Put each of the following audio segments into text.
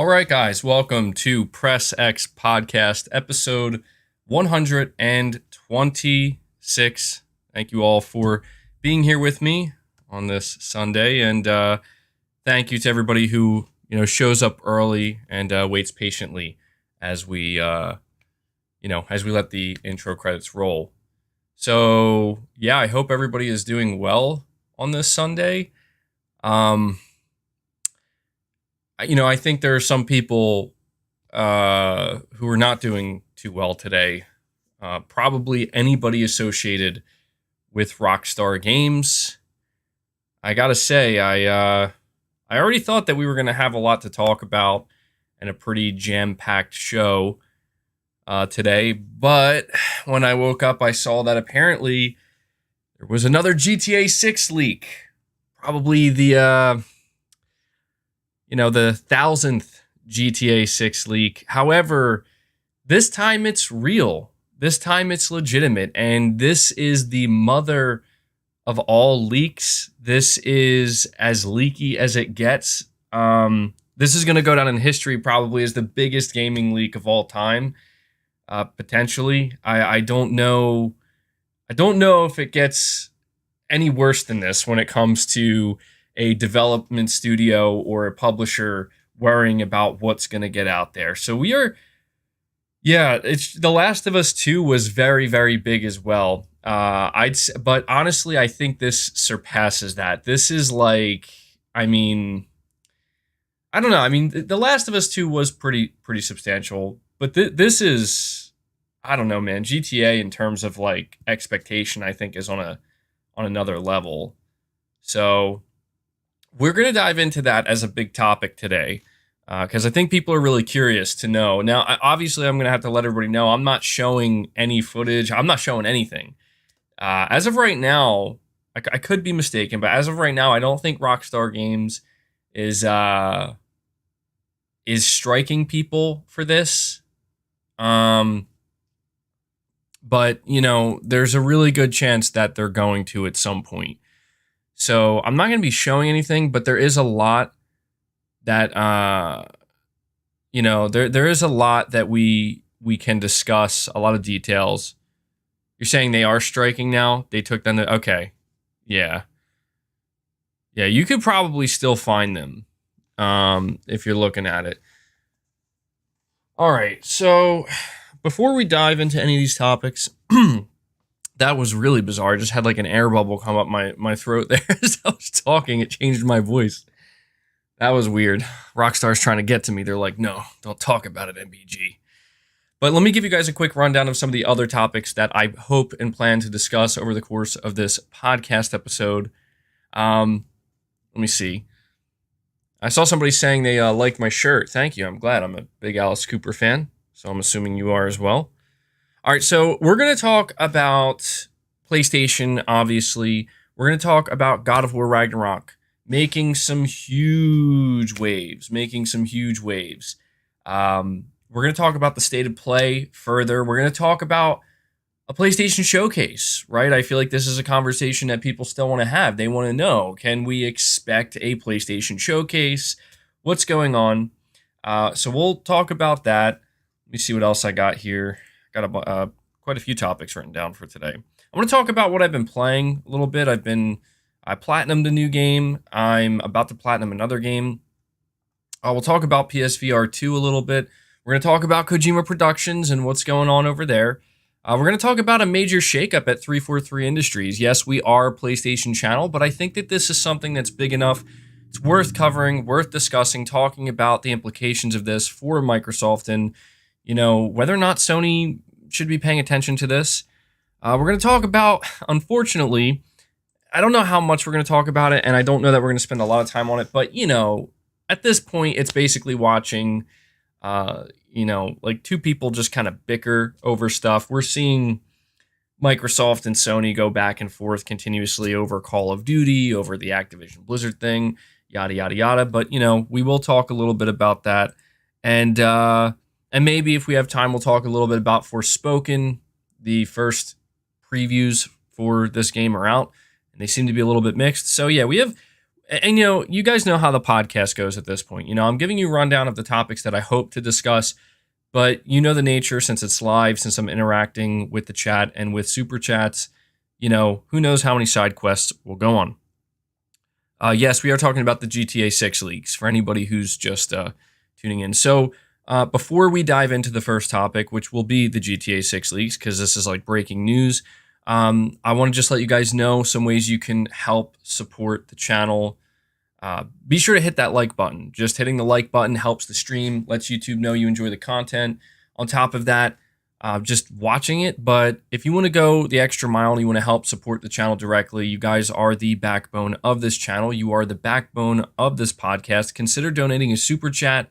All right, guys, welcome to Press X Podcast, episode 126. Thank you all for being here with me on this Sunday, and thank you to everybody who shows up early and waits patiently as we let the intro credits roll. So yeah, I hope everybody is doing well on this Sunday. I think there are some people who are not doing too well today. Probably anybody associated with Rockstar Games. I gotta say, I already thought that we were gonna have a lot to talk about and a pretty jam-packed show today, but when I woke up, I saw that apparently there was another GTA6 leak. Probably the 1,000th GTA 6 leak. However, this time it's real. This time it's legitimate. And this is the mother of all leaks. This is as leaky as it gets. This is going to go down in history probably as the biggest gaming leak of all time. Potentially. I don't know. I don't know if it gets any worse than this when it comes to a development studio or a publisher worrying about what's going to get out there. So it's The Last of Us 2 was very, very big as well. But honestly, I think this surpasses that. This is I don't know. The Last of Us 2 was pretty substantial, but this is, I don't know, man. GTA in terms of expectation, I think is on another level. So we're going to dive into that as a big topic today because I think people are really curious to know. Now, obviously, I'm going to have to let everybody know I'm not showing any footage. I'm not showing anything. As of right now, I could be mistaken, but as of right now, I don't think Rockstar Games is striking people for this. But, there's a really good chance that they're going to at some point. So I'm not going to be showing anything, but there is a lot that, there is a lot that we can discuss, a lot of details. You're saying they are striking now? They took them to, okay. Yeah. Yeah, you could probably still find them if you're looking at it. All right, so before we dive into any of these topics, that was really bizarre. I just had an air bubble come up my throat there as I was talking. It changed my voice. That was weird. Rockstar's trying to get to me. They're like, no, don't talk about it, MBG. But let me give you guys a quick rundown of some of the other topics that I hope and plan to discuss over the course of this podcast episode. Let me see. I saw somebody saying they liked my shirt. Thank you. I'm glad. I'm a big Alice Cooper fan, so I'm assuming you are as well. All right, so we're going to talk about PlayStation, obviously. We're going to talk about God of War Ragnarok making some huge waves. We're going to talk about the state of play further. We're going to talk about a PlayStation showcase, right? I feel like this is a conversation that people still want to have. They want to know, can we expect a PlayStation showcase? What's going on? So we'll talk about that. Let me see what else I got here. Got quite a few topics written down for today. I want to talk about what I've been playing a little bit. I platinumed a new game. I'm about to platinum another game. We'll talk about PSVR 2 a little bit. We're going to talk about Kojima Productions and what's going on over there. We're going to talk about a major shakeup at 343 Industries. Yes, we are a PlayStation channel, but I think that this is something that's big enough. It's worth covering, worth discussing, talking about the implications of this for Microsoft and whether or not Sony should be paying attention to this. We're going to talk about, unfortunately, I don't know how much we're going to talk about it, and I don't know that we're going to spend a lot of time on it, but, at this point, it's basically watching, two people just kind of bicker over stuff. We're seeing Microsoft and Sony go back and forth continuously over Call of Duty, over the Activision Blizzard thing, yada, yada, yada. But, we will talk a little bit about that. And maybe if we have time, we'll talk a little bit about Forspoken. The first previews for this game are out, and they seem to be a little bit mixed. So yeah, we have and you guys know how the podcast goes at this point. I'm giving you a rundown of the topics that I hope to discuss, but the nature, since it's live, since I'm interacting with the chat and with super chats, who knows how many side quests will go on. Yes, we are talking about the GTA 6 leaks for anybody who's just tuning in. So before we dive into the first topic, which will be the GTA 6 leaks, because this is like breaking news, I want to just let you guys know some ways you can help support the channel. Be sure to hit that like button. Just hitting the like button helps the stream, lets YouTube know you enjoy the content. On top of that, just watching it. But if you want to go the extra mile and you want to help support the channel directly, you guys are the backbone of this channel. You are the backbone of this podcast. Consider donating a super chat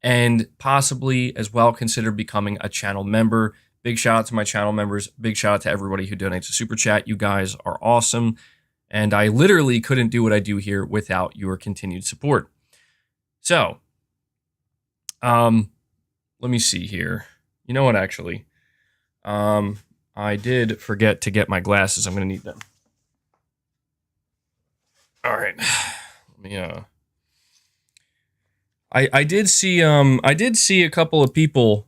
and possibly as well consider becoming a channel member. Big shout out to my channel members. Big shout out to everybody who donates a super chat. You guys are awesome. And I literally couldn't do what I do here without your continued support. So, let me see here. You know what, actually? I did forget to get my glasses. I'm going to need them. All right. Let me, I did see a couple of people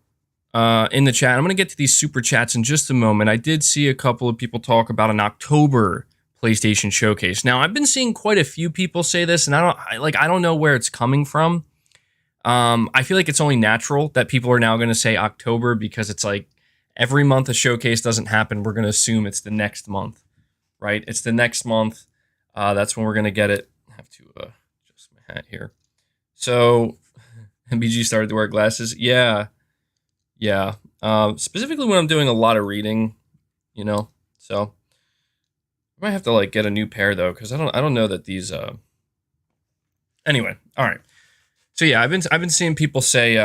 in the chat. I'm going to get to these super chats in just a moment. I did see a couple of people talk about an October PlayStation showcase. Now, I've been seeing quite a few people say this, and I don't know where it's coming from. I feel like it's only natural that people are now going to say October, because it's like every month a showcase doesn't happen, we're going to assume it's the next month, right? It's the next month. That's when we're going to get it. I have to adjust my hat here. So, MBG started to wear glasses. Yeah. Specifically when I'm doing a lot of reading, so I might have to get a new pair though, because I don't know that these. Anyway, all right. So yeah, I've been seeing people say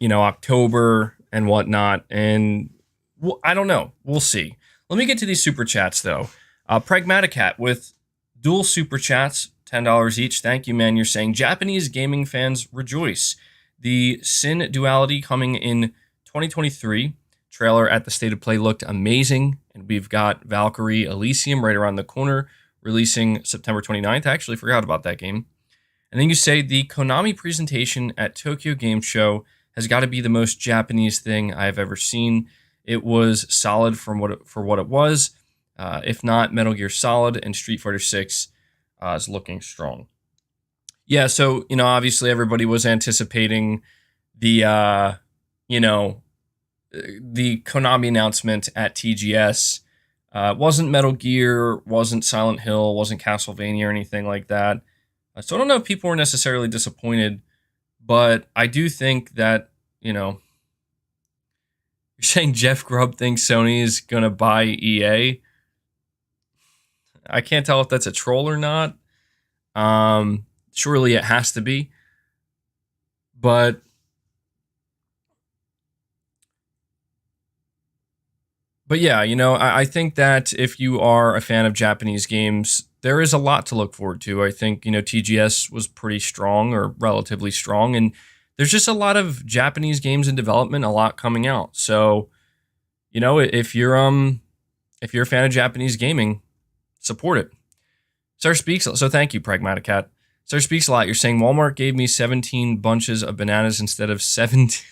October and whatnot, and I don't know. We'll see. Let me get to these super chats though. Pragmatic Hat with dual super chats, $10 each. Thank you, man. You're saying Japanese gaming fans rejoice. The Sin Duality coming in 2023. Trailer at the State of Play looked amazing, and we've got Valkyrie Elysium right around the corner, releasing September 29th. I actually forgot about that game. And then you say the Konami presentation at Tokyo Game Show has got to be the most Japanese thing I've ever seen. It was solid for what it was. If not, Metal Gear Solid and Street Fighter 6 is looking strong. Yeah, so obviously everybody was anticipating the the Konami announcement at TGS. Wasn't Metal Gear, wasn't Silent Hill, wasn't Castlevania or anything like that. So I don't know if people were necessarily disappointed, but I do think that, you're saying Jeff Grubb thinks Sony is going to buy EA. I can't tell if that's a troll or not. Surely it has to be. But yeah, I think that if you are a fan of Japanese games, there is a lot to look forward to. I think, TGS was pretty strong, or relatively strong, and there's just a lot of Japanese games in development, a lot coming out. So, if you're a fan of Japanese gaming, support it. Sir Speaks, so thank you, Pragmatic Cat. Sir Speaks a lot. You're saying Walmart gave me 17 bunches of bananas instead of 17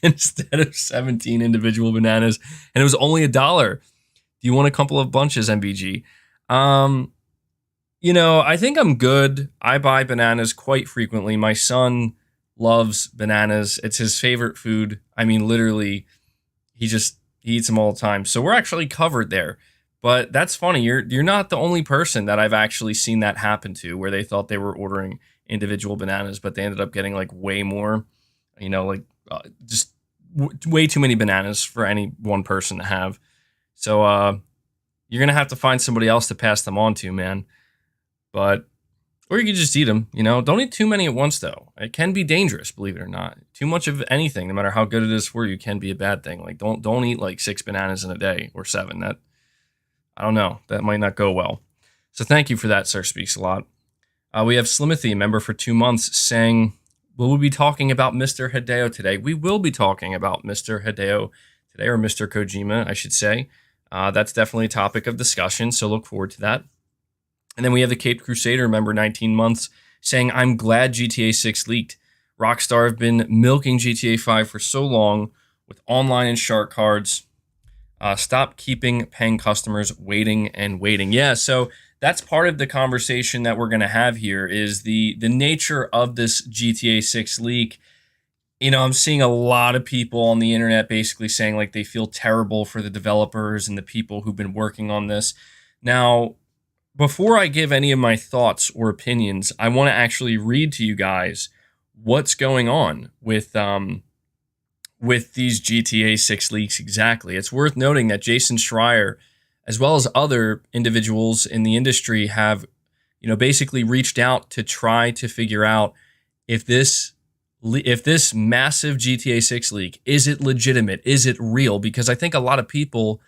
instead of 17 individual bananas, and it was only $1. Do you want a couple of bunches, MBG? I think I'm good. I buy bananas quite frequently. My son loves bananas. It's his favorite food. I mean, literally, he eats them all the time. So we're actually covered there. But that's funny. You're not the only person that I've actually seen that happen to, where they thought they were ordering individual bananas, but they ended up getting way more. Just way too many bananas for any one person to have. So you're going to have to find somebody else to pass them on to, man. Or you can just eat them, Don't eat too many at once, though. It can be dangerous, believe it or not. Too much of anything, no matter how good it is for you, can be a bad thing. Don't eat 6 bananas in a day, or 7. That, I don't know. That might not go well. So thank you for that, Sir Speaks a lot. We have Slimothy, member for 2 months, saying, will we be talking about Mr. Hideo today? We will be talking about Mr. Hideo today, or Mr. Kojima, I should say. That's definitely a topic of discussion, so look forward to that. And then we have the Caped Crusader member, 19 months, saying, I'm glad GTA 6 leaked. Rockstar have been milking GTA 5 for so long with online and shark cards. Stop keeping paying customers waiting and waiting. Yeah, so that's part of the conversation that we're going to have here is the nature of this GTA 6 leak. You know, I'm seeing a lot of people on the internet basically saying like they feel terrible for the developers and the people who've been working on this. Now, before I give any of my thoughts or opinions, I want to actually read to you guys what's going on with these GTA 6 leaks exactly. It's worth noting that Jason Schreier, as well as other individuals in the industry, have, you know, basically reached out to try to figure out if this massive GTA 6 leak, is it legitimate? Is it real? Because I think a lot of people,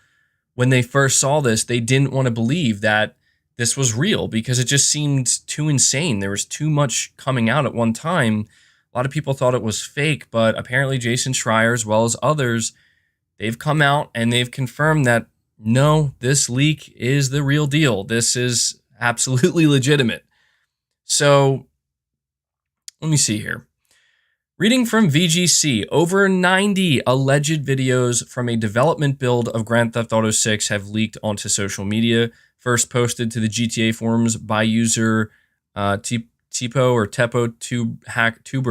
when they first saw this, they didn't want to believe that this was real because it just seemed too insane. There was too much coming out at one time. A lot of people thought it was fake, but apparently Jason Schreier, as well as others, they've come out and they've confirmed that no, this leak is the real deal. This is absolutely legitimate. So let me see here. Reading from VGC, over 90 alleged videos from a development build of Grand Theft Auto 6 have leaked onto social media. First posted to the GTA forums by user Tuber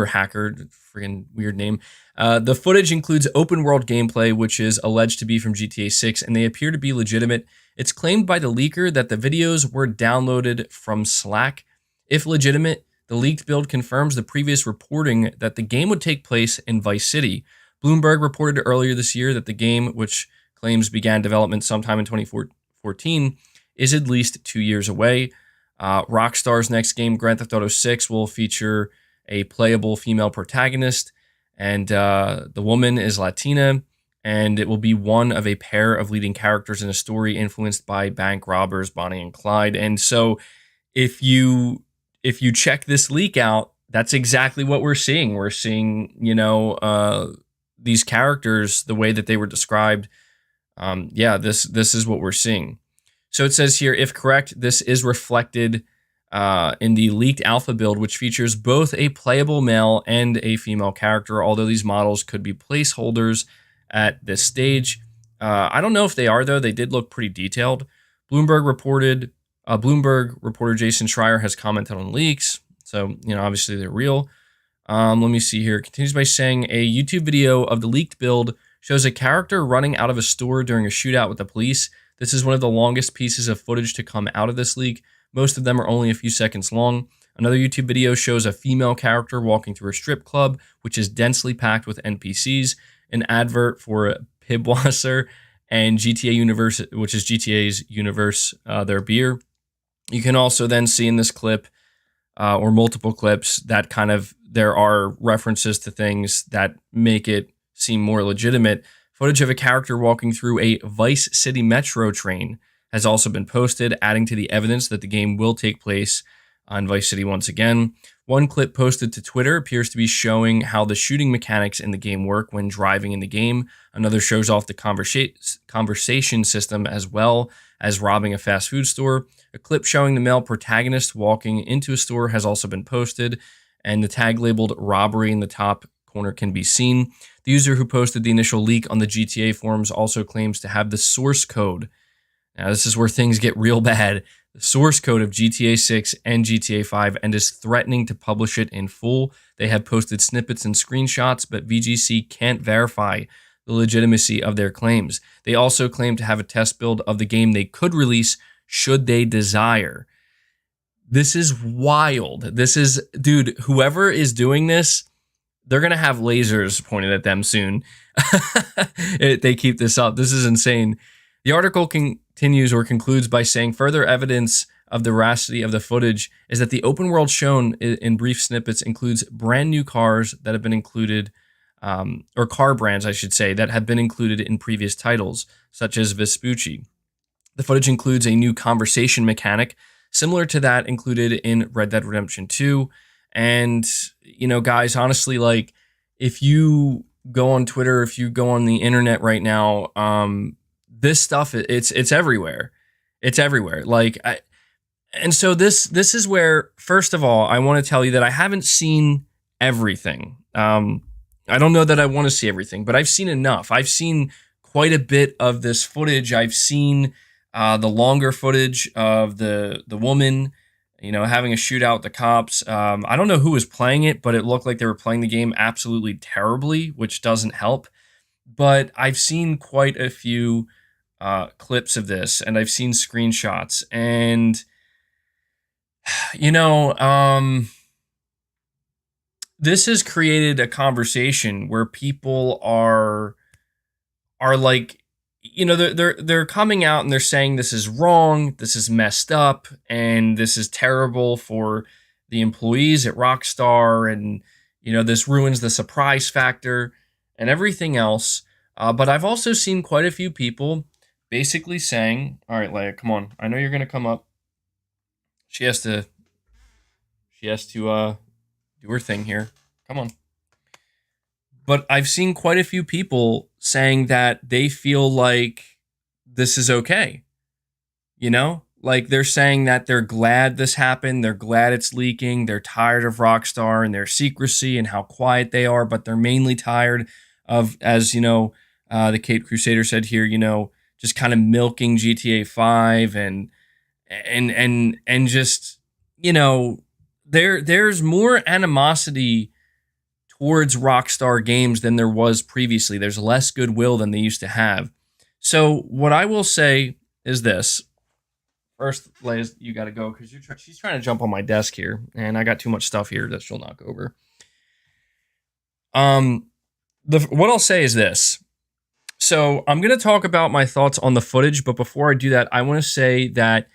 Hacker, freaking weird name. The footage includes open world gameplay, which is alleged to be from GTA 6, and they appear to be legitimate. It's claimed by the leaker that the videos were downloaded from Slack. If legitimate, the leaked build confirms the previous reporting that the game would take place in Vice City. Bloomberg reported earlier this year that the game, which claims began development sometime in 2014, is at least 2 years away. Rockstar's next game, Grand Theft Auto 6, will feature a playable female protagonist, and the woman is Latina, and it will be one of a pair of leading characters in a story influenced by bank robbers Bonnie and Clyde. And so if you check this leak out, that's exactly what we're seeing. We're seeing, you know, these characters, the way that they were described. This is what we're seeing. So it says here, if correct, this is reflected in the leaked alpha build, which features both a playable male and a female character, although these models could be placeholders at this stage. I don't know if they are, though. They did look pretty detailed. Bloomberg reporter Jason Schreier has commented on leaks. So, you know, obviously they're real. Let me see here. It continues by saying a YouTube video of the leaked build shows a character running out of a store during a shootout with the police. This is one of the longest pieces of footage to come out of this leak. Most of them are only a few seconds long. Another YouTube video shows a female character walking through a strip club, which is densely packed with NPCs. An advert for Pibwasser and GTA Universe, which is GTA's Universe, their beer. You can also then see in this clip, or multiple clips, that kind of there are references to things that make it seem more legitimate. Footage of a character walking through a Vice City metro train has also been posted, adding to the evidence that the game will take place on Vice City once again. One clip posted to Twitter appears to be showing how the shooting mechanics in the game work when driving in the game. Another shows off the conversation system as well as robbing a fast food store. A clip showing the male protagonist walking into a store has also been posted, and the tag labeled robbery in the top corner can be seen. The user who posted the initial leak on the GTA forums also claims to have the source code. Now, this is where things get real bad. The source code of GTA 6 and GTA 5 and is threatening to publish it in full. They have posted snippets and screenshots, but VGC can't verify the legitimacy of their claims. They also claim to have a test build of the game they could release should they desire. This is wild. This is, dude, whoever is doing this, they're going to have lasers pointed at them soon. They keep this up. This is insane. The article continues or concludes by saying further evidence of the veracity of the footage is that the open world shown in brief snippets includes brand new cars that have been included, or car brands, I should say, that have been included in previous titles, such as Vespucci. The footage includes a new conversation mechanic similar to that included in Red Dead Redemption 2. And, you know, guys, honestly, like, if you go on Twitter, if you go on the internet right now, this stuff, it's everywhere. It's everywhere. Like, And so this is where, first of all, I want to tell you that I haven't seen everything. I don't know that I want to see everything, but I've seen enough. I've seen quite a bit of this footage. I've seen the longer footage of the woman, having a shootout with the cops. I don't know who was playing it, but it looked like they were playing the game absolutely terribly, which doesn't help. But I've seen quite a few clips of this, and I've seen screenshots, and you know, this has created a conversation where people are like, they're coming out and they're saying this is wrong, this is messed up, and this is terrible for the employees at Rockstar, and this ruins the surprise factor and everything else. But I've also seen quite a few people basically saying, "All right, Leia, come on. I know you're gonna come up. She has to. She has to do her thing here. Come on." But I've seen quite a few people saying that they feel like this is okay. Like they're saying that they're glad this happened. They're glad it's leaking. They're tired of Rockstar and their secrecy and how quiet they are, but they're mainly tired of, as the Cape Crusader said here, just kind of milking GTA 5 and just, there's more animosity towards Rockstar Games than there was previously. There's less goodwill than they used to have. So what I will say is this. First, Liz, you got to go because she's trying to jump on my desk here, and I got too much stuff here that she'll knock over. What I'll say is this. So I'm going to talk about my thoughts on the footage, but before I do that, I want to say that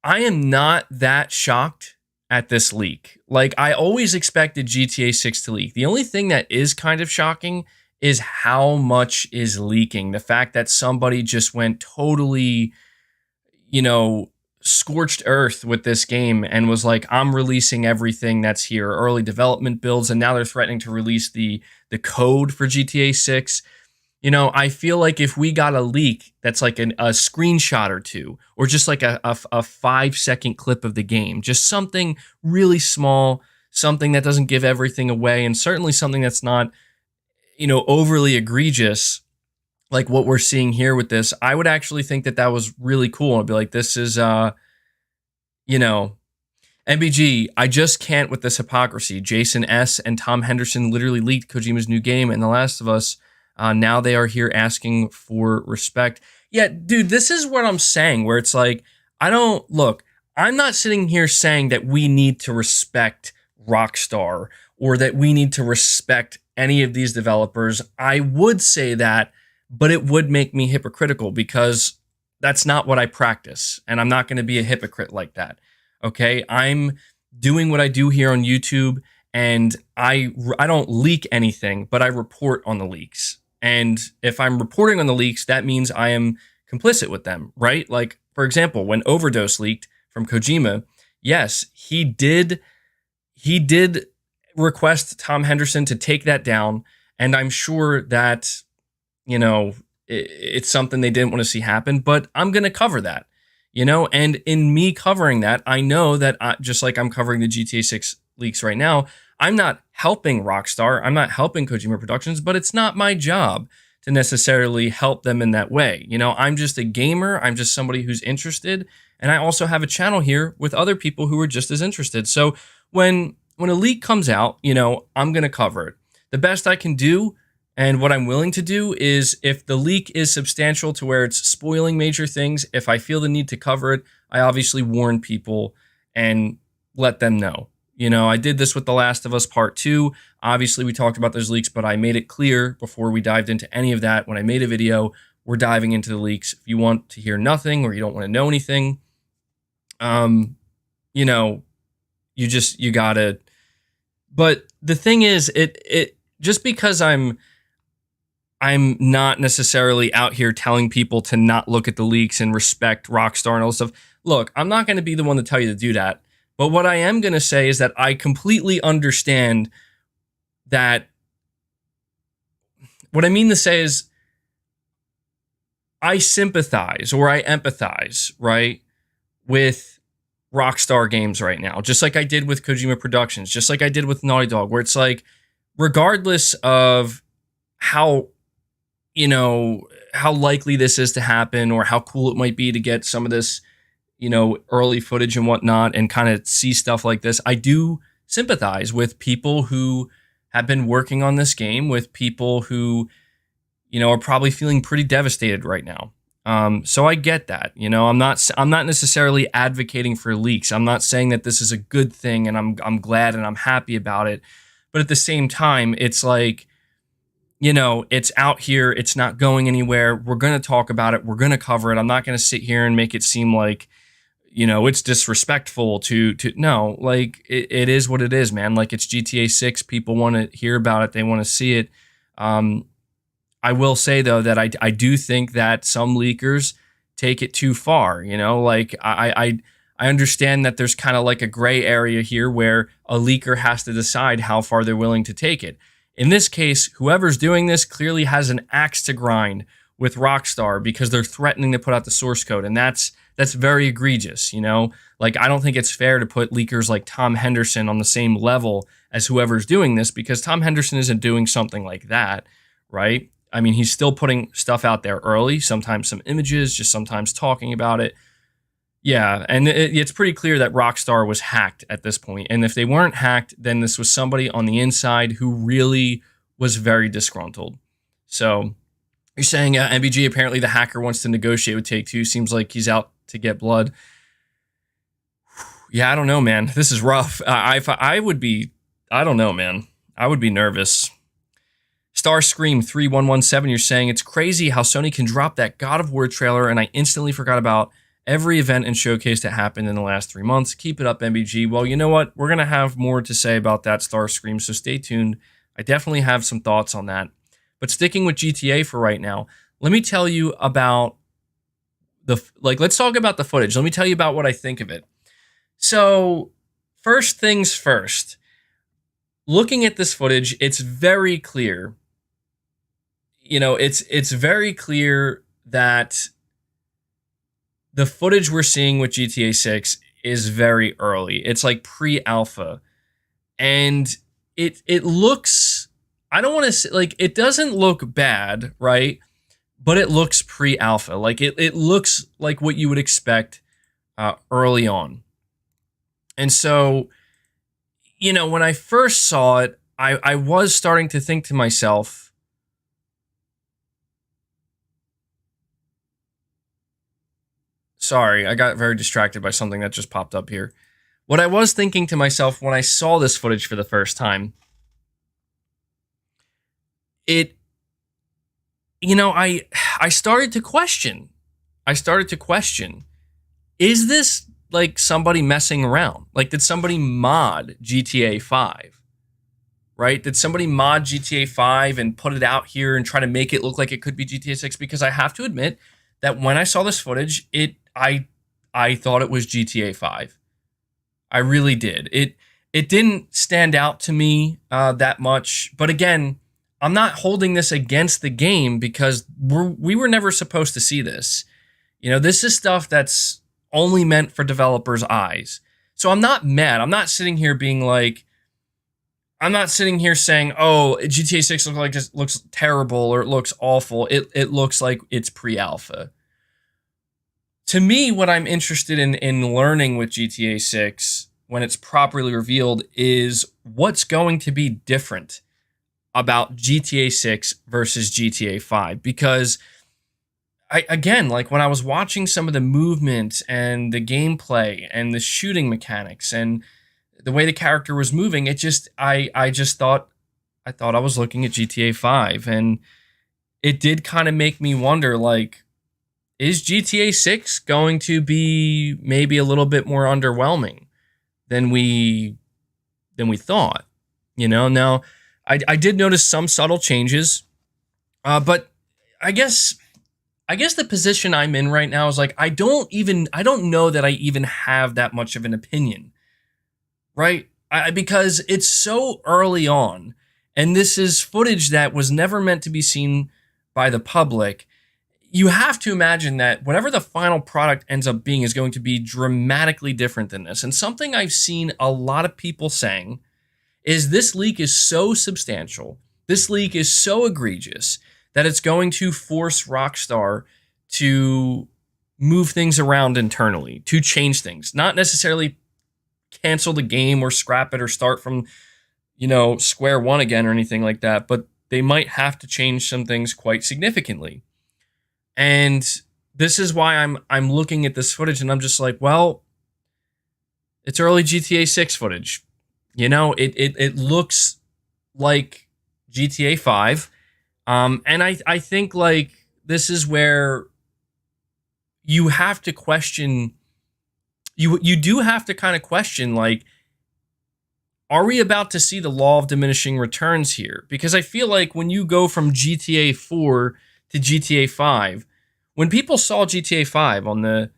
I am not that shocked at this leak. Like, I always expected GTA 6 to leak. The only thing that is kind of shocking is how much is leaking. The fact that somebody just went totally, scorched earth with this game and was like, I'm releasing everything that's here, early development builds, and now they're threatening to release the code for GTA 6. I feel like if we got a leak that's like a screenshot or two, or just like a 5-second clip of the game, just something really small, something that doesn't give everything away, and certainly something that's not, overly egregious, like what we're seeing here with this, I would actually think that that was really cool. I'd be like, this is, MBG, I just can't with this hypocrisy. Jason S. and Tom Henderson literally leaked Kojima's new game and The Last of Us. Now they are here asking for respect. Yeah, dude, this is what I'm saying, where it's like, I'm not sitting here saying that we need to respect Rockstar or that we need to respect any of these developers. I would say that, but it would make me hypocritical because that's not what I practice, and I'm not going to be a hypocrite like that. Okay, I'm doing what I do here on YouTube, and I don't leak anything, but I report on the leaks. And if I'm reporting on the leaks, that means I am complicit with them, right? Like, for example, when Overdose leaked from Kojima, yes, he did request Tom Henderson to take that down, and I'm sure that, it's something they didn't want to see happen, but I'm going to cover that, and in me covering that, I know that just like I'm covering the GTA 6 leaks right now, I'm not helping Rockstar, I'm not helping Kojima Productions, but it's not my job to necessarily help them in that way. I'm just a gamer, I'm just somebody who's interested, and I also have a channel here with other people who are just as interested. So when a leak comes out, I'm going to cover it. The best I can do, and what I'm willing to do, is if the leak is substantial to where it's spoiling major things, if I feel the need to cover it, I obviously warn people and let them know. I did this with The Last of Us Part 2. Obviously, we talked about those leaks, but I made it clear before we dived into any of that. When I made a video, we're diving into the leaks. If you want to hear nothing or you don't want to know anything, you gotta. But the thing is, it just because I'm not necessarily out here telling people to not look at the leaks and respect Rockstar and all this stuff. Look, I'm not going to be the one to tell you to do that. But what I am going to say is that I completely understand that. What I mean to say is I sympathize or I empathize, right, with Rockstar Games right now, just like I did with Kojima Productions, just like I did with Naughty Dog, where it's like, regardless of how, you know, how likely this is to happen or how cool it might be to get some of this, early footage and whatnot and kind of see stuff like this, I do sympathize with people who have been working on this game, with people who, are probably feeling pretty devastated right now. So I get that. I'm not necessarily advocating for leaks. I'm not saying that this is a good thing, and I'm glad and I'm happy about it. But at the same time, it's like, it's out here. It's not going anywhere. We're going to talk about it. We're going to cover it. I'm not going to sit here and make it seem like, it's disrespectful to no, like it is what it is, man. Like, it's GTA 6. People want to hear about it. They want to see it. I will say, though, that I do think that some leakers take it too far. Like I understand that there's kind of like a gray area here where a leaker has to decide how far they're willing to take it. In this case, whoever's doing this clearly has an axe to grind with Rockstar because they're threatening to put out the source code. And that's very egregious. Like, I don't think it's fair to put leakers like Tom Henderson on the same level as whoever's doing this, because Tom Henderson isn't doing something like that, right? I mean, he's still putting stuff out there early, sometimes some images, just sometimes talking about it. Yeah, and it's pretty clear that Rockstar was hacked at this point. And if they weren't hacked, then this was somebody on the inside who really was very disgruntled. So you're saying MBG, apparently the hacker wants to negotiate with Take-Two. Seems like he's out to get blood. Yeah, I don't know, man. This is rough. I would be, I don't know, man. I would be nervous. Starscream 3117, you're saying it's crazy how Sony can drop that God of War trailer and I instantly forgot about every event and showcase that happened in the last 3 months. Keep it up, MBG. Well, you know what? We're going to have more to say about that, Starscream, so stay tuned. I definitely have some thoughts on that. But sticking with GTA for right now, let me tell you about let's talk about the footage. Let me tell you about what I think of it. So, first things first. Looking at this footage, it's very clear. It's very clear that the footage we're seeing with GTA 6 is very early. It's like pre-alpha. And it looks, I don't want to say, like, it doesn't look bad, right? But it looks pre-alpha. Like, it looks like what you would expect early on. And so, when I first saw it, I was starting to think to myself, sorry, I got very distracted by something that just popped up here. What I was thinking to myself when I saw this footage for the first time, I started to question. Is this like somebody messing around? Like, did somebody mod GTA 5? Right? Did somebody mod GTA 5 and put it out here and try to make it look like it could be GTA 6? Because I have to admit that when I saw this footage, I thought it was GTA 5. I really did. It didn't stand out to me that much. But again, I'm not holding this against the game because we were never supposed to see this. This is stuff that's only meant for developers' eyes. So I'm not mad. I'm not sitting here being like, I'm not sitting here saying, oh, GTA 6 looks terrible or it looks awful. It looks like it's pre-alpha. To me, what I'm interested in learning with GTA 6 when it's properly revealed is what's going to be different about GTA 6 versus GTA 5. Because like when I was watching some of the movement and the gameplay and the shooting mechanics and the way the character was moving, I thought I was looking at GTA 5, and it did kind of make me wonder, like, is GTA 6 going to be maybe a little bit more underwhelming than we thought? Now I did notice some subtle changes, but I guess the position I'm in right now is like, I don't know that I even have that much of an opinion, right? Because it's so early on, and this is footage that was never meant to be seen by the public. you have to imagine that whatever the final product ends up being is going to be dramatically different than this. And something I've seen a lot of people saying is this leak is so substantial, this leak is so egregious that it's going to force Rockstar to move things around internally, to change things, not necessarily cancel the game or scrap it or start from, square one again or anything like that, but they might have to change some things quite significantly. And this is why I'm looking at this footage and I'm just like, well, it's early GTA 6 footage. It looks like GTA 5. And I think like this is where you have to question, you do have to kind of question, like, are we about to see the law of diminishing returns here? Because I feel like when you go from GTA 4 to GTA 5, when people saw GTA 5 on the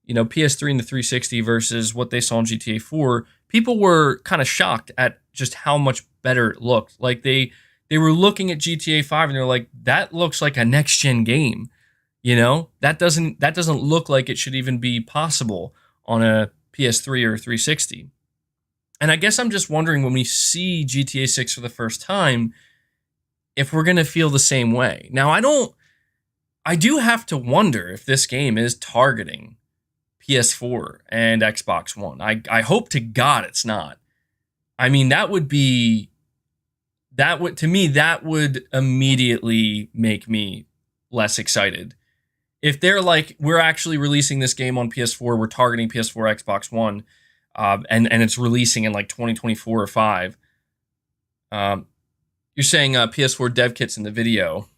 PS3 and the 360 versus what they saw in GTA 4, people were kind of shocked at just how much better it looked. Like they were looking at GTA 5 and they're like, that looks like a next gen game. That doesn't look like it should even be possible on a PS3 or 360. And I guess I'm just wondering, when we see GTA 6 for the first time, if we're going to feel the same way. Now, I do have to wonder if this game is targeting PS4 and Xbox One. I hope to God it's not. I mean, that would immediately make me less excited. If they're like, we're actually releasing this game on PS4, we're targeting PS4, Xbox One, and it's releasing in like 2024 or 5. You're saying PS4 dev kits in the video.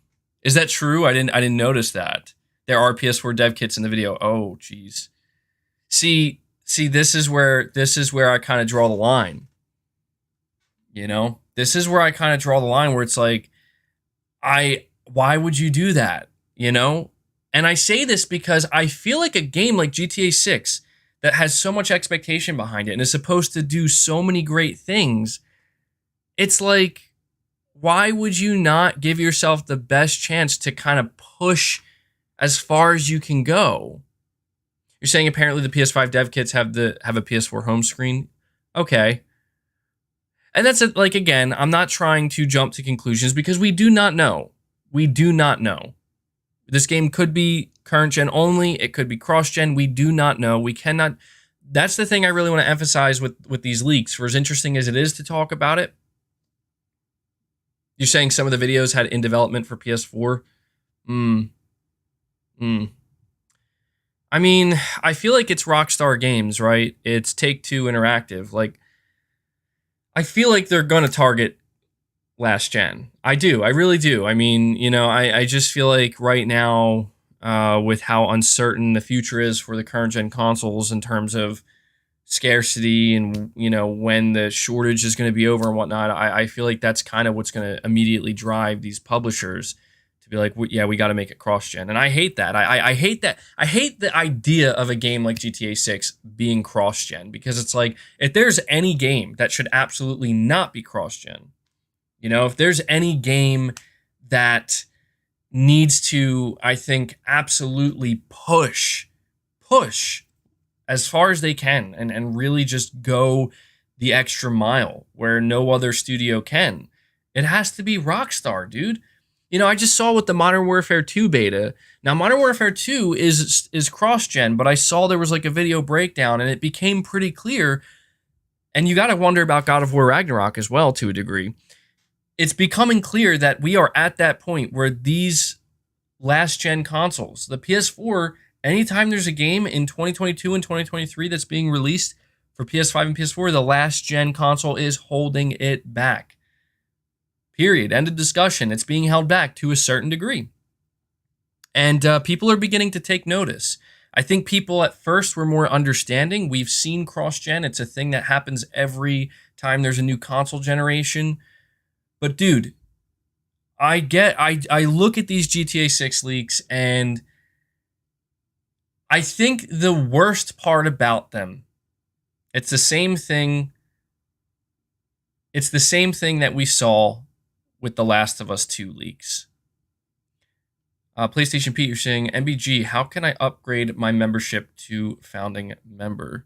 Is that true? I didn't notice that. There are PS4 dev kits in the video. Oh, geez. See, this is where I kind of draw the line. This is where I kind of draw the line where it's like, why would you do that? And I say this because I feel like a game like GTA 6 that has so much expectation behind it and is supposed to do so many great things, it's like, why would you not give yourself the best chance to kind of push as far as you can go? You're saying apparently the PS5 dev kits have a PS4 home screen. Okay. And that's it. Like, again, I'm not trying to jump to conclusions because we do not know. We do not know. This game could be current gen only. It could be cross gen. We do not know. We cannot. That's the thing I really want to emphasize with these leaks. For as interesting as it is to talk about it, you're saying some of the videos had in development for PS4. I mean, I feel like it's Rockstar Games, right? It's Take-Two Interactive. Like, I feel like they're going to target last gen. I do. I really do. I mean, I just feel like right now, with how uncertain the future is for the current gen consoles in terms of scarcity and, when the shortage is going to be over and whatnot, I feel like that's kind of what's going to immediately drive these publishers to be like, yeah, we got to make it cross-gen. And I hate that. I hate that. I hate the idea of a game like GTA 6 being cross-gen, because it's like, if there's any game that should absolutely not be cross-gen, if there's any game that needs to, I think, absolutely push as far as they can and really just go the extra mile where no other studio can, it has to be Rockstar, dude. I just saw with the Modern Warfare 2 beta. Now, Modern Warfare 2 is cross-gen, but I saw there was like a video breakdown and it became pretty clear. And you got to wonder about God of War Ragnarok as well, to a degree. It's becoming clear that we are at that point where these last-gen consoles, the PS4, anytime there's a game in 2022 and 2023 that's being released for PS5 and PS4, the last-gen console is holding it back. Period. End of discussion. It's being held back to a certain degree. And people are beginning to take notice. I think people at first were more understanding. We've seen cross-gen. It's a thing that happens every time there's a new console generation. But dude, I look at these GTA 6 leaks and I think the worst part about them, it's the same thing that we saw with The Last of Us 2 leaks. PlayStation Pete, you're saying, MBG, how can I upgrade my membership to founding member?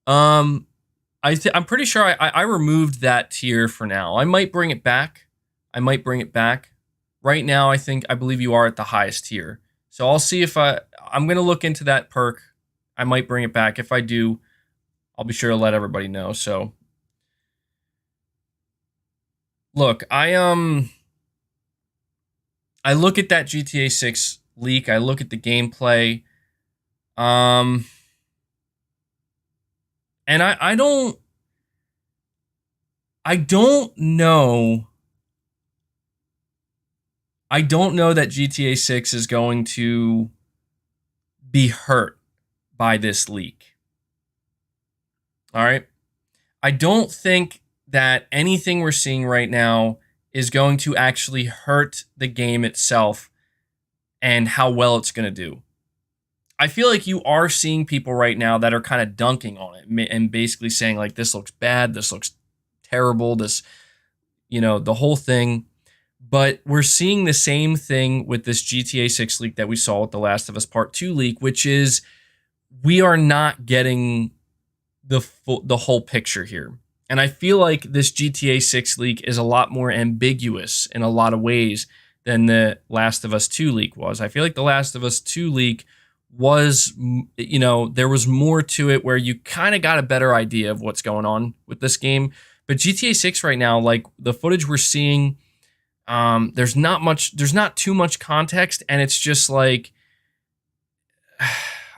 Um, I'm pretty sure I removed that tier for now. I might bring it back. Right now, I believe you are at the highest tier. So I'll see if I'm gonna look into that perk. I might bring it back. If I do, I'll be sure to let everybody know. So look, I look at that GTA 6 leak. I look at the gameplay. And I don't know. I don't know that GTA 6 is going to be hurt by this leak. All right. I don't think that anything we're seeing right now is going to actually hurt the game itself and how well it's going to do. I feel like you are seeing people right now that are kind of dunking on it and basically saying, like, this looks bad, this looks terrible, this, the whole thing. But we're seeing the same thing with this GTA 6 leak that we saw with The Last of Us Part 2 leak, which is we are not getting the whole picture here. And I feel like this GTA 6 leak is a lot more ambiguous in a lot of ways than the Last of Us 2 leak was. I feel like the Last of Us 2 leak was, there was more to it where you kind of got a better idea of what's going on with this game. But GTA 6 right now, like the footage we're seeing, there's not too much context, and it's just like,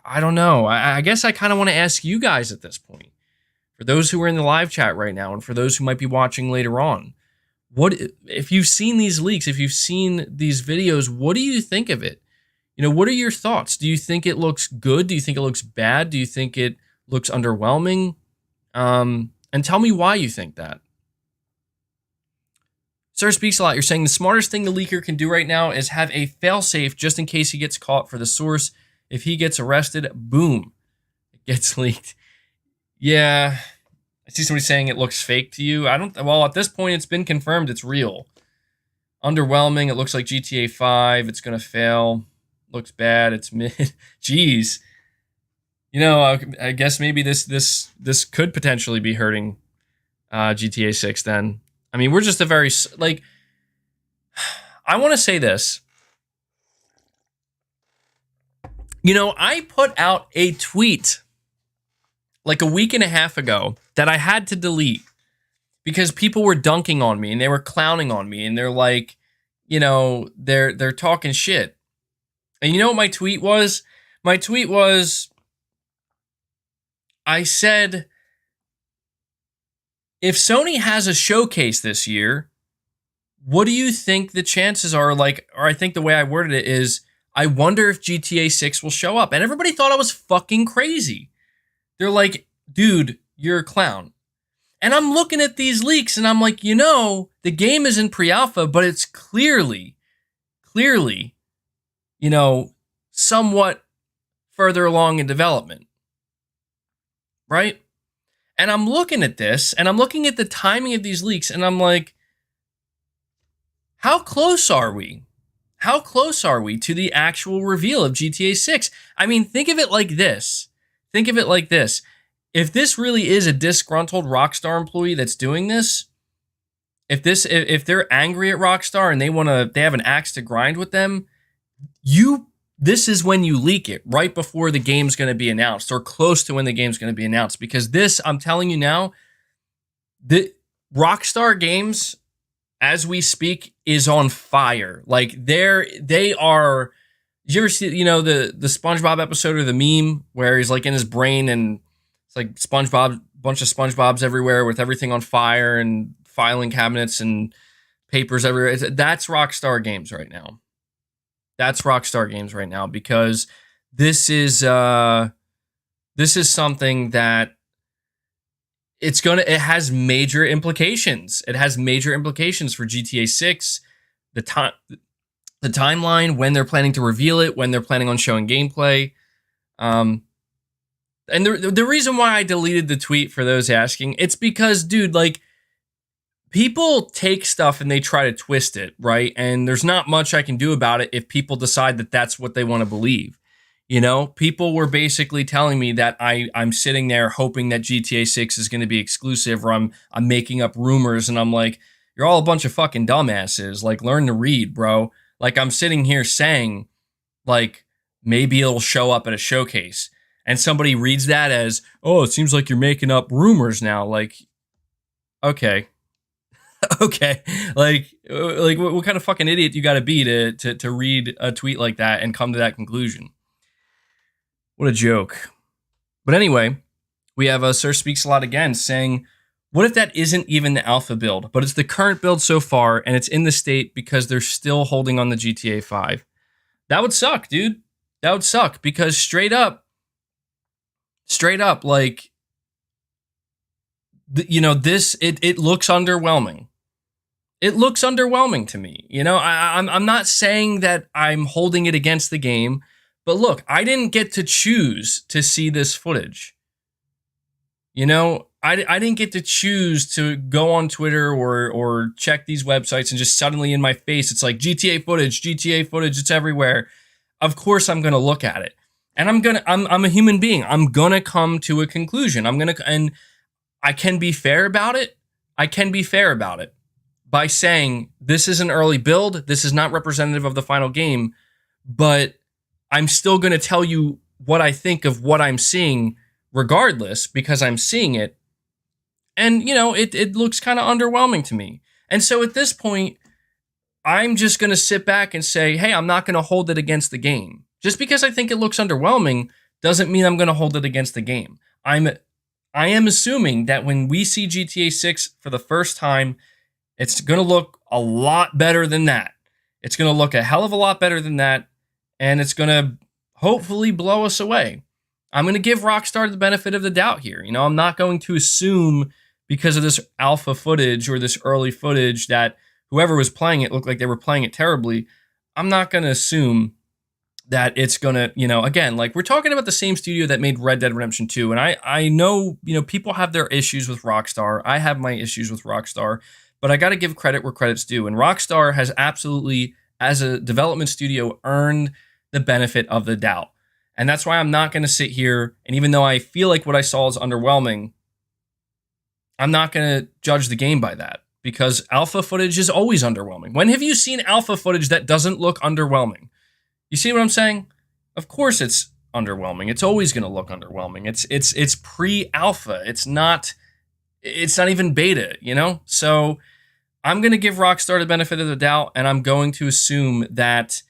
I don't know. I guess I kind of want to ask you guys at this point, for those who are in the live chat right now, and for those who might be watching later on, what if you've seen these leaks, if you've seen these videos, what do you think of it? What are your thoughts? Do you think it looks good? Do you think it looks bad? Do you think it looks underwhelming? And tell me why you think that. Sir Speaks a Lot, you're saying the smartest thing the leaker can do right now is have a failsafe just in case he gets caught for the source. If he gets arrested, boom, it gets leaked. Yeah, I see somebody saying it looks fake to you. Well, at this point, it's been confirmed it's real. Underwhelming, it looks like GTA 5, it's going to fail. Looks bad, it's mid. Jeez. I guess maybe this could potentially be hurting GTA 6 then. I mean, we're just a very, I want to say this. I put out a tweet like a week and a half ago that I had to delete because people were dunking on me and they were clowning on me and they're like, they're talking shit. And you know what my tweet was? My tweet was, I said, if Sony has a showcase this year, what do you think the chances are? Or I think the way I worded it is, I wonder if GTA 6 will show up. And everybody thought I was fucking crazy. They're like, dude, you're a clown. And I'm looking at these leaks and I'm like, the game is in pre-alpha, but it's clearly, somewhat further along in development. Right? And I'm looking at this, and I'm looking at the timing of these leaks, and I'm like, how close are we? How close are we to the actual reveal of GTA 6? I mean, think of it like this. If this really is a disgruntled Rockstar employee that's doing this, if they're angry at Rockstar and they have an axe to grind with them, this is when you leak it, right before the game's going to be announced or close to when the game's going to be announced. Because this, I'm telling you now, the Rockstar Games, as we speak, is on fire. Like they are. Did you ever see, the SpongeBob episode or the meme where he's like in his brain and it's like SpongeBob, bunch of SpongeBobs everywhere with everything on fire and filing cabinets and papers everywhere. That's Rockstar Games right now. That's Rockstar Games right now, because this is something that it has major implications. It has major implications for GTA 6, the timeline, when they're planning to reveal it, when they're planning on showing gameplay. And the reason why I deleted the tweet, for those asking, it's because, dude, like, people take stuff and they try to twist it, right? And there's not much I can do about it if people decide that that's what they want to believe. You know, people were basically telling me that I'm sitting there hoping that GTA 6 is going to be exclusive, or I'm making up rumors, and I'm like, you're all a bunch of fucking dumbasses. Like, learn to read, bro. Like, I'm sitting here saying, like, maybe it'll show up at a showcase, and somebody reads that as, oh, it seems like you're making up rumors now. Like, okay. Okay, like what kind of fucking idiot you got to be to read a tweet like that and come to that conclusion? What a joke. But anyway, we have Sir Speaks a Lot again saying, what if that isn't even the alpha build, but it's the current build so far and it's in the state because they're still holding on the GTA 5? That would suck, dude. That would suck, because straight up, like, you know, this, it looks underwhelming. It looks underwhelming to me. You know, I'm not saying that I'm holding it against the game, but look, I didn't get to choose to see this footage. You know, I didn't get to choose to go on Twitter or check these websites and just suddenly in my face, it's like GTA footage, it's everywhere. Of course I'm going to look at it. And I'm a human being. I'm going to come to a conclusion. And I can be fair about it. By saying this is an early build, this is not representative of the final game, but I'm still going to tell you what I think of what I'm seeing regardless, because I'm seeing it. And, you know, it looks kind of underwhelming to me. And so at this point, I'm just going to sit back and say, hey, I'm not going to hold it against the game. Just because I think it looks underwhelming doesn't mean I'm going to hold it against the game. I am assuming that when we see GTA 6 for the first time, it's going to look a lot better than that. It's going to look a hell of a lot better than that, and it's going to hopefully blow us away. I'm going to give Rockstar the benefit of the doubt here. You know, I'm not going to assume because of this alpha footage or this early footage that whoever was playing it looked like they were playing it terribly. I'm not going to assume that it's going to, you know, again, like, we're talking about the same studio that made Red Dead Redemption 2. And I know, you know, people have their issues with Rockstar. I have my issues with Rockstar, but I got to give credit where credit's due. And Rockstar has absolutely, as a development studio, earned the benefit of the doubt. And that's why I'm not going to sit here, and even though I feel like what I saw is underwhelming, I'm not going to judge the game by that, because alpha footage is always underwhelming. When have you seen alpha footage that doesn't look underwhelming? You see what I'm saying? Of course it's underwhelming. It's always going to look underwhelming. It's pre-alpha. It's not even beta, you know? So I'm going to give Rockstar the benefit of the doubt, and I'm going to assume that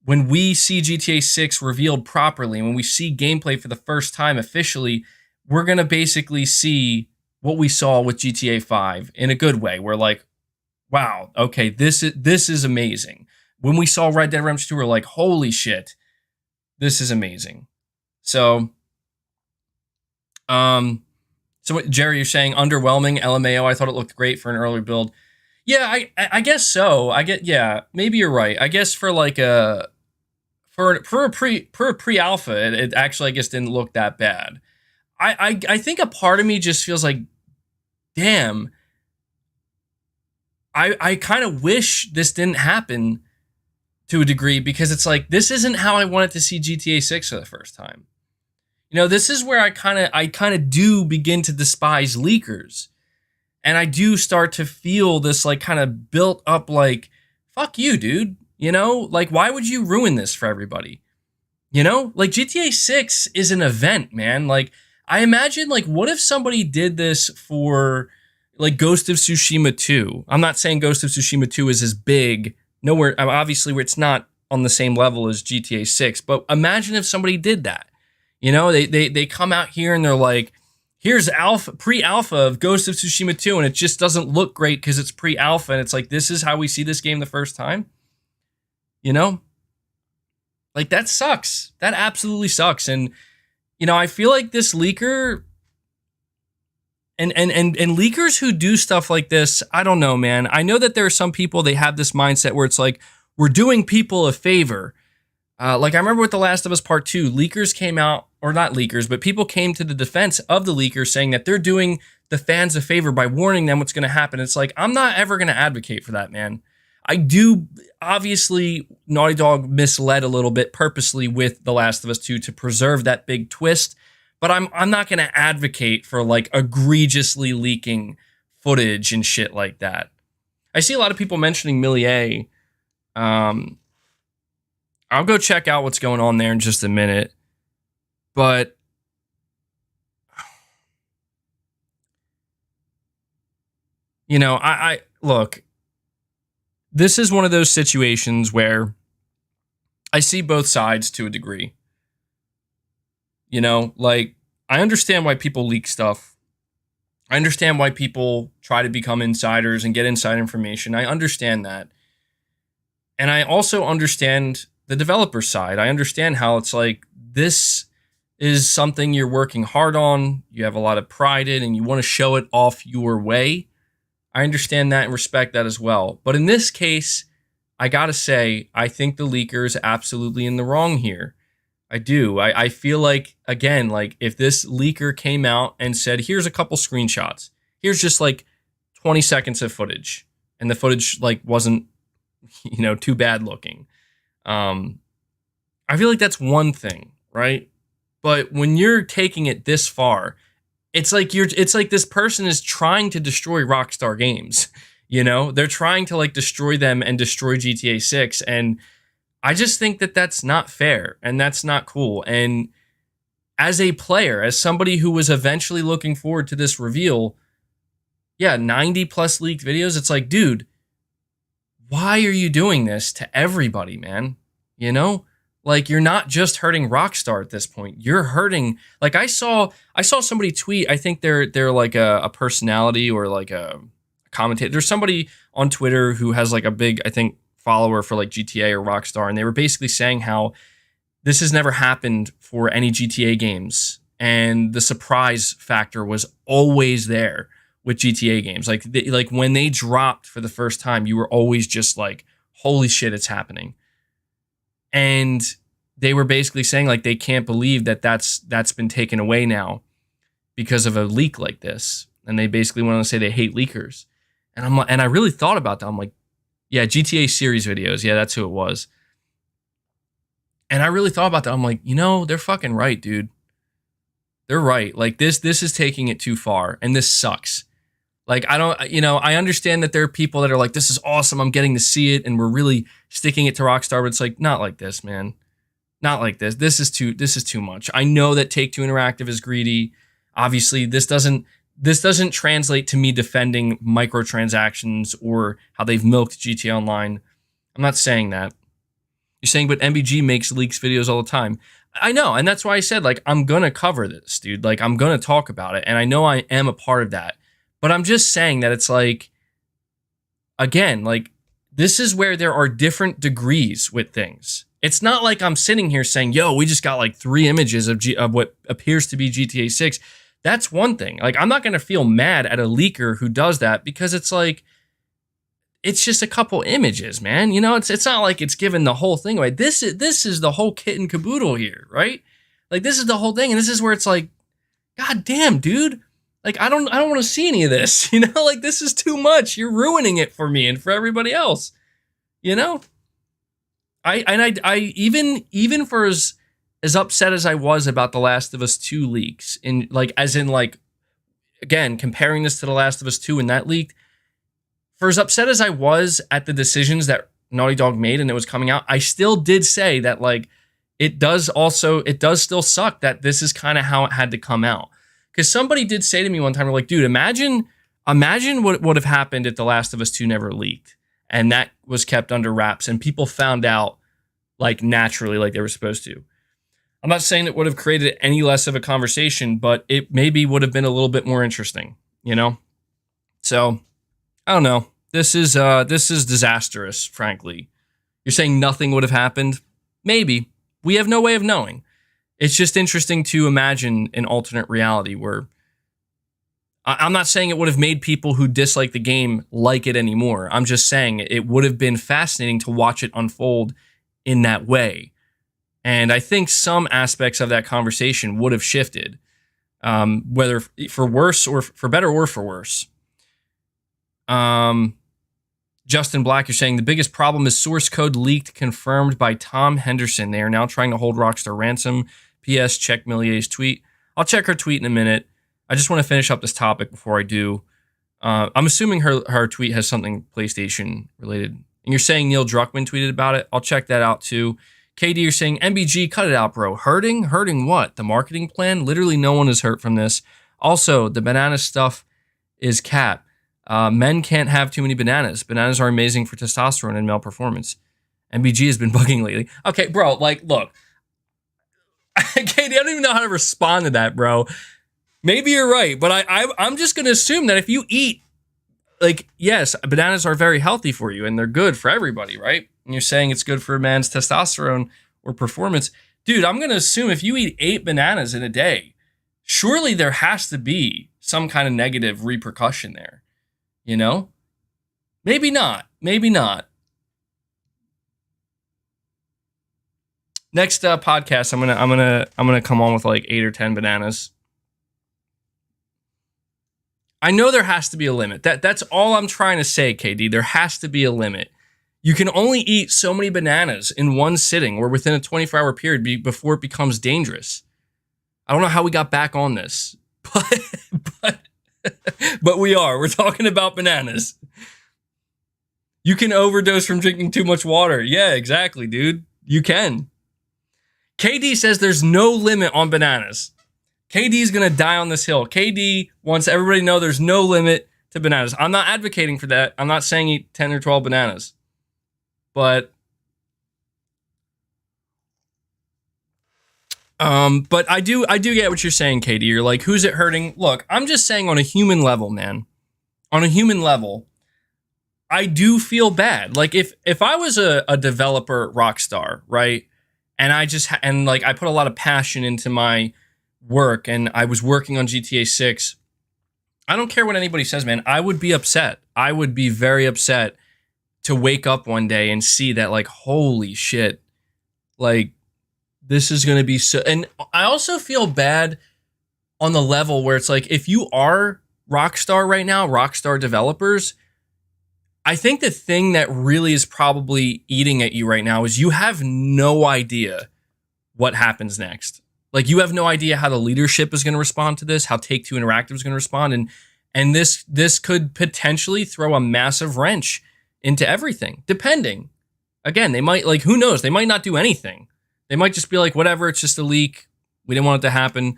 when we see GTA 6 revealed properly, when we see gameplay for the first time officially, we're going to basically see what we saw with GTA 5 in a good way. We're like, wow, okay, this is amazing. When we saw Red Dead Redemption 2, we're like, holy shit, this is amazing. So, what, Jerry, you're saying underwhelming, LMAO, I thought it looked great for an early build. Yeah, I guess so. Yeah, maybe you're right. I guess for like for a pre-alpha, it actually, I guess, didn't look that bad. I think a part of me just feels like, damn, I kind of wish this didn't happen to a degree, because it's like, this isn't how I wanted to see GTA 6 for the first time. You know, this is where I kind of do begin to despise leakers. And I do start to feel this like kind of built up like, fuck you, dude. You know, like, why would you ruin this for everybody? You know, like, GTA 6 is an event, man. Like, I imagine, like, what if somebody did this for like Ghost of Tsushima 2? I'm not saying Ghost of Tsushima 2 is as big. Nowhere, obviously, where it's not on the same level as GTA 6. But imagine if somebody did that. You know, they come out here and they're like, here's pre-alpha of Ghost of Tsushima 2, and it just doesn't look great because it's pre-alpha, and it's like, this is how we see this game the first time. You know? Like, that sucks. That absolutely sucks. And, you know, I feel like this leaker and leakers who do stuff like this, I don't know, man. I know that there are some people, they have this mindset where it's like, we're doing people a favor. Like I remember with The Last of Us Part 2, leakers came out, or not leakers, but people came to the defense of the leakers saying that they're doing the fans a favor by warning them what's going to happen. It's like, I'm not ever going to advocate for that, man. I do, obviously, Naughty Dog misled a little bit purposely with The Last of Us 2 to preserve that big twist, but I'm not going to advocate for like egregiously leaking footage and shit like that. I see a lot of people mentioning Millier. I'll go check out what's going on there in just a minute. But I look, this is one of those situations where I see both sides to a degree. Like I understand why people leak stuff. I understand why people try to become insiders and get inside information. I understand that. And I also understand the developer side. I understand how it's like, this is something you're working hard on, you have a lot of pride in, and you want to show it off your way. I understand that and respect that as well. But in this case, I gotta say, I think the leaker is absolutely in the wrong here. I do. I feel like, again, like if this leaker came out and said, here's a couple screenshots, here's just like 20 seconds of footage, and the footage like wasn't, too bad looking. I feel like that's one thing, right? But when you're taking it this far, it's like this person is trying to destroy Rockstar Games. They're trying to like destroy them and destroy GTA 6. And I just think that that's not fair and that's not cool. And as a player, as somebody who was eventually looking forward to this reveal, 90 plus leaked videos, it's like, dude, why are you doing this to everybody, man? Like you're not just hurting Rockstar at this point. You're hurting, like I saw somebody tweet, I think they're like a personality or like a commentator. There's somebody on Twitter who has like a big, I think, follower for like GTA or Rockstar, and they were basically saying how this has never happened for any GTA games, and the surprise factor was always there with GTA games. Like when they dropped for the first time, you were always just like, holy shit, it's happening. And they were basically saying like they can't believe that that's been taken away now because of a leak like this. And they basically went on to say they hate leakers. And I'm like, and I really thought about that. I'm like, yeah, GTA series videos. Yeah, that's who it was. And I really thought about that. I'm like, they're fucking right, dude. They're right. Like this is taking it too far, and this sucks. Like, I understand that there are people that are like, this is awesome, I'm getting to see it, and we're really sticking it to Rockstar, but it's like, not like this, man. Not like this. This is too much. I know that Take-Two Interactive is greedy. Obviously, this doesn't translate to me defending microtransactions or how they've milked GTA Online. I'm not saying that. You're saying, but MBG makes leaks videos all the time. I know, and that's why I said, like, I'm gonna cover this, dude. Like, I'm gonna talk about it, and I know I am a part of that. But I'm just saying that it's like, again, like, this is where there are different degrees with things. It's not like I'm sitting here saying, yo, we just got like 3 images of what appears to be GTA 6. That's one thing. Like, I'm not going to feel mad at a leaker who does that, because it's like, it's just a couple images, man. It's not like it's giving the whole thing away. This is the whole kit and caboodle here, right? Like, this is the whole thing. And this is where it's like, God damn, dude. Like, I don't want to see any of this, like, this is too much. You're ruining it for me and for everybody else, I even for as upset as I was about The Last of Us 2 leaks, in like, as in like, again, comparing this to The Last of Us 2 and that leaked, for as upset as I was at the decisions that Naughty Dog made and it was coming out, I still did say that, like, it does still suck that this is kind of how it had to come out. Because somebody did say to me one time, they're like, dude, imagine what would have happened if The Last of Us 2 never leaked, and that was kept under wraps, and people found out, like, naturally, like they were supposed to. I'm not saying it would have created any less of a conversation, but it maybe would have been a little bit more interesting, So, I don't know. This is disastrous, frankly. You're saying nothing would have happened? Maybe. We have no way of knowing. It's just interesting to imagine an alternate reality where, I'm not saying it would have made people who dislike the game like it anymore. I'm just saying it would have been fascinating to watch it unfold in that way. And I think some aspects of that conversation would have shifted, whether for worse or for better or for worse. Justin Black, you're saying the biggest problem is source code leaked, confirmed by Tom Henderson. They are now trying to hold Rockstar ransom. P.S. Check Millier's tweet. I'll check her tweet in a minute. I just want to finish up this topic before I do. I'm assuming her tweet has something PlayStation related. And you're saying Neil Druckmann tweeted about it. I'll check that out too. KD, you're saying MBG, cut it out, bro. Hurting? Hurting what? The marketing plan? Literally no one is hurt from this. Also, the banana stuff is cap. Men can't have too many bananas. Bananas are amazing for testosterone and male performance. MBG has been bugging lately. Okay, bro, like, look. Katie, I don't even know how to respond to that, bro. Maybe you're right, but I'm just going to assume that if you eat, like, yes, bananas are very healthy for you, and they're good for everybody, right? And you're saying it's good for a man's testosterone or performance. Dude, I'm going to assume if you eat 8 bananas in a day, surely there has to be some kind of negative repercussion there. You know, maybe not. Maybe not. Next podcast, I'm gonna come on with like 8 or 10 bananas. I know there has to be a limit. That's all I'm trying to say, KD. There has to be a limit. You can only eat so many bananas in one sitting or within a 24-hour period before it becomes dangerous. I don't know how we got back on this, but we are. We're talking about bananas. You can overdose from drinking too much water. Yeah, exactly, dude. You can. KD says there's no limit on bananas. KD's going to die on this hill. KD wants everybody to know there's no limit to bananas. I'm not advocating for that. I'm not saying eat 10 or 12 bananas. But I do get what you're saying, Katie. You're like, who's it hurting? Look, I'm just saying on a human level, man. On a human level, I do feel bad. Like if I was a developer at Rockstar, right? And I put a lot of passion into my work and I was working on GTA6. I don't care what anybody says, man. I would be upset. I would be very upset to wake up one day and see that, like, holy shit, like, this is going to be so... And I also feel bad on the level where it's like, if you are Rockstar right now, Rockstar developers, I think the thing that really is probably eating at you right now is you have no idea what happens next. Like, you have no idea how the leadership is going to respond to this, how Take-Two Interactive is going to respond, and this could potentially throw a massive wrench into everything, depending. Again, they might, like, who knows? They might not do anything. They might just be like, whatever, it's just a leak. We didn't want it to happen.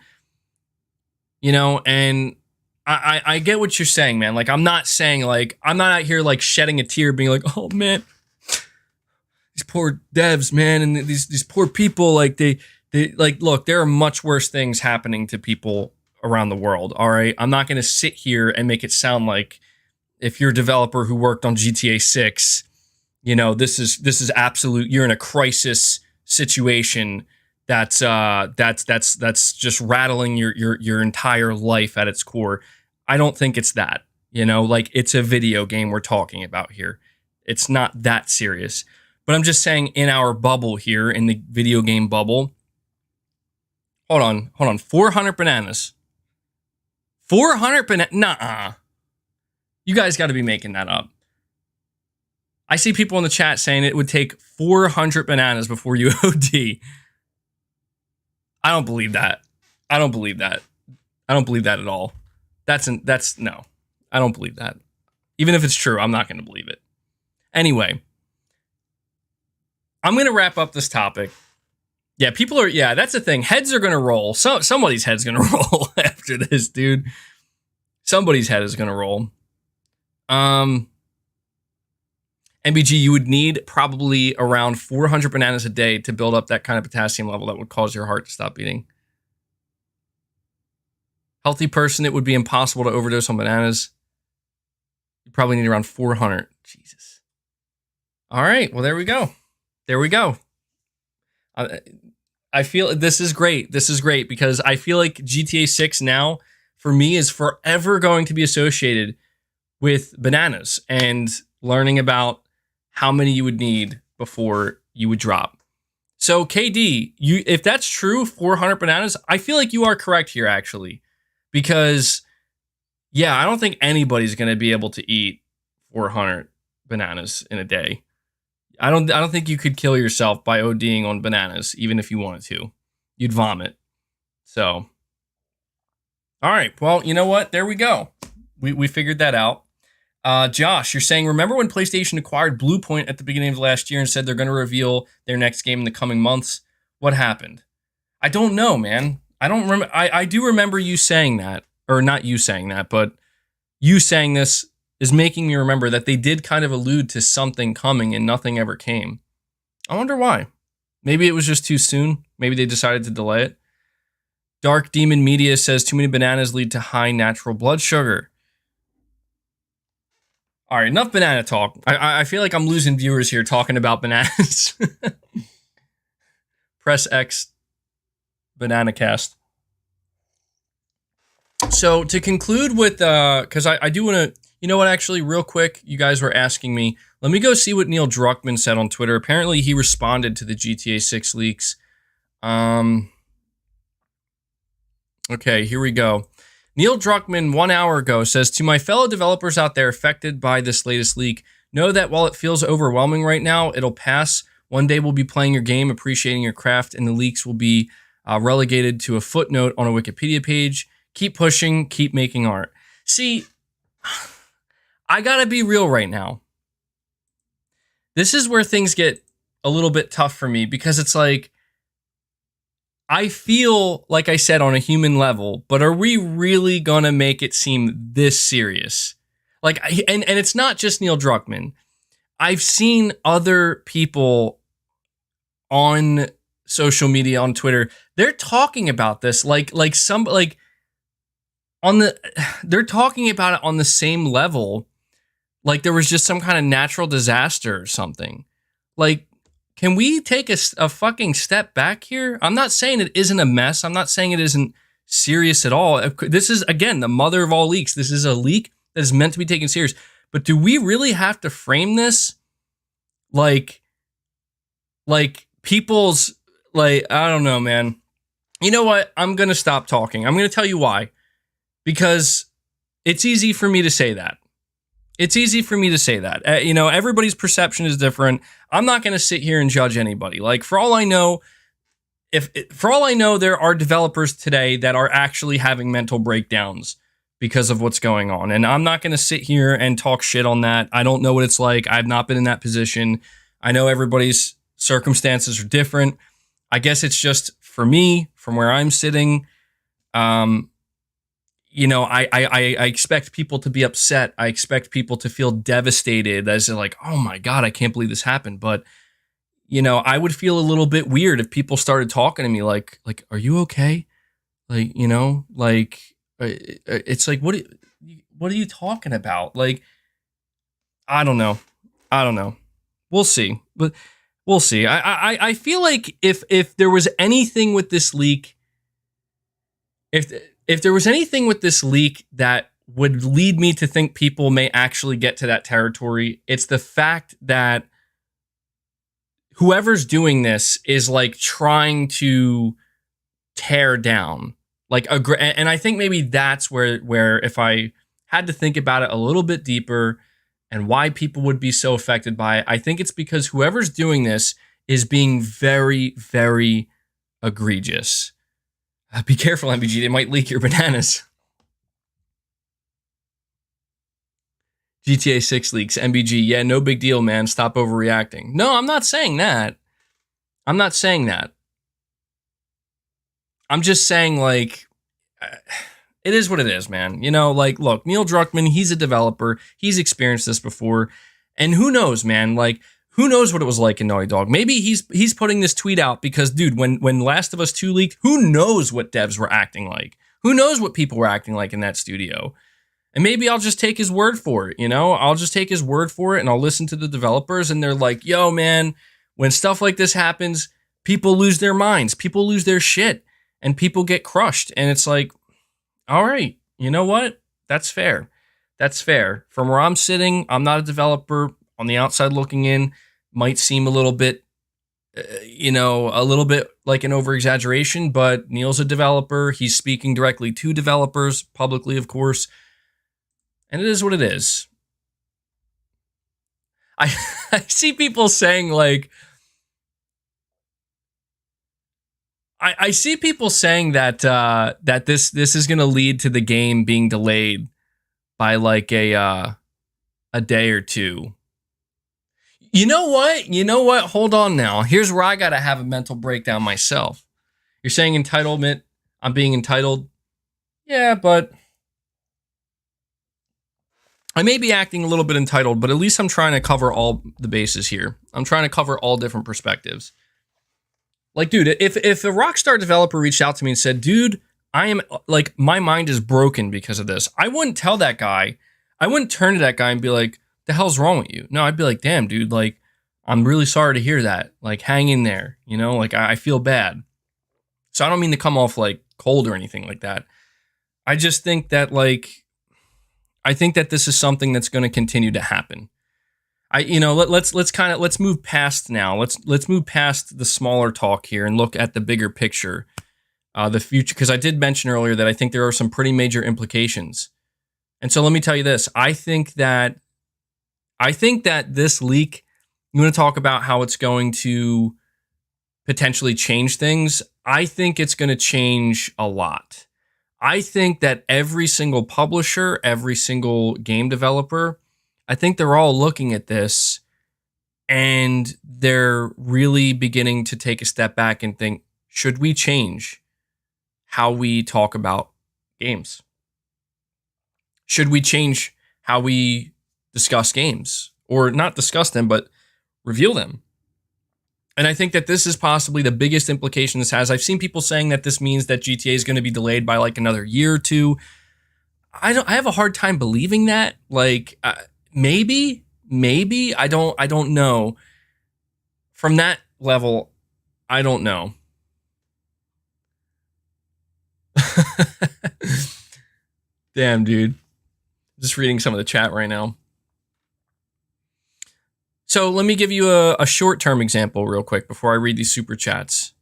You know, and I get what you're saying, man. Like, I'm not saying, like, I'm not out here, like, shedding a tear being like, oh, man, these poor devs, man, and these poor people, like, they like, look, there are much worse things happening to people around the world, all right? I'm not going to sit here and make it sound like if you're a developer who worked on GTA6, you know, this is absolute, you're in a crisis situation that's just rattling your entire life at its core. I don't think it's that, you know, like, it's a video game we're talking about here. It's not that serious. But I'm just saying, in our bubble here, in the video game bubble, hold on, 400 bananas. 400 bananas? Nuh-uh. You guys got to be making that up. I see people in the chat saying it would take 400 bananas before you OD. I don't believe that. I don't believe that at all. That's no. I don't believe that. Even if it's true, I'm not going to believe it. Anyway, I'm going to wrap up this topic. Yeah, that's the thing. Heads are going to roll. Somebody's head's going to roll after this, dude. Somebody's head is going to roll. MBG, you would need probably around 400 bananas a day to build up that kind of potassium level that would cause your heart to stop beating. Healthy person, it would be impossible to overdose on bananas. You probably need around 400. Jesus. All right, well, there we go. I feel this is great. This is great because I feel like GTA 6 now, for me, is forever going to be associated with bananas and learning about how many you would need before you would drop. So KD, if that's true, 400 bananas, I feel like you are correct here actually, because yeah, I don't think anybody's going to be able to eat 400 bananas in a day. I don't think you could kill yourself by ODing on bananas, even if you wanted to. You'd vomit. So, all right. Well, you know what? There we go. We figured that out. Josh, you're saying, remember when PlayStation acquired Blue Point at the beginning of last year and said they're going to reveal their next game in the coming months? What happened? I don't know, man. I don't remember. I do remember you saying that, or not you saying that, but you saying this is making me remember that they did kind of allude to something coming and nothing ever came. I wonder why. Maybe it was just too soon. Maybe they decided to delay it. Dark Demon Media says too many bananas lead to high natural blood sugar. All right, enough banana talk. I feel like I'm losing viewers here talking about bananas. Press X Banana Cast. So to conclude with, because I do want to, you know what, actually, real quick, you guys were asking me. Let me go see what Neil Druckmann said on Twitter. Apparently, he responded to the GTA 6 leaks. Okay, here we go. Neil Druckmann, 1 hour ago, says, to my fellow developers out there affected by this latest leak, know that while it feels overwhelming right now, it'll pass. One day we'll be playing your game, appreciating your craft, and the leaks will be relegated to a footnote on a Wikipedia page. Keep pushing, keep making art. See, I gotta be real right now. This is where things get a little bit tough for me, because it's like, I feel, like I said, on a human level, but are we really gonna make it seem this serious? Like, and it's not just Neil Druckmann. I've seen other people on social media, on Twitter, they're talking about this they're talking about it on the same level, like there was just some kind of natural disaster or something. Like, can we take a fucking step back here? I'm not saying it isn't a mess. I'm not saying it isn't serious at all. This is, again, the mother of all leaks. This is a leak that is meant to be taken serious. But do we really have to frame this like people's, I don't know, man. You know what? I'm going to stop talking. I'm going to tell you why. Because it's easy for me to say that. It's easy for me to say that. Everybody's perception is different. I'm not going to sit here and judge anybody. Like, for all I know, there are developers today that are actually having mental breakdowns because of what's going on. And I'm not going to sit here and talk shit on that. I don't know what it's like. I've not been in that position. I know everybody's circumstances are different. I guess it's just, for me, from where I'm sitting, I expect people to be upset. I expect people to feel devastated, as in like, oh my God, I can't believe this happened. But, I would feel a little bit weird if people started talking to me like, are you okay? It's like, what are you talking about? Like, I don't know. We'll see. But we'll see. I feel like if there was anything with this leak, if there was anything with this leak that would lead me to think people may actually get to that territory, it's the fact that whoever's doing this is like trying to tear down, and I think maybe that's where if I had to think about it a little bit deeper and why people would be so affected by it, I think it's because whoever's doing this is being very, very egregious. Be careful, MBG. They might leak your bananas. GTA 6 leaks. MBG. Yeah, no big deal, man. Stop overreacting. No, I'm not saying that. I'm just saying, it is what it is, man. Look, Neil Druckmann, he's a developer. He's experienced this before. And who knows, man? Who knows what it was like in Naughty Dog? Maybe he's putting this tweet out because, dude, when Last of Us 2 leaked, who knows what devs were acting like? Who knows what people were acting like in that studio? And maybe I'll just take his word for it, I'll just take his word for it and I'll listen to the developers and they're like, yo, man, when stuff like this happens, people lose their minds, people lose their shit, and people get crushed. And it's like, all right, you know what? That's fair. That's fair. From where I'm sitting, I'm not a developer. On the outside looking in, might seem a little bit a little bit like an over exaggeration, but Neil's a developer. He's speaking directly to developers publicly, of course. And it is what it is. I, I see people saying like, I see people saying that that this is going to lead to the game being delayed by like a day or two. You know what? Hold on now. Here's where I got to have a mental breakdown myself. You're saying entitlement. I'm being entitled. Yeah, but I may be acting a little bit entitled, but at least I'm trying to cover all the bases here. I'm trying to cover all different perspectives. Like, dude, if a Rockstar developer reached out to me and said, dude, I am like, my mind is broken because of this, I wouldn't tell that guy. I wouldn't turn to that guy and be like, the hell's wrong with you? No, I'd be like, damn, dude, like, I'm really sorry to hear that. Like, hang in there, like I feel bad. So I don't mean to come off like cold or anything like that. I just think that I think that this is something that's going to continue to happen. Let's move past now. Let's move past the smaller talk here and look at the bigger picture, the future. Because I did mention earlier that I think there are some pretty major implications. And so let me tell you this: I think that this leak, you want to talk about how it's going to potentially change things. I think it's going to change a lot. I think that every single publisher, every single game developer, I think they're all looking at this and they're really beginning to take a step back and think, should we change how we talk about games? Should we change how we discuss games? Or not discuss them, but reveal them? And I think that this is possibly the biggest implication this has. I've seen people saying that this means that GTA is going to be delayed by like another year or two. I have a hard time believing that. Like, maybe I don't know. From that level, I don't know. Damn, dude. Just reading some of the chat right now. So let me give you a short-term example real quick before I read these super chats.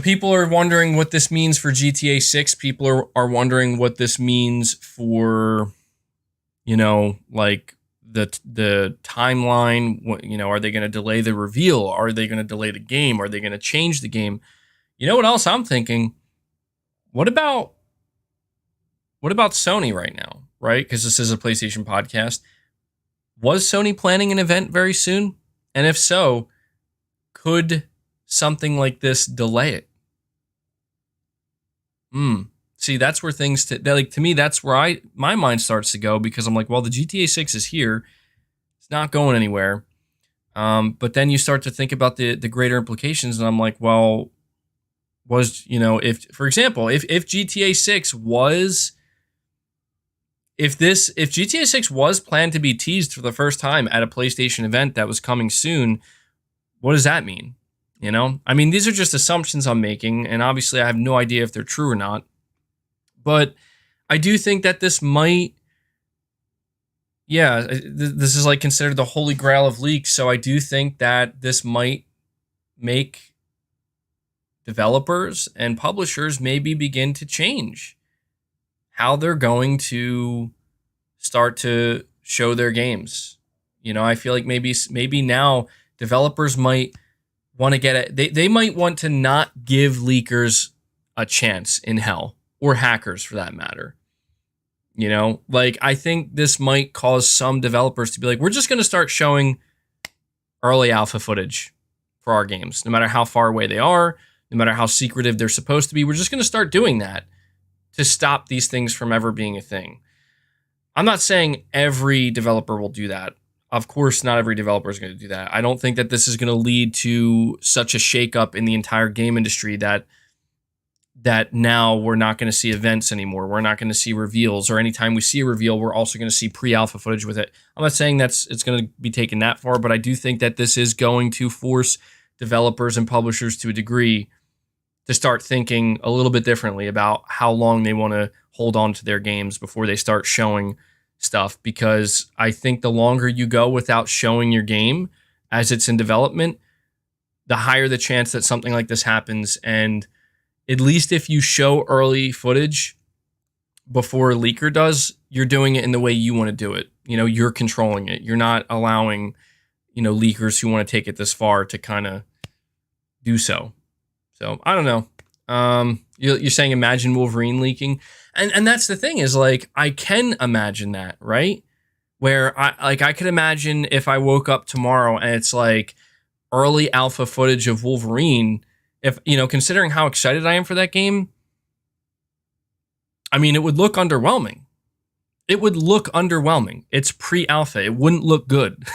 People are wondering what this means for GTA 6. People are wondering what this means for, like the timeline. Are they going to delay the reveal? Are they going to delay the game? Are they going to change the game? You know what else I'm thinking? What about Sony right now, right? Because this is a PlayStation podcast. Was Sony planning an event very soon? And if so, could something like this delay it? See, that's where things to me, that's where my mind starts to go, because I'm like, well, the GTA 6 is here. It's not going anywhere. But then you start to think about the greater implications, and I'm like, well, if, for example, if GTA 6 was If GTA 6 was planned to be teased for the first time at a PlayStation event that was coming soon, what does that mean? I mean, these are just assumptions I'm making, and obviously I have no idea if they're true or not. But I do think that this might, this is like considered the holy grail of leaks. So I do think that this might make developers and publishers maybe begin to change how they're going to start to show their games. I feel like maybe now developers might want to get it. They might want to not give leakers a chance in hell, or hackers for that matter. I think this might cause some developers to be like, we're just going to start showing early alpha footage for our games, no matter how far away they are, no matter how secretive they're supposed to be. We're just going to start doing that to stop these things from ever being a thing. I'm not saying every developer will do that. Of course, not every developer is going to do that. I don't think that this is going to lead to such a shakeup in the entire game industry that now we're not going to see events anymore. We're not going to see reveals, or anytime we see a reveal, we're also going to see pre-alpha footage with it. I'm not saying it's going to be taken that far, but I do think that this is going to force developers and publishers to a degree to start thinking a little bit differently about how long they want to hold on to their games before they start showing stuff. Because I think the longer you go without showing your game, as it's in development, the higher the chance that something like this happens. And at least if you show early footage before a leaker does, you're doing it in the way you want to do it. You're controlling it. You're not allowing, leakers who want to take it this far to kind of do so. So I don't know. You're saying imagine Wolverine leaking. And that's the thing is, like, I can imagine that, right? Where I could imagine if I woke up tomorrow and it's like early alpha footage of Wolverine, if, considering how excited I am for that game, I mean, it would look underwhelming. It's pre-alpha. It wouldn't look good,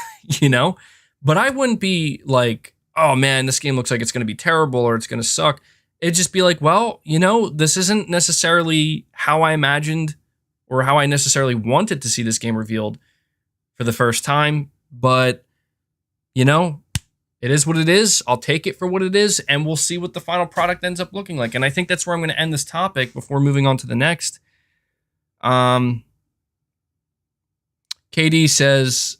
But I wouldn't be like, oh man, this game looks like it's going to be terrible or it's going to suck. It'd just be like, well, this isn't necessarily how I imagined or how I necessarily wanted to see this game revealed for the first time. But, it is what it is. I'll take it for what it is, and we'll see what the final product ends up looking like. And I think that's where I'm going to end this topic before moving on to the next. KD says,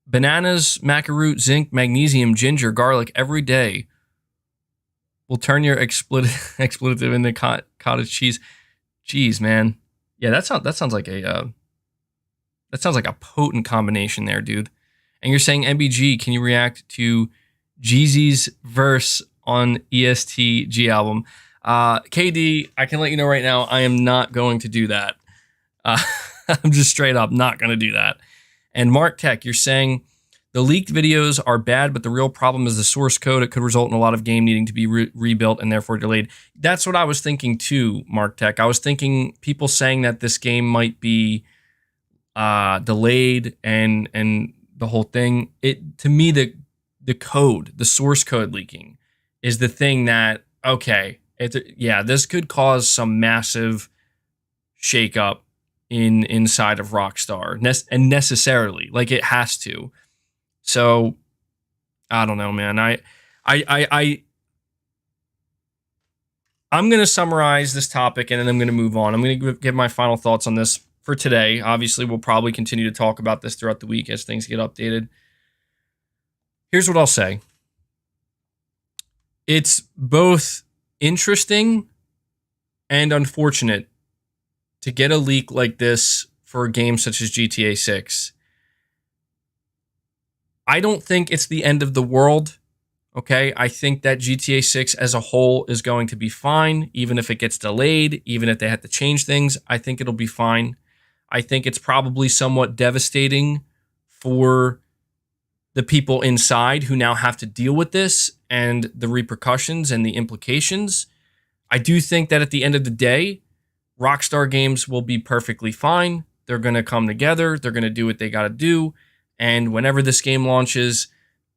bananas, macaroot, zinc, magnesium, ginger, garlic every day will turn your expletive into cottage cheese. Jeez, man. Yeah, that sounds like a potent combination there, dude. And you're saying, MBG, can you react to Jeezy's verse on ESTG album? KD, I can let you know right now, I am not going to do that. I'm just straight up not going to do that. And Mark Tech, you're saying the leaked videos are bad, but the real problem is the source code. It could result in a lot of game needing to be rebuilt and therefore delayed. That's what I was thinking too, Mark Tech. I was thinking people saying that this game might be delayed and the whole thing. To me, the code, the source code leaking is the thing that, okay, this could cause some massive shakeup inside of Rockstar, and necessarily, like, it has to. So I don't know, man. I'm going to summarize this topic and then I'm going to move on. I'm going to give my final thoughts on this for today. Obviously, we'll probably continue to talk about this throughout the week as things get updated. Here's what I'll say. It's both interesting and unfortunate to get a leak like this for a game such as GTA 6. I don't think it's the end of the world, okay? I think that GTA 6 as a whole is going to be fine, even if it gets delayed, even if they have to change things. I think it'll be fine. I think it's probably somewhat devastating for the people inside who now have to deal with this and the repercussions and the implications. I do think that at the end of the day, Rockstar Games will be perfectly fine. They're going to come together. They're going to do what they got to do. And whenever this game launches,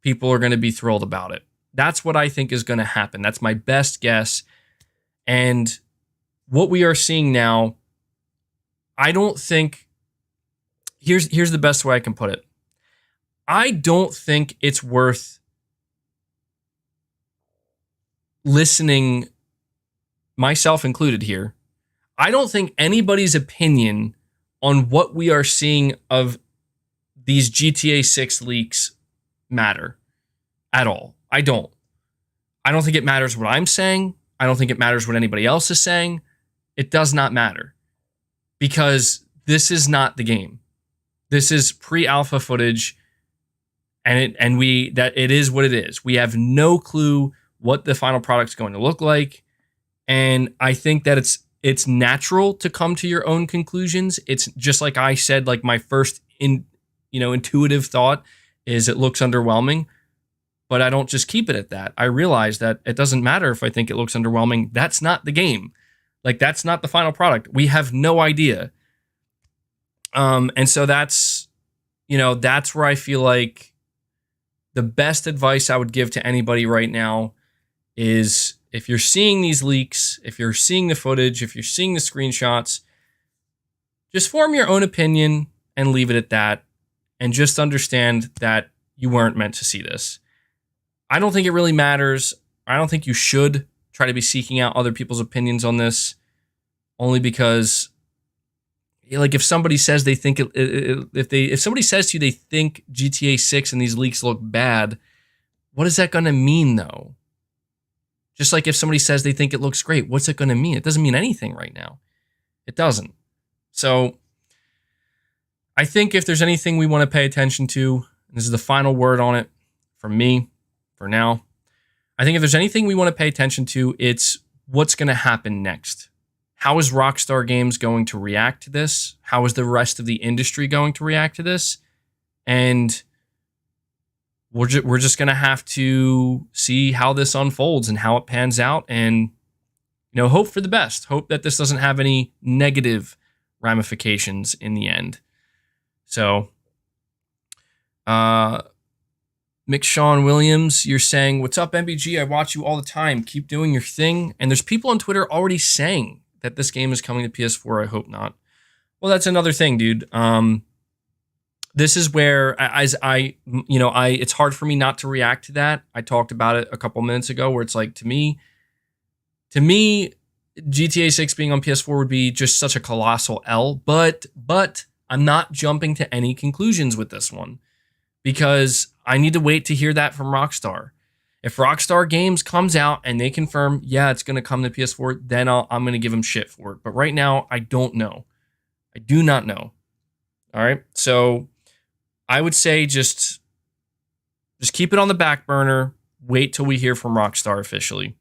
people are going to be thrilled about it. That's what I think is going to happen. That's my best guess. And what we are seeing now, I don't think... Here's the best way I can put it. I don't think it's worth listening, myself included here. I don't think anybody's opinion on what we are seeing of these GTA 6 leaks matter at all. I don't think it matters what I'm saying. I don't think it matters what anybody else is saying. It does not matter because this is not the game. This is pre-alpha footage, and it is what it is. We have no clue what the final product's going to look like, and I think that it's natural to come to your own conclusions. It's just like I said, like my first intuitive thought is it looks underwhelming, but I don't just keep it at that. I realize that it doesn't matter if I think it looks underwhelming. That's not the game. Like, that's not the final product. We have no idea. And so that's where I feel like the best advice I would give to anybody right now is, if you're seeing these leaks, if you're seeing the footage, if you're seeing the screenshots, just form your own opinion and leave it at that. And just understand that you weren't meant to see this. I don't think it really matters. I don't think you should try to be seeking out other people's opinions on this, only because, like if somebody says they think if somebody says to you they think GTA 6 and these leaks look bad, what is that going to mean though? Just like if somebody says they think it looks great, what's it going to mean? It doesn't mean anything right now. It doesn't. So I think if there's anything we want to pay attention to, this is the final word on it from me for now. I think if there's anything we want to pay attention to, it's what's going to happen next. How is Rockstar Games going to react to this? How is the rest of the industry going to react to this? And we're just going to have to see how this unfolds and how it pans out, and hope for the best. Hope that this doesn't have any negative ramifications in the end. So, Mick Sean Williams, you're saying, "What's up, MBG? I watch you all the time. Keep doing your thing." And there's people on Twitter already saying that this game is coming to PS4. I hope not. Well, that's another thing, dude. This is where, it's hard for me not to react to that. I talked about it a couple minutes ago, where it's like, to me, GTA 6 being on PS4 would be just such a colossal L. But I'm not jumping to any conclusions with this one, because I need to wait to hear that from Rockstar. If Rockstar Games comes out and they confirm, yeah, it's going to come to PS4, then I'm going to give them shit for it. But right now, I don't know. I do not know. All right. So I would say just keep it on the back burner. Wait till we hear from Rockstar officially.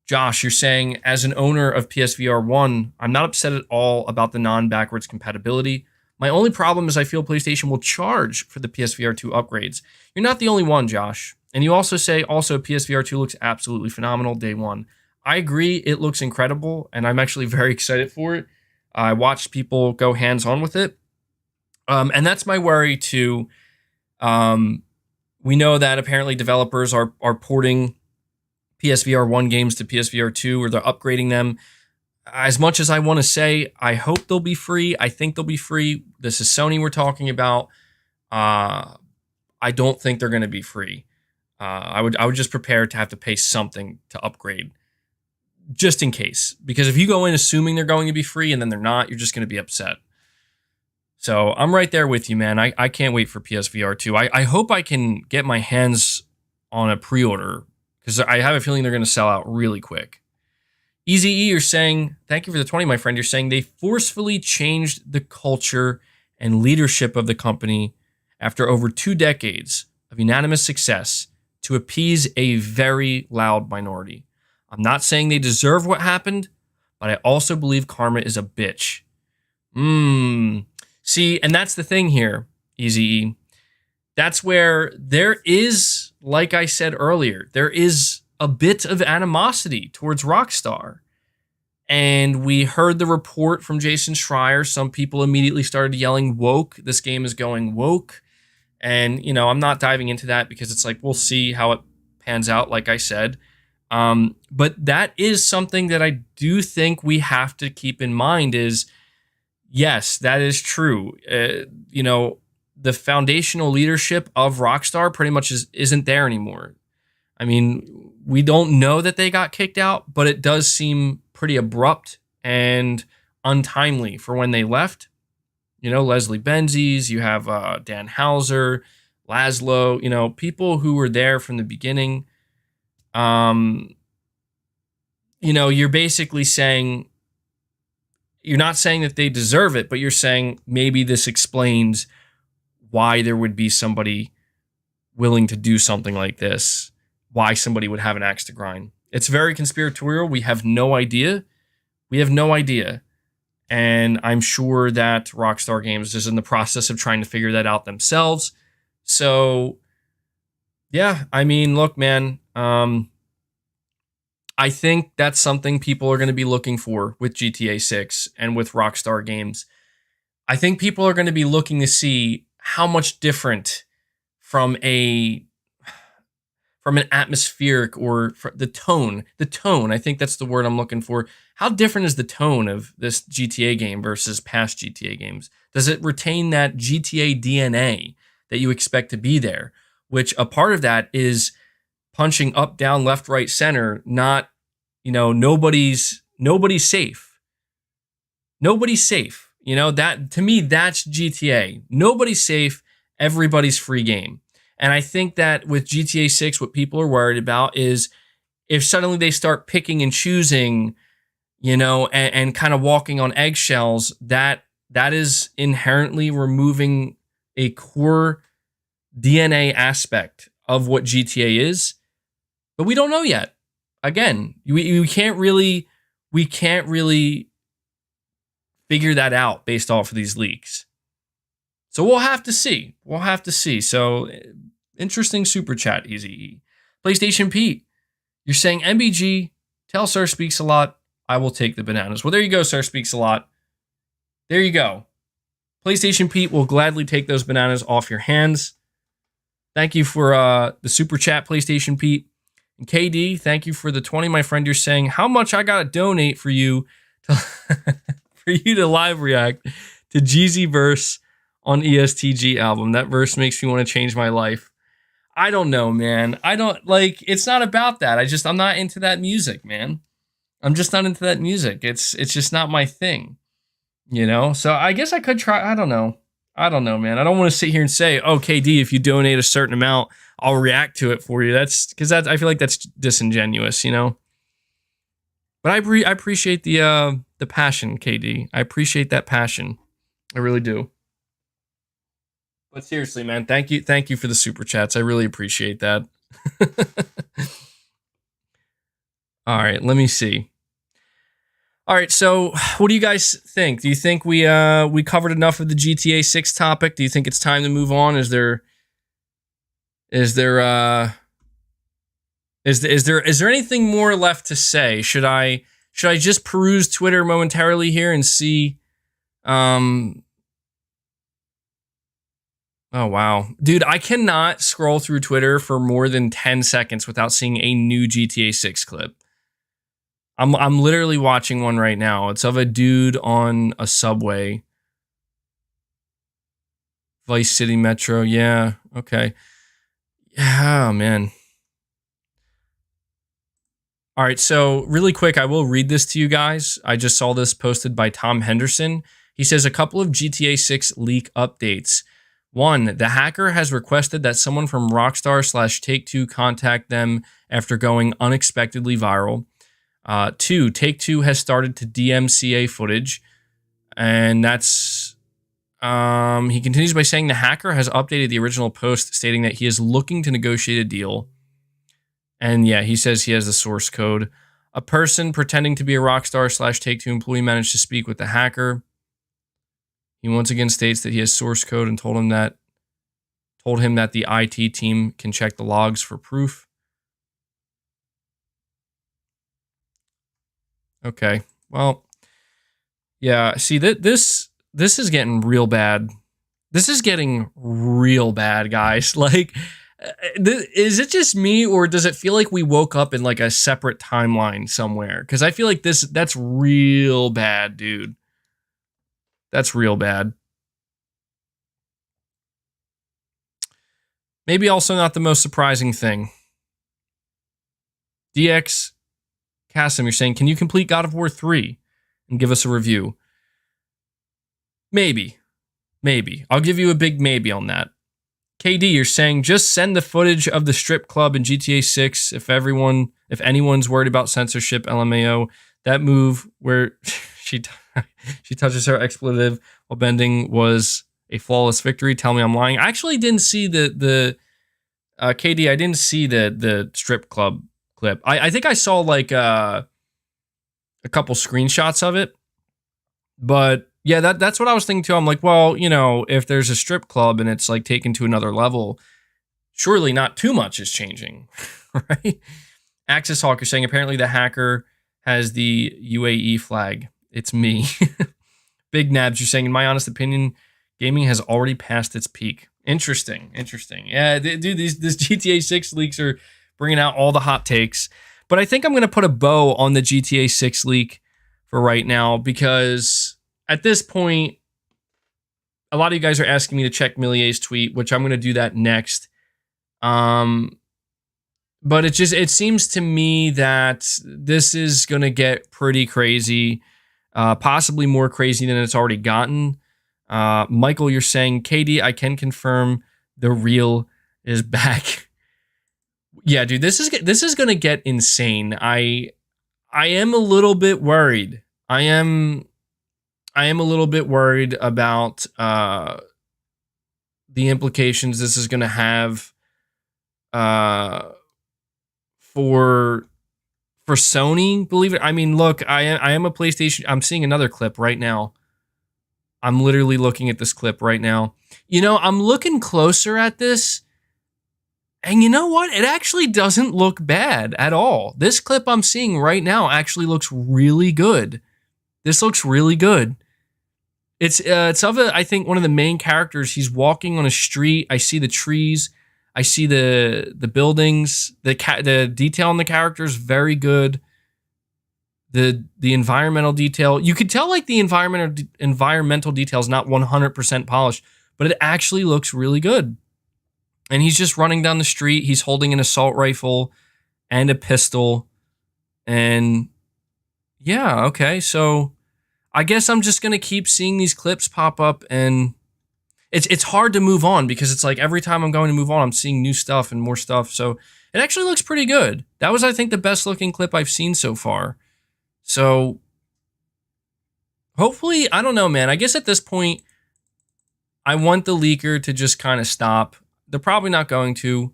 Josh, you're saying, as an owner of PSVR 1, I'm not upset at all about the non-backwards compatibility. My only problem is I feel PlayStation will charge for the PSVR 2 upgrades. You're not the only one, Josh. And you also say, PSVR 2 looks absolutely phenomenal day one. I agree, it looks incredible, and I'm actually very excited for it. I watched people go hands-on with it. And that's my worry, too. We know that apparently developers are porting PSVR 1 games to PSVR 2, or they're upgrading them. As much as I want to say, I hope they'll be free. I think they'll be free. This is Sony we're talking about. I don't think they're going to be free. I would just prepare to have to pay something to upgrade, just in case. Because if you go in assuming they're going to be free and then they're not, you're just going to be upset. So I'm right there with you, man. I can't wait for PSVR 2. I hope I can get my hands on a pre-order, because I have a feeling they're going to sell out really quick. Easy E, you're saying, thank you for the 20, my friend. You're saying they forcefully changed the culture and leadership of the company after over 2 decades of unanimous success to appease a very loud minority. I'm not saying they deserve what happened, but I also believe karma is a bitch. See, and that's the thing here, Easy E. That's where there is, like I said earlier, there is a bit of animosity towards Rockstar. And we heard the report from Jason Schreier. Some people immediately started yelling woke. This game is going woke. And, I'm not diving into that because it's like, we'll see how it pans out, like I said. But that is something that I do think we have to keep in mind is, yes, that is true. The foundational leadership of Rockstar pretty much isn't there anymore. I mean, we don't know that they got kicked out, but it does seem pretty abrupt and untimely for when they left. Leslie Benzies, you have Dan Hauser, Laszlo, people who were there from the beginning. You're basically saying, you're not saying that they deserve it, but you're saying maybe this explains why there would be somebody willing to do something like this, why somebody would have an axe to grind. It's very conspiratorial. We have no idea. And I'm sure that Rockstar Games is in the process of trying to figure that out themselves. So, yeah, I mean, look, man, I think that's something people are going to be looking for with GTA 6 and with Rockstar Games. I think people are going to be looking to see how much different from an atmospheric or the tone, I think that's the word I'm looking for. How different is the tone of this GTA game versus past GTA games? Does it retain that GTA DNA that you expect to be there? Which a part of that is punching up, down, left, right, center, not, nobody's safe. Nobody's safe. You know, that to me, that's GTA. Nobody's safe, everybody's free game. And I think that with GTA 6, what people are worried about is if suddenly they start picking and choosing, you know, and kind of walking on eggshells, that is inherently removing a core DNA aspect of what GTA is. But we don't know yet. Again, we can't really figure that out based off of these leaks. So we'll have to see. We'll have to see. So interesting super chat, Easy. PlayStation Pete, you're saying MBG, tell Sir Speaks a Lot, I will take the bananas. Well, there you go, Sir Speaks a Lot. There you go. PlayStation Pete will gladly take those bananas off your hands. Thank you for the super chat, PlayStation Pete. And KD, thank you for the 20, my friend. You're saying how much I gotta donate for you to for you to live react to Jeezy verse on ESTG album. That verse makes me want to change my life. I don't know, man. I don't like. It's not about that. I'm not into that music, man. I'm just not into that music. It's just not my thing, you know. So I guess I could try. I don't know, man. I don't want to sit here and say, "Oh, KD, if you donate a certain amount, I'll react to it for you." That's because I feel like that's disingenuous, you know. But I appreciate the passion, KD. I appreciate that passion. I really do. But seriously, man, thank you for the super chats. I really appreciate that. All right, let me see. All right, so what do you guys think? Do you think we covered enough of the GTA 6 topic? Do you think it's time to move on? Is there anything more left to say? Should I just peruse Twitter momentarily here and see? Oh wow, dude, I cannot scroll through Twitter for more than 10 seconds without seeing a new GTA 6 clip. I'm literally watching one right now. It's of a dude on a subway. Vice City Metro. Yeah, okay. Yeah, oh, man. All right, so really quick, I will read this to you guys. I just saw this posted by Tom Henderson. He says a couple of GTA 6 leak updates. 1, the hacker has requested that someone from Rockstar/Take-Two contact them after going unexpectedly viral. 2, Take-Two has started to DMCA footage. And that's... he continues by saying the hacker has updated the original post stating that he is looking to negotiate a deal. And yeah, he says he has the source code. A person pretending to be a Rockstar/Take-Two employee managed to speak with the hacker. He once again states that he has source code and told him that the IT team can check the logs for proof. Okay, well, yeah. See, this is getting real bad. This is getting real bad, guys. Like, is it just me, or does it feel like we woke up in like a separate timeline somewhere? Because I feel like that's real bad, dude. That's real bad. Maybe also not the most surprising thing. DX Kasim, you're saying, can you complete God of War 3 and give us a review? Maybe. I'll give you a big maybe on that. KD, you're saying, just send the footage of the strip club in GTA 6 if anyone's worried about censorship, LMAO. That move where she touches her expletive while bending was a flawless victory. Tell me I'm lying. I actually didn't see the KD. I didn't see the strip club clip. I think I saw like a couple screenshots of it, but yeah, that's what I was thinking too. I'm like, well, you know, if there's a strip club and it's like taken to another level, surely not too much is changing, right? Axis Hawk, you're saying apparently the hacker has the UAE flag. It's me. Big Nabs, you're saying, in my honest opinion, gaming has already passed its peak. Interesting. Yeah, dude, these GTA 6 leaks are bringing out all the hot takes. But I think I'm going to put a bow on the GTA 6 leak for right now, because at this point, a lot of you guys are asking me to check Millier's tweet, which I'm going to do that next. But it seems to me that this is going to get pretty crazy. possibly more crazy than it's already gotten. Michael, you're saying, KD, I can confirm the reel is back. Yeah, dude, this is gonna get insane. I am a little bit worried. I am a little bit worried about the implications this is gonna have for Sony. Believe it. I mean, look, I am a PlayStation. I'm seeing another clip right now. I'm literally looking at this clip right now. You know, I'm looking closer at this. And you know what? It actually doesn't look bad at all. This clip I'm seeing right now actually looks really good. This looks really good. It's of I think one of the main characters. He's walking on a street. I see the trees. I see the buildings. The detail on the characters very good. The environmental detail, you could tell like the environmental detail is not 100% polished, but it actually looks really good. And he's just running down the street. He's holding an assault rifle and a pistol. And yeah, okay. So I guess I'm just going to keep seeing these clips pop up, and it's hard to move on because it's like every time I'm going to move on, I'm seeing new stuff and more stuff. So it actually looks pretty good. That was, I think, the best looking clip I've seen so far. So hopefully, I don't know, man. I guess at this point, I want the leaker to just kind of stop. They're probably not going to.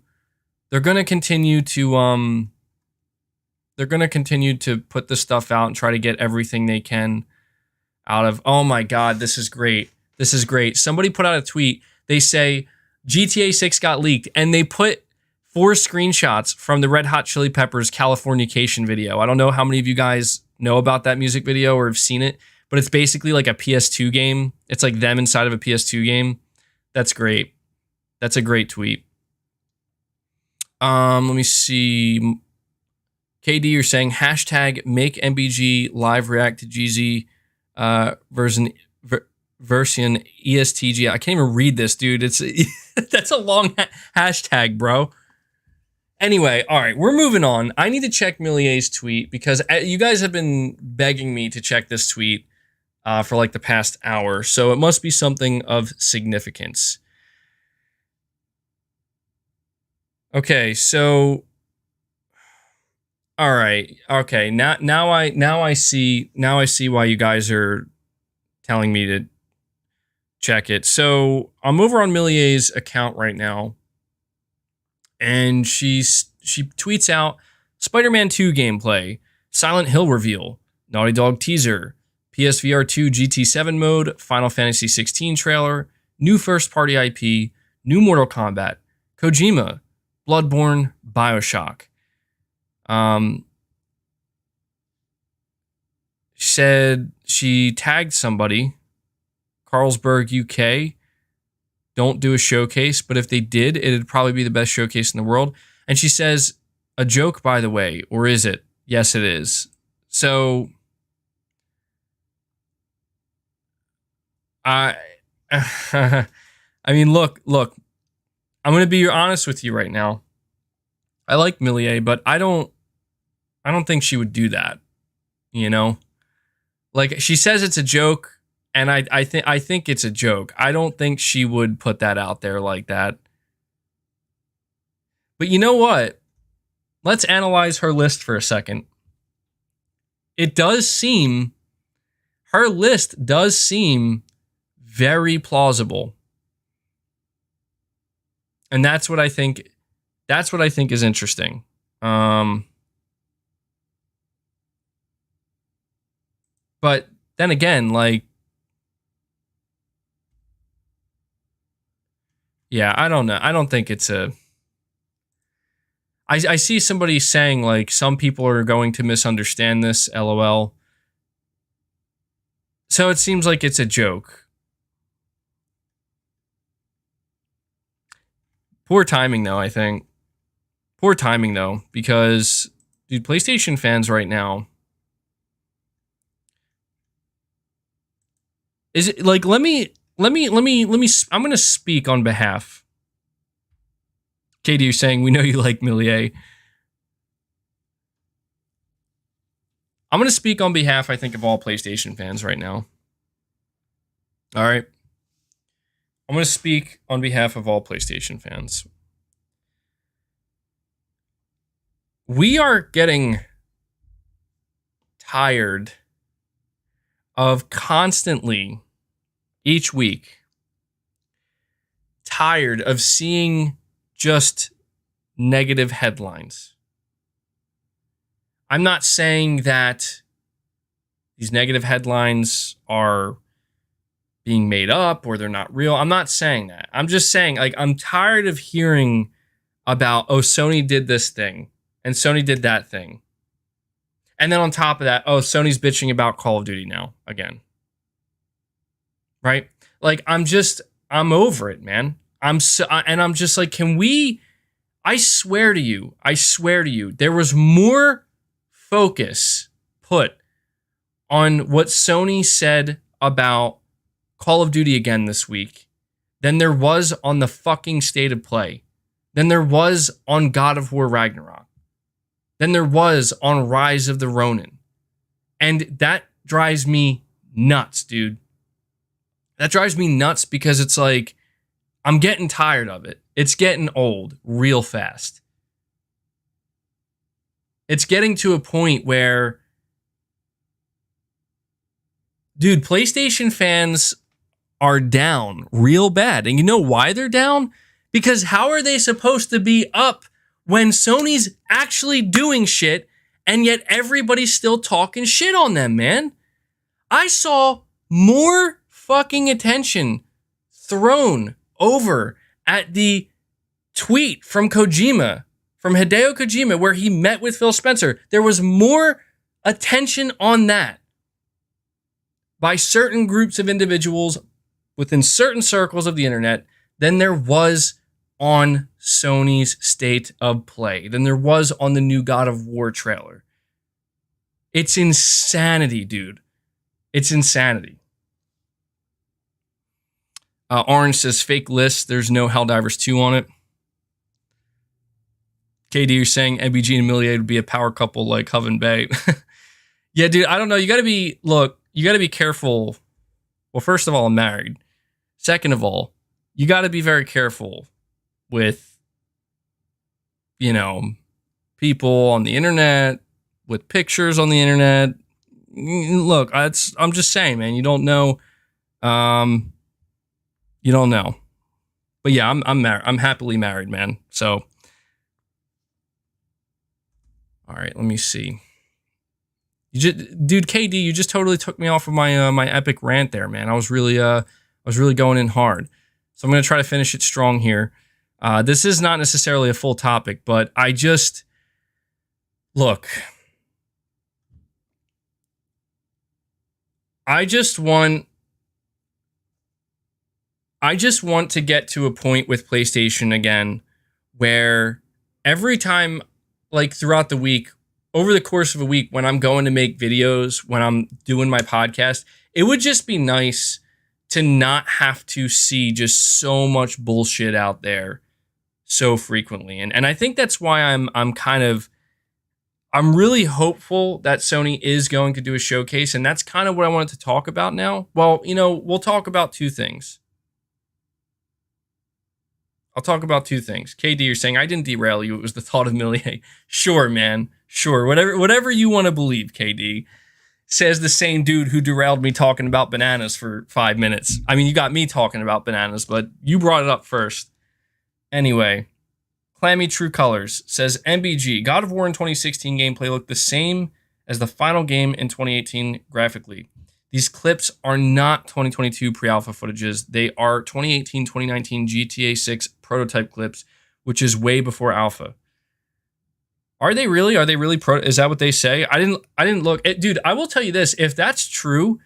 They're going to continue to put this stuff out and try to get everything they can out of. Oh my God, this is great. This is great. Somebody put out a tweet. They say GTA 6 got leaked, and they put 4 screenshots from the Red Hot Chili Peppers Californication video. I don't know how many of you guys know about that music video or have seen it, but it's basically like a PS2 game. It's like them inside of a PS2 game. That's great. That's a great tweet. Let me see. KD, you're saying hashtag make MBG live react to GZ version ESTG. I can't even read this, dude. It's that's a long hashtag, bro. Anyway, all right, we're moving on. I need to check Millier's tweet because you guys have been begging me to check this tweet for like the past hour, so it must be something of significance. Okay, so all right, okay, now I see why you guys are telling me to check it. So I'm over on Millier's account right now, and she tweets out Spider-Man 2 gameplay, Silent Hill reveal, Naughty Dog teaser, PSVR 2 GT7 mode, Final Fantasy 16 trailer, new first-party IP, new Mortal Kombat, Kojima, Bloodborne, BioShock. Said she tagged somebody, Carlsberg, UK. Don't do a showcase, but if they did, it'd probably be the best showcase in the world. And she says, a joke, by the way, or is it? Yes, it is. So, I mean, look, I'm going to be honest with you right now. I like Millier, but I don't think she would do that, you know? Like, she says it's a joke, and I think it's a joke. I don't think she would put that out there like that. But you know what? Let's analyze her list for a second. Her list does seem very plausible. And that's what I think is interesting. But then again, like, yeah, I don't know. I don't think it's a... I see somebody saying, like, some people are going to misunderstand this, LOL. So it seems like it's a joke. Poor timing, though, I think. Poor timing, though, because, dude, PlayStation fans right now... Is it, like, let me... I'm going to speak on behalf. Katie, you're saying, we know you like Millier. I'm going to speak on behalf, I think, of all PlayStation fans right now. All right. I'm going to speak on behalf of all PlayStation fans. We are getting tired of constantly, each week, tired of seeing just negative headlines. I'm not saying that these negative headlines are being made up or they're not real. I'm not saying that. I'm just saying, like, I'm tired of hearing about, oh, Sony did this thing and Sony did that thing. And then on top of that, oh, Sony's bitching about Call of Duty now again. Right? Like, I'm over it, man. I'm just like, I swear to you, there was more focus put on what Sony said about Call of Duty again this week than there was on the fucking state of play, than there was on God of War Ragnarok, than there was on Rise of the Ronin. And that drives me nuts, dude. That drives me nuts because it's like, I'm getting tired of it. It's getting old real fast. It's getting to a point where, dude, PlayStation fans are down real bad. And you know why they're down? Because how are they supposed to be up when Sony's actually doing shit and yet everybody's still talking shit on them, man? I saw more fucking attention thrown over at the tweet from Kojima, from Hideo Kojima, where he met with Phil Spencer. There was more attention on that by certain groups of individuals within certain circles of the internet than there was on Sony's state of play, than there was on the new God of War trailer. It's insanity, dude. It's insanity. Orange says fake list. There's no Helldivers 2 on it. KD, you're saying MBG and Millier would be a power couple like Hov and Bay. Yeah, dude, I don't know. You got to be careful. Well, first of all, I'm married. Second of all, you got to be very careful with, people on the internet, with pictures on the internet. Look, I'm just saying, man, you don't know. You don't know. But yeah, I'm married. I'm happily married, man. So, all right, let me see. Dude, KD, you just totally took me off of my my epic rant there, man. I was really going in hard. So I'm gonna try to finish it strong here. This is not necessarily a full topic, but I just want to get to a point with PlayStation again where every time, like throughout the week, over the course of a week, when I'm going to make videos, when I'm doing my podcast, it would just be nice to not have to see just so much bullshit out there so frequently. And I think that's why I'm really hopeful that Sony is going to do a showcase, and that's kind of what I wanted to talk about now. Well, we'll talk about two things. I'll talk about two things. KD, you're saying I didn't derail you. It was the thought of Millier. Sure, man. Sure. Whatever you want to believe, KD. Says the same dude who derailed me talking about bananas for 5 minutes. I mean, you got me talking about bananas, but you brought it up first. Anyway, Clammy True Colors says MBG, God of War in 2016 gameplay looked the same as the final game in 2018 graphically. These clips are not 2022 pre-alpha footages. They are 2018-2019 GTA6 prototype clips, which is way before alpha. Are they really? Is that what they say? I didn't look. Dude, I will tell you this. If that's true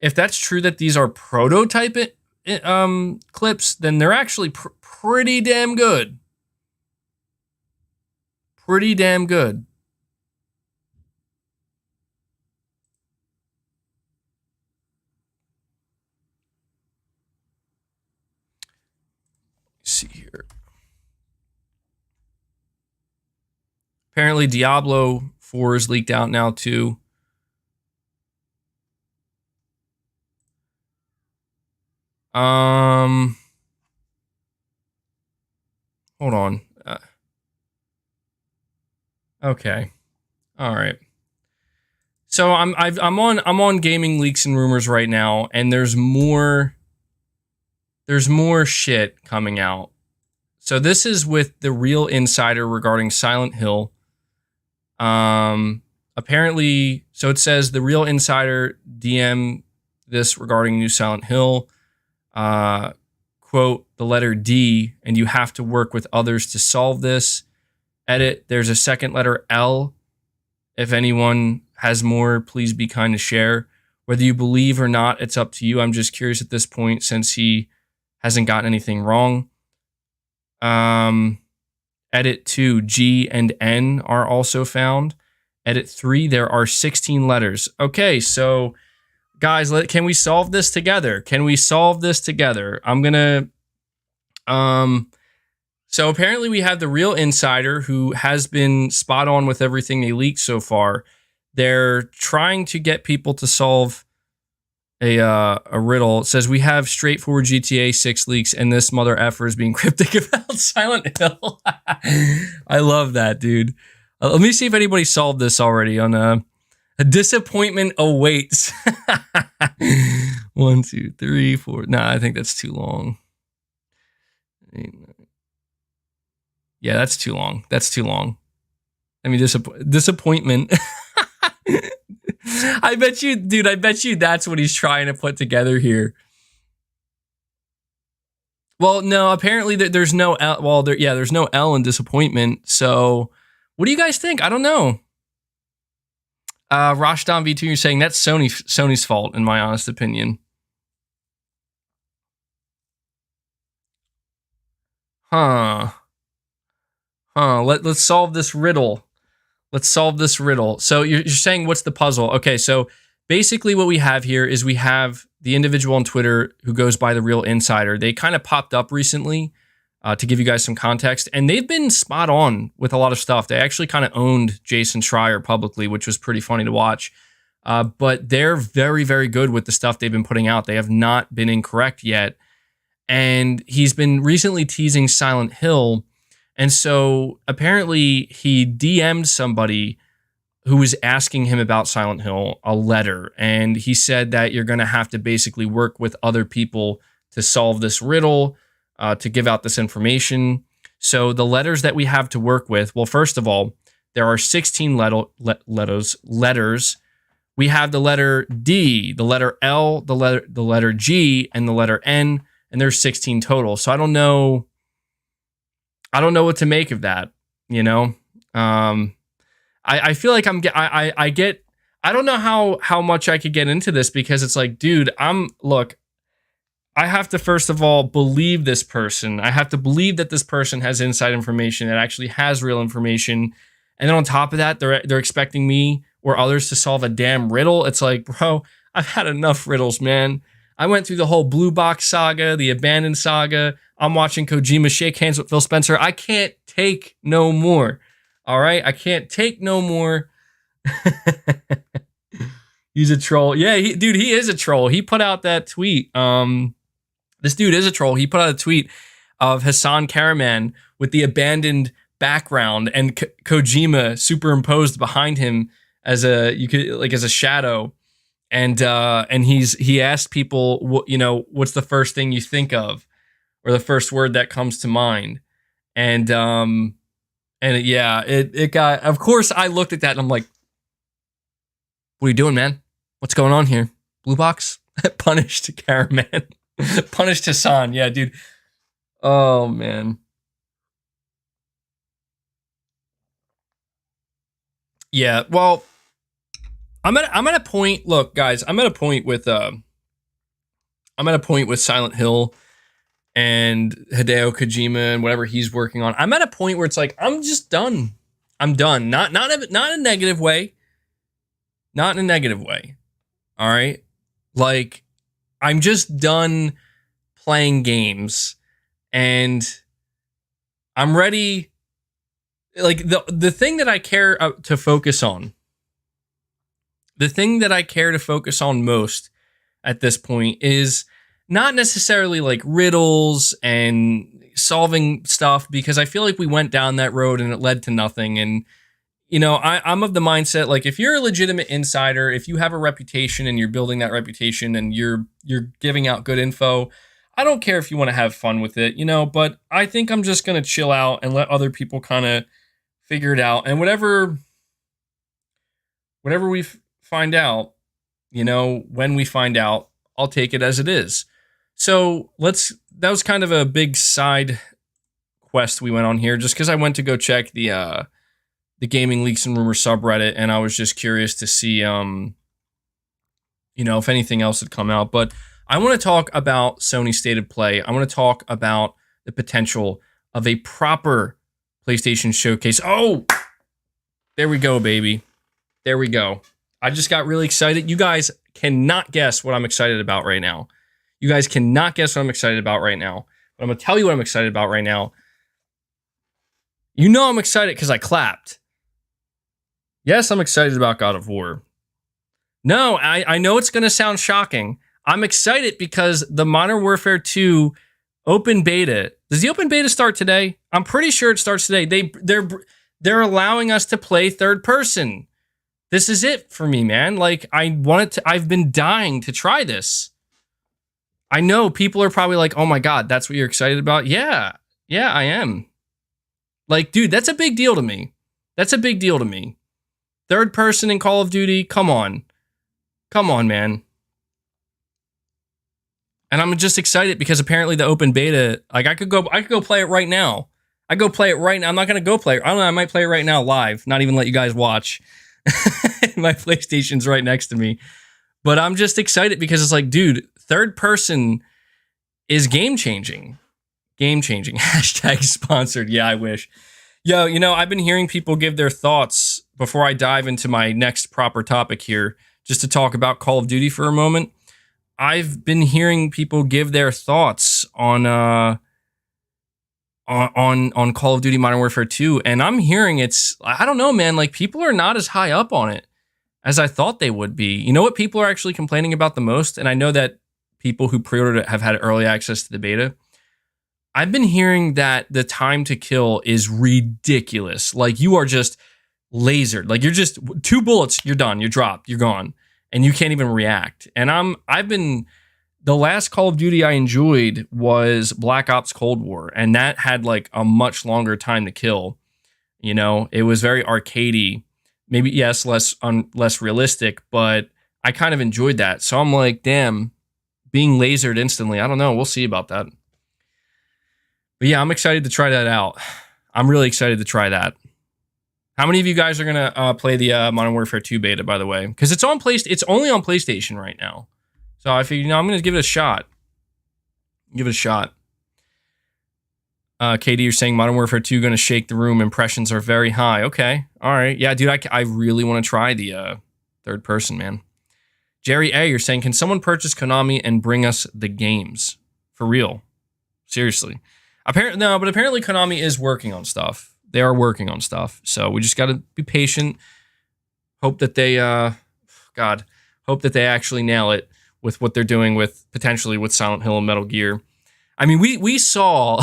that these are prototype clips, then they're actually pretty damn good. Pretty damn good. Let's see here. Apparently Diablo 4 is leaked out now too. Um, hold on. Okay. All right. So I'm on Gaming Leaks and Rumors right now, and there's more shit coming out. So this is with the Real Insider regarding Silent Hill. Apparently, so it says the Real Insider DM this regarding new Silent Hill. Quote, the letter D, and you have to work with others to solve this. Edit, there's a second letter L. If anyone has more, please be kind to share. Whether you believe or not, it's up to you. I'm just curious at this point since he hasn't gotten anything wrong. Edit 2, G and N are also found. Edit 3, there are 16 letters. Okay, so guys, can we solve this together? Can we solve this together? I'm gonna, so apparently we have the Real Insider who has been spot on with everything they leaked so far. They're trying to get people to solve a riddle. It says we have straightforward GTA 6 leaks, and this mother effer is being cryptic about Silent Hill. I love that, dude. Let me see if anybody solved this already on a disappointment awaits. 1, 2, 3, 4. Nah, I think that's too long. Yeah, that's too long. That's too long. I mean, disappointment. I bet you, dude, I bet you that's what he's trying to put together here. Well, no, apparently there's no L. Well, there's no L in disappointment. So what do you guys think? I don't know. Rashdan V2, you're saying that's Sony's fault, in my honest opinion. Let's solve this riddle. Let's solve this riddle. So you're saying, what's the puzzle? Okay, so basically what we have here is we have the individual on Twitter who goes by the Real Insider. They kind of popped up recently to give you guys some context, and they've been spot on with a lot of stuff. They actually kind of owned Jason Schreier publicly, which was pretty funny to watch. But they're very, very good with the stuff they've been putting out. They have not been incorrect yet. And he's been recently teasing Silent Hill. And so apparently he DM'd somebody who was asking him about Silent Hill a letter. And he said that you're going to have to basically work with other people to solve this riddle, to give out this information. So the letters that we have to work with, well, first of all, there are 16 letters. We have the letter D, the letter L, the letter G, and the letter N, and there's 16 total. So I don't know what to make of that, you know? I feel like I don't know how much I could get into this, because it's like, dude, I have to first of all believe this person. I have to believe that this person has inside information, that actually has real information. And then on top of that, they're expecting me or others to solve a damn riddle. It's like, bro, I've had enough riddles, man. I went through the whole Blue Box saga, the Abandoned saga. I'm watching Kojima shake hands with Phil Spencer. I can't take no more. All right? I can't take no more. He's a troll. Yeah, dude, he is a troll. He put out that tweet. This dude is a troll. He put out a tweet of Hassan Karaman with the abandoned background and Kojima superimposed behind him as a shadow. And he asked people, what's the first thing you think of, or the first word that comes to mind. And it got, of course I looked at that and I'm like, what are you doing, man? What's going on here? Blue Box? Punished Karaman. Punished Hassan. Yeah, dude. Oh, man. Yeah, well, I'm at a point. Look, guys, I'm at a point with Silent Hill and Hideo Kojima and whatever he's working on. I'm at a point where it's like, I'm just done. I'm done. Not in a negative way. Not in a negative way. All right? Like, I'm just done playing games, and I'm ready. Like, the thing that I care to focus on, the thing that I care to focus on most at this point is not necessarily like riddles and solving stuff, because I feel like we went down that road and it led to nothing. And I'm of the mindset, like, if you're a legitimate insider, if you have a reputation and you're building that reputation and you're giving out good info, I don't care if you want to have fun with it, but I think I'm just going to chill out and let other people kind of figure it out. And whatever we find out, when we find out, I'll take it as it is. So that was kind of a big side quest we went on here, just because I went to go check the Gaming Leaks and Rumors subreddit, and I was just curious to see, if anything else had come out. But I want to talk about Sony's State of Play. I want to talk about the potential of a proper PlayStation showcase. Oh, there we go, baby. There we go. I just got really excited. You guys cannot guess what I'm excited about right now. But I'm going to tell you what I'm excited about right now. I'm excited because I clapped. Yes, I'm excited about God of War. No, I know it's going to sound shocking. I'm excited because the Modern Warfare 2 open beta. Does the open beta start today? I'm pretty sure it starts today. They're allowing us to play third person. This is it for me, man. Like, I've been dying to try this. I know people are probably like, "Oh my God, that's what you're excited about?" Yeah, I am. Like, dude, that's a big deal to me. Third person in Call of Duty, come on, man. And I'm just excited because apparently the open beta, like, I could go play it right now. I'm not gonna go play it. I don't know. I might play it right now live. Not even let you guys watch. My PlayStation's right next to me. But I'm just excited because it's like, dude, third person is game changing. Hashtag sponsored. Yeah, I wish. Yo, I've been hearing people give their thoughts before I dive into my next proper topic here, just to talk about Call of Duty for a moment. I've been hearing people give their thoughts on Call of Duty Modern Warfare 2, and I'm hearing I don't know, man, like, people are not as high up on it as I thought they would be. You know what people are actually complaining about the most? And I know that people who pre-ordered it have had early access to the beta. I've been hearing that the time to kill is ridiculous. Like, you are just lasered. Like, you're just 2 bullets, you're done, you're dropped, you're gone, and you can't even react. And the last Call of Duty I enjoyed was Black Ops Cold War, and that had like a much longer time to kill. It was very arcadey. Maybe, yes, less realistic, but I kind of enjoyed that. So I'm like, damn, being lasered instantly, I don't know. We'll see about that. But yeah, I'm excited to try that out. I'm really excited to try that. How many of you guys are gonna play the Modern Warfare 2 beta, by the way? Because it's only on PlayStation right now. So I figured, I'm gonna give it a shot. Katie, you're saying Modern Warfare 2 gonna shake the room. Impressions are very high. Okay, all right, yeah, dude, I really want to try the third person, man. Jerry A, you're saying, can someone purchase Konami and bring us the games for real? Seriously. Apparently Konami is working on stuff. They are working on stuff. So we just got to be patient. Hope that they, hope that they actually nail it with what they're doing potentially with Silent Hill and Metal Gear. I mean, we saw,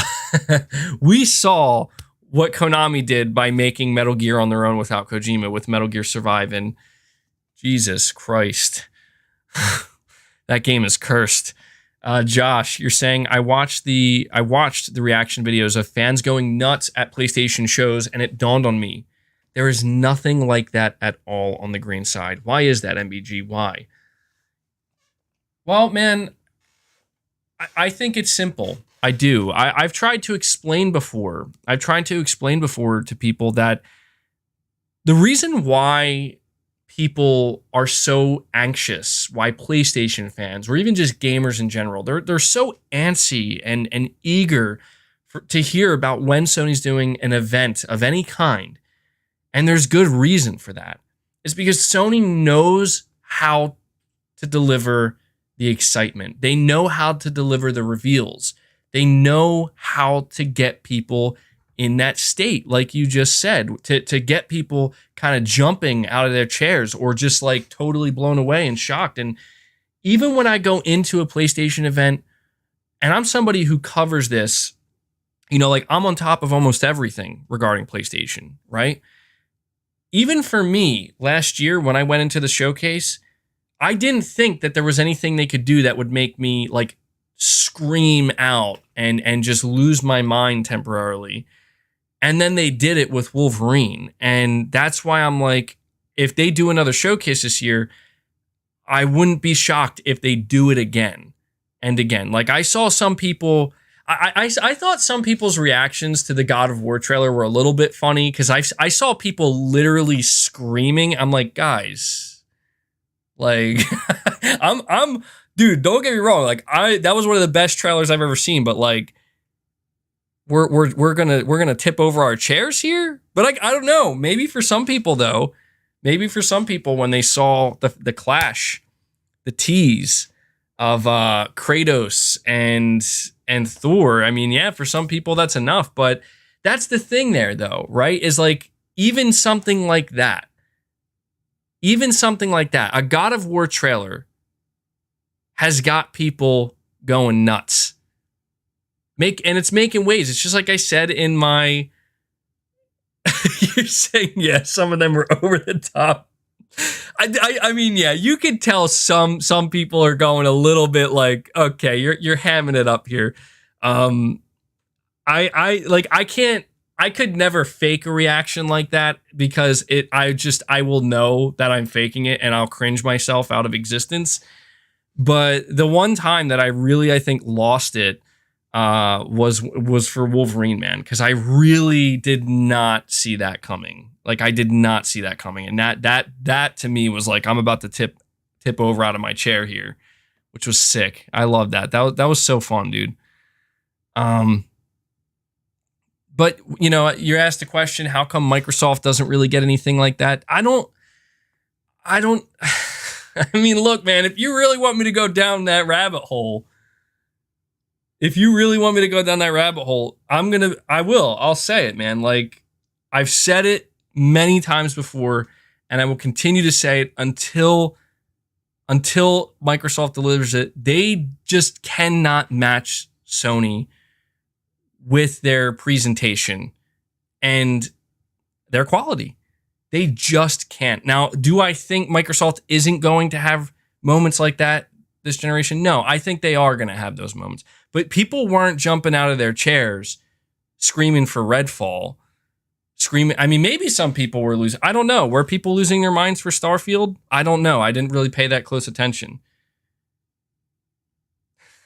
we saw what Konami did by making Metal Gear on their own without Kojima with Metal Gear Survive, and Jesus Christ, that game is cursed. Josh, you're saying, I watched the reaction videos of fans going nuts at PlayStation shows, and it dawned on me, there is nothing like that at all on the green side. Why is that, MBG? Why? Well, man, I think it's simple. I do. I've tried to explain before. To people that the reason why people are so anxious, why PlayStation fans, or even just gamers in general, they're so antsy and eager to hear about when Sony's doing an event of any kind, and there's good reason for that. It's because Sony knows how to deliver the excitement. They know how to deliver the reveals. They know how to get people in that state, like you just said, to get people kind of jumping out of their chairs or just like totally blown away and shocked. And even when I go into a PlayStation event And I'm somebody who covers this, like I'm on top of almost everything regarding PlayStation, right? Even for me, last year when I went into the showcase, I didn't think that there was anything they could do that would make me like scream out and just lose my mind temporarily. And then they did it with Wolverine. And that's why I'm like, if they do another showcase this year, I wouldn't be shocked if they do it again and again. Like I saw some people, I thought some people's reactions to the God of War trailer were a little bit funny because I saw people literally screaming. I'm like, guys, like I'm dude, don't get me wrong. Like that was one of the best trailers I've ever seen, but like we're gonna tip over our chairs here. But I don't know. Maybe for some people though, when they saw the clash, the tease of Kratos and Thor, I mean, yeah, for some people that's enough. But that's the thing there though, right? Is like even something like that, a God of War trailer has got people going nuts. And it's making waves. It's just like I said in my. You're saying, yeah, some of them were over the top. I mean, yeah, you could tell some people are going a little bit like, okay, you're hamming it up here. I could never fake a reaction like that because I will know that I'm faking it and I'll cringe myself out of existence. But the one time that I think lost it was for Wolverine, man, because I really did not see that coming. Like I did not see that coming, and that to me was like I'm about to tip over out of my chair here, which was sick. I love that. That was so fun, dude. But you're asked the question, how come Microsoft doesn't really get anything like that? I don't. I mean, look, man, if you really want me to go down that rabbit hole. I'll say it, man. Like I've said it many times before, and I will continue to say it until Microsoft delivers it. They just cannot match Sony with their presentation and their quality. They just can't. Now, do I think Microsoft isn't going to have moments like that this generation? No, I think they are going to have those moments. But people weren't jumping out of their chairs screaming for Redfall. I mean, maybe some people were losing. I don't know. Were people losing their minds for Starfield? I don't know. I didn't really pay that close attention.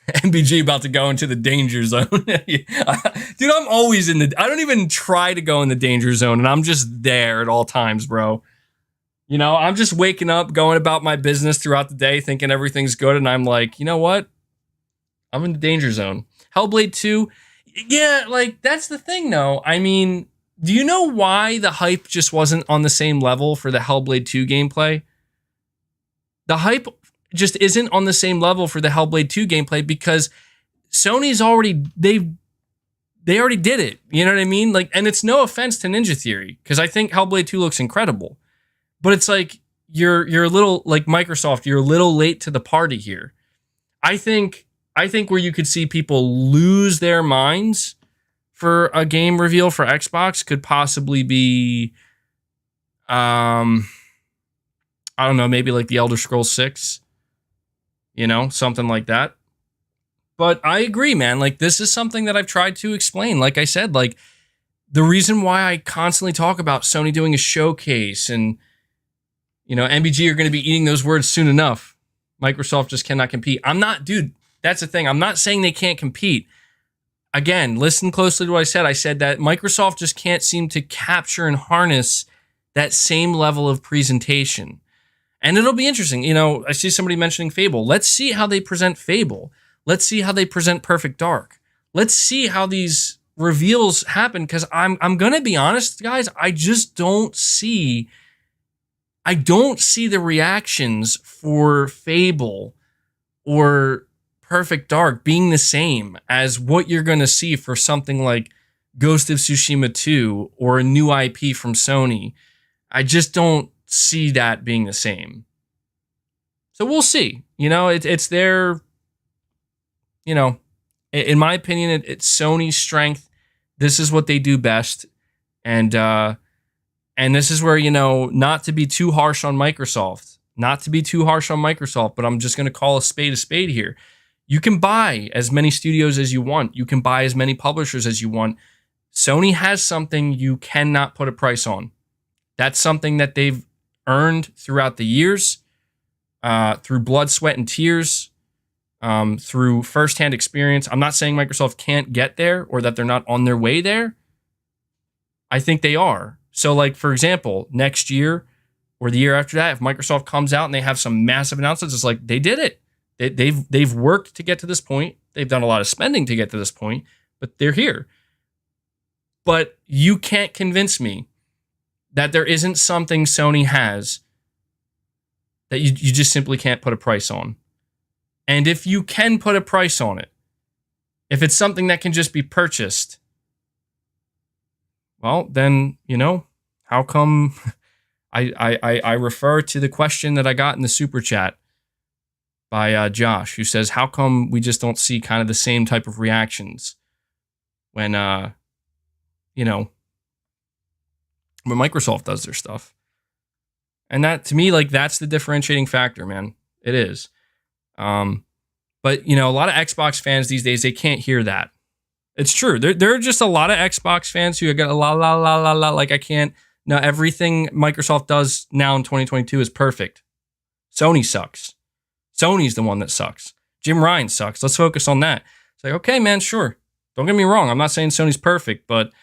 MBG about to go into the danger zone. Dude, I'm always I don't even try to go in the danger zone, and I'm just there at all times, bro. I'm just waking up, going about my business throughout the day, thinking everything's good, and I'm like, you know what? I'm in the danger zone. Hellblade 2, yeah, like, that's the thing, though. I mean, do you know why the hype just wasn't on the same level for the Hellblade 2 gameplay? The hype just isn't on the same level for the Hellblade 2 gameplay because Sony's they already did it. You know what I mean? Like, and it's no offense to Ninja Theory, because I think Hellblade 2 looks incredible. But it's like you're a little like Microsoft, you're a little late to the party here. I think where you could see people lose their minds for a game reveal for Xbox could possibly be I don't know, maybe like the Elder Scrolls 6. Something like that. But I agree, man. Like, this is something that I've tried to explain. Like I said, like, the reason why I constantly talk about Sony doing a showcase and, MBG are going to be eating those words soon enough. Microsoft just cannot compete. Dude, that's the thing. I'm not saying they can't compete. Again, listen closely to what I said. I said that Microsoft just can't seem to capture and harness that same level of presentation. And it'll be interesting. I see somebody mentioning Fable. Let's see how they present Fable. Let's see how they present Perfect Dark. Let's see how these reveals happen, because I'm going to be honest, guys, I don't see the reactions for Fable or Perfect Dark being the same as what you're going to see for something like Ghost of Tsushima 2 or a new IP from Sony. I just don't see that being the same. So we'll see. It's their In my opinion, it's Sony's strength. This is what they do best. And this is where, not to be too harsh on Microsoft, but I'm just going to call a spade here. You can buy as many studios as you want. You can buy as many publishers as you want. Sony has something you cannot put a price on. That's something that they've earned throughout the years, through blood, sweat, and tears, through firsthand experience. I'm not saying Microsoft can't get there or that they're not on their way there. I think they are. So, like, for example, next year or the year after that, if Microsoft comes out and they have some massive announcements, it's like they did it. They've worked to get to this point. They've done a lot of spending to get to this point, but they're here. But you can't convince me that there isn't something Sony has that you just simply can't put a price on. And if you can put a price on it, if it's something that can just be purchased, well, then, how come I refer to the question that I got in the super chat by Josh, who says, how come we just don't see kind of the same type of reactions when Microsoft does their stuff? And that, to me, like, that's the differentiating factor, man. It is. But, a lot of Xbox fans these days, they can't hear that. It's true. There are just a lot of Xbox fans who get a la. Like, I can't. No, everything Microsoft does now in 2022 is perfect. Sony sucks. Sony's the one that sucks. Jim Ryan sucks. Let's focus on that. It's like, okay, man, sure. Don't get me wrong. I'm not saying Sony's perfect, but,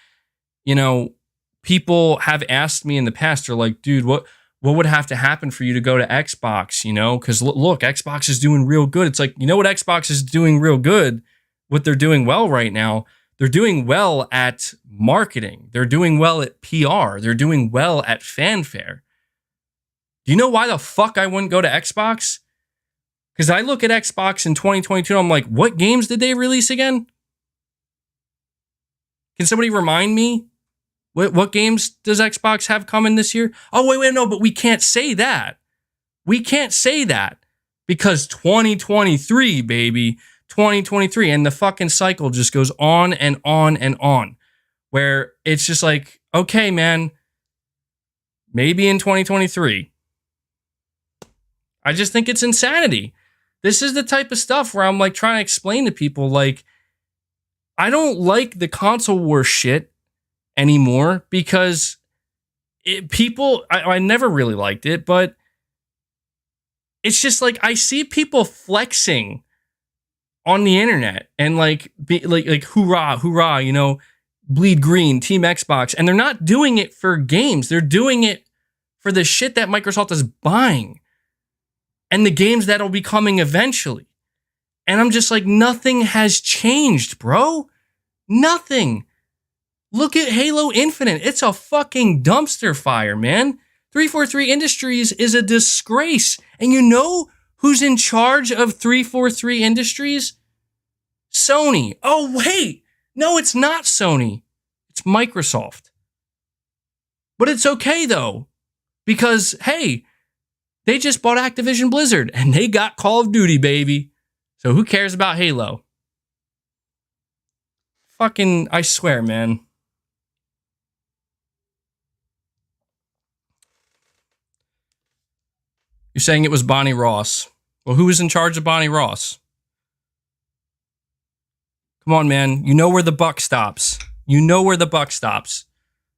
people have asked me in the past, they're like, dude, what would have to happen for you to go to Xbox, Because look, Xbox is doing real good. It's like, what Xbox is doing real good? What they're doing well right now, they're doing well at marketing. They're doing well at PR. They're doing well at fanfare. Do you know why the fuck I wouldn't go to Xbox? Because I look at Xbox in 2022, I'm like, what games did they release again? Can somebody remind me? What games does Xbox have coming this year? Oh, wait, no, but we can't say that. We can't say that because 2023, baby, 2023. And the fucking cycle just goes on and on and on, where it's just like, okay, man, maybe in 2023. I just think it's insanity. This is the type of stuff where I'm like trying to explain to people, like, I don't like the console war shit anymore because I never really liked it, but it's just like I see people flexing on the internet and like hoorah, bleed green, Team Xbox, and they're not doing it for games. They're doing it for the shit that Microsoft is buying and the games that'll be coming eventually. And I'm just like, nothing has changed, bro. Nothing. Look at Halo Infinite. It's a fucking dumpster fire, man. 343 Industries is a disgrace. And you know who's in charge of 343 Industries? Sony. Oh, wait. No, it's not Sony. It's Microsoft. But it's okay, though. Because, hey, they just bought Activision Blizzard. And they got Call of Duty, baby. So who cares about Halo? Fucking, I swear, man. You're saying it was Bonnie Ross. Well, who was in charge of Bonnie Ross? Come on, man. You know where the buck stops.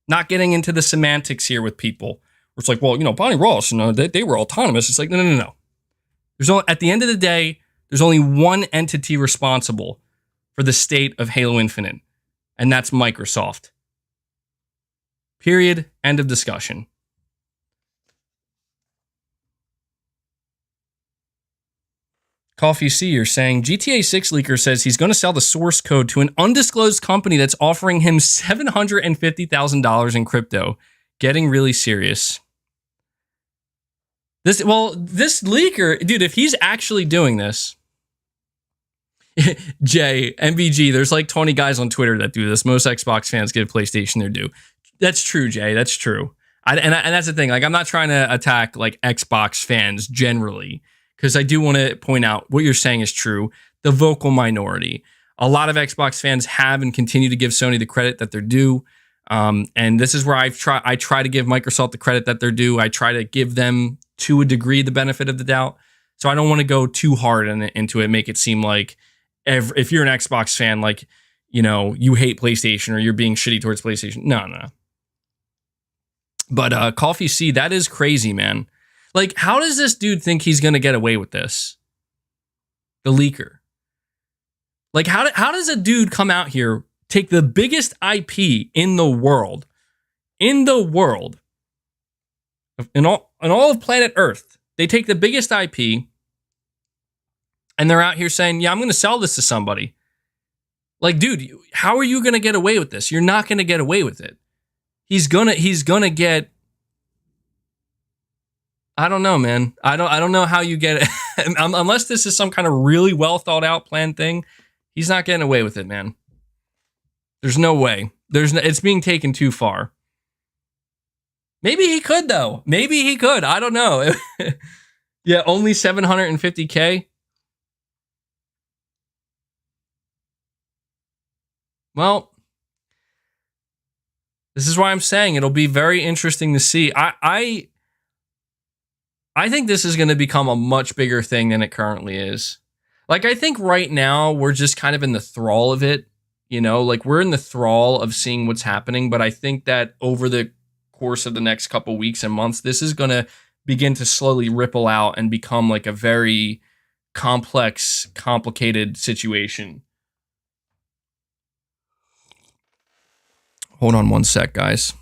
Not getting into the semantics here with people. Where it's like, well, Bonnie Ross, they were autonomous. It's like, no. At the end of the day, there's only one entity responsible for the state of Halo Infinite, and that's Microsoft. Period. End of discussion. Coffee C, you're saying GTA6 leaker says he's going to sell the source code to an undisclosed company that's offering him $750,000 in crypto. Getting really serious. This leaker, dude, if he's actually doing this, Jay, MVG, there's like 20 guys on Twitter that do this. Most Xbox fans give PlayStation their due. That's true, Jay. That's true. And that's the thing. Like, I'm not trying to attack like Xbox fans generally, because I do want to point out what you're saying is true. The vocal minority. A lot of Xbox fans have and continue to give Sony the credit that they're due. And this is where I try to give Microsoft the credit that they're due. I try to give them, to a degree, the benefit of the doubt. So I don't want to go too hard into it, make it seem like if you're an Xbox fan, like, you know, you hate PlayStation or you're being shitty towards PlayStation. No. But Coffee C, that is crazy, man. Like, how does this dude think he's going to get away with this? The leaker. Like, how does a dude come out here, take the biggest IP in the world, in all of planet Earth, they take the biggest IP, and they're out here saying, yeah, I'm going to sell this to somebody. Like, dude, how are you going to get away with this? You're not going to get away with it. He's gonna get, I don't know, man. I don't know how you get it. Unless this is some kind of really well thought out planned thing, he's not getting away with it, man. There's no way. It's being taken too far. Maybe he could, though. Maybe he could. I don't know. Yeah, only $750K. Well, this is why I'm saying it'll be very interesting to see. I think this is going to become a much bigger thing than it currently is. Like, I think right now we're just kind of in the thrall of it. You know, like, we're in the thrall of seeing what's happening. But I think that over the course of the next couple weeks and months, this is going to begin to slowly ripple out and become like a very complex, complicated situation. Hold on one sec, guys.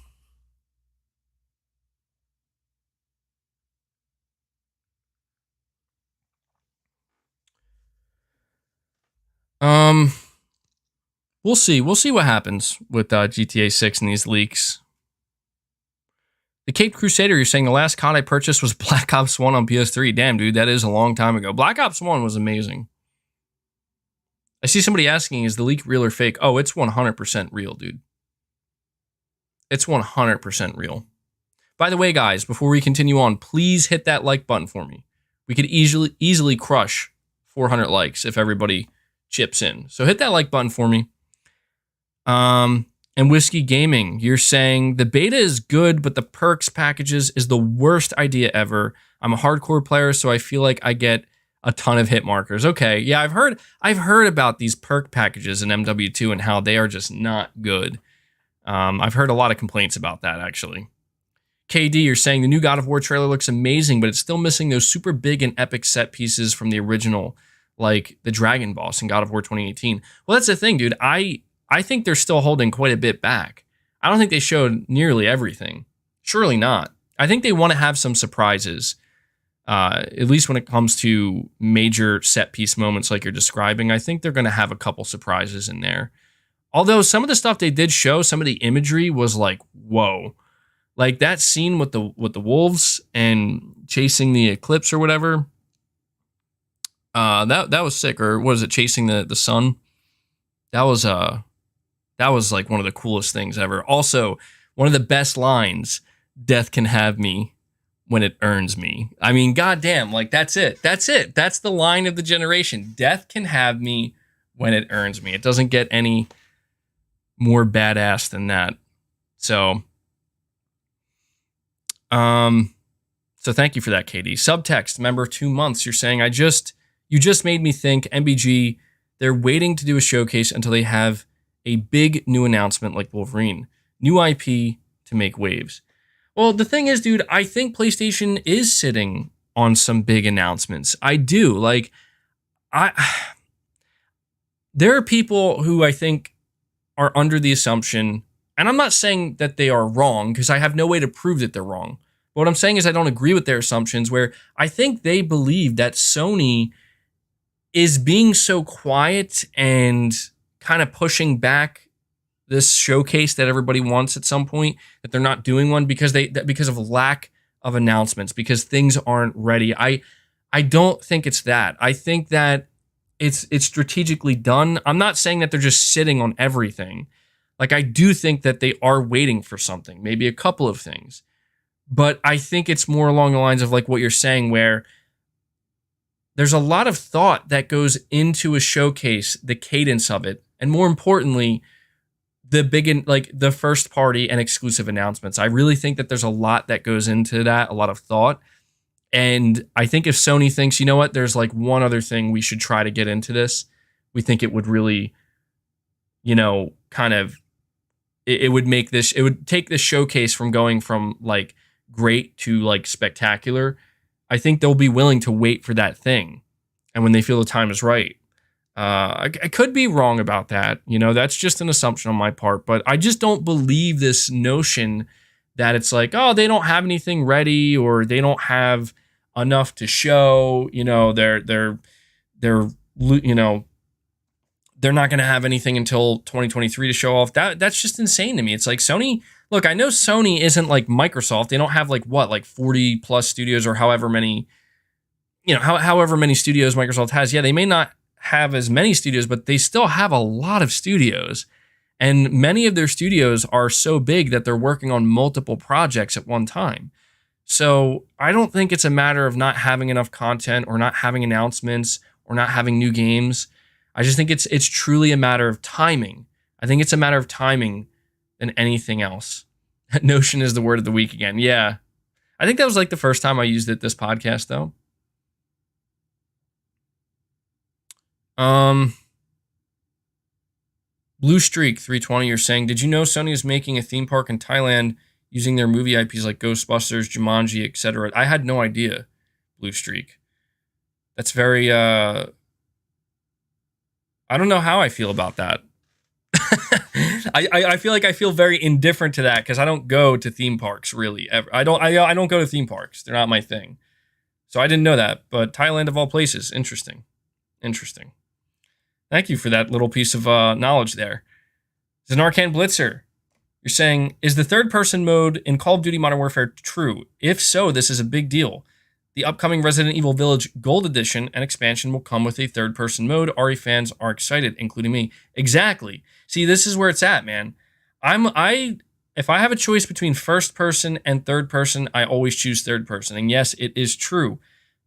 We'll see. We'll see what happens with GTA6 and these leaks. The Caped Crusader, you're saying the last COD I purchased was Black Ops 1 on PS3. Damn, dude, that is a long time ago. Black Ops 1 was amazing. I see somebody asking, is the leak real or fake? Oh, it's 100% real, dude. It's 100% real. By the way, guys, before we continue on, please hit that like button for me. We could easily crush 400 likes if everybody chips in. So hit that like button for me. And Whiskey Gaming, you're saying the beta is good, but the perks packages is the worst idea ever. I'm a hardcore player, so I feel like I get a ton of hit markers. Okay, yeah, I've heard about these perk packages in MW2 and how they are just not good. I've heard a lot of complaints about that, actually. KD, you're saying the new God of War trailer looks amazing, but it's still missing those super big and epic set pieces from the original, like the Dragon Boss in God of War 2018. Well, that's the thing, dude. I think they're still holding quite a bit back. I don't think they showed nearly everything. Surely not. I think they want to have some surprises, at least when it comes to major set piece moments like you're describing. I think they're going to have a couple surprises in there. Although some of the stuff they did show, some of the imagery was like, whoa. Like that scene with the wolves and chasing the eclipse or whatever. That was sick. Or was it chasing the sun? That was like one of the coolest things ever. Also, one of the best lines, death can have me when it earns me. I mean, goddamn, like that's it. That's it. That's the line of the generation. Death can have me when it earns me. It doesn't get any more badass than that. So thank you for that, Katie. Subtext, member 2 months. You're saying, you just made me think MBG, they're waiting to do a showcase until they have a big new announcement like Wolverine. New IP to make waves. Well, the thing is, dude, I think PlayStation is sitting on some big announcements. I do. Like, there are people who I think are under the assumption, and I'm not saying that they are wrong, because I have no way to prove that they're wrong. But what I'm saying is I don't agree with their assumptions, where I think they believe that Sony is being so quiet and kind of pushing back this showcase that everybody wants at some point, that they're not doing one because of lack of announcements, because things aren't ready. I don't think it's that. I think that it's strategically done. I'm not saying that they're just sitting on everything. Like, I do think that they are waiting for something, maybe a couple of things. But I think it's more along the lines of like what you're saying, where there's a lot of thought that goes into a showcase, the cadence of it, and more importantly, like the first party and exclusive announcements. I really think that there's a lot that goes into that, a lot of thought. And I think if Sony thinks, you know what, there's like one other thing we should try to get into this, we think it would really, kind of, it would make this, it would take this showcase from going from like great to like spectacular. I think they'll be willing to wait for that thing. And when they feel the time is right. I could be wrong about that. That's just an assumption on my part, but I just don't believe this notion that it's like, oh, they don't have anything ready or they don't have enough to show. They're not going to have anything until 2023 to show off. That's just insane to me. It's like Sony. Look, I know Sony isn't like Microsoft. They don't have like 40 plus studios or however many, however many studios Microsoft has. Yeah, they may not have as many studios, but they still have a lot of studios. And many of their studios are so big that they're working on multiple projects at one time. So I don't think it's a matter of not having enough content or not having announcements or not having new games. I just think it's truly a matter of timing. I think it's a matter of timing than anything else. Notion is the word of the week again. Yeah. I think that was like the first time I used it this podcast though. Blue Streak 320, you're saying, did you know Sony is making a theme park in Thailand using their movie IPs like Ghostbusters, Jumanji, etc.? I had no idea, Blue Streak. That's very, I don't know how I feel about that. I feel like I feel very indifferent to that because I don't go to theme parks really ever. I don't go to theme parks. They're not my thing. So I didn't know that, but Thailand of all places, interesting. Thank you for that little piece of knowledge there. Zanarkhan Blitzer, you're saying, is the third-person mode in Call of Duty Modern Warfare true? If so, this is a big deal. The upcoming Resident Evil Village Gold Edition and expansion will come with a third-person mode. RE fans are excited, including me. Exactly. See, this is where it's at, man. If I have a choice between first person and third person, I always choose third person. And yes, it is true.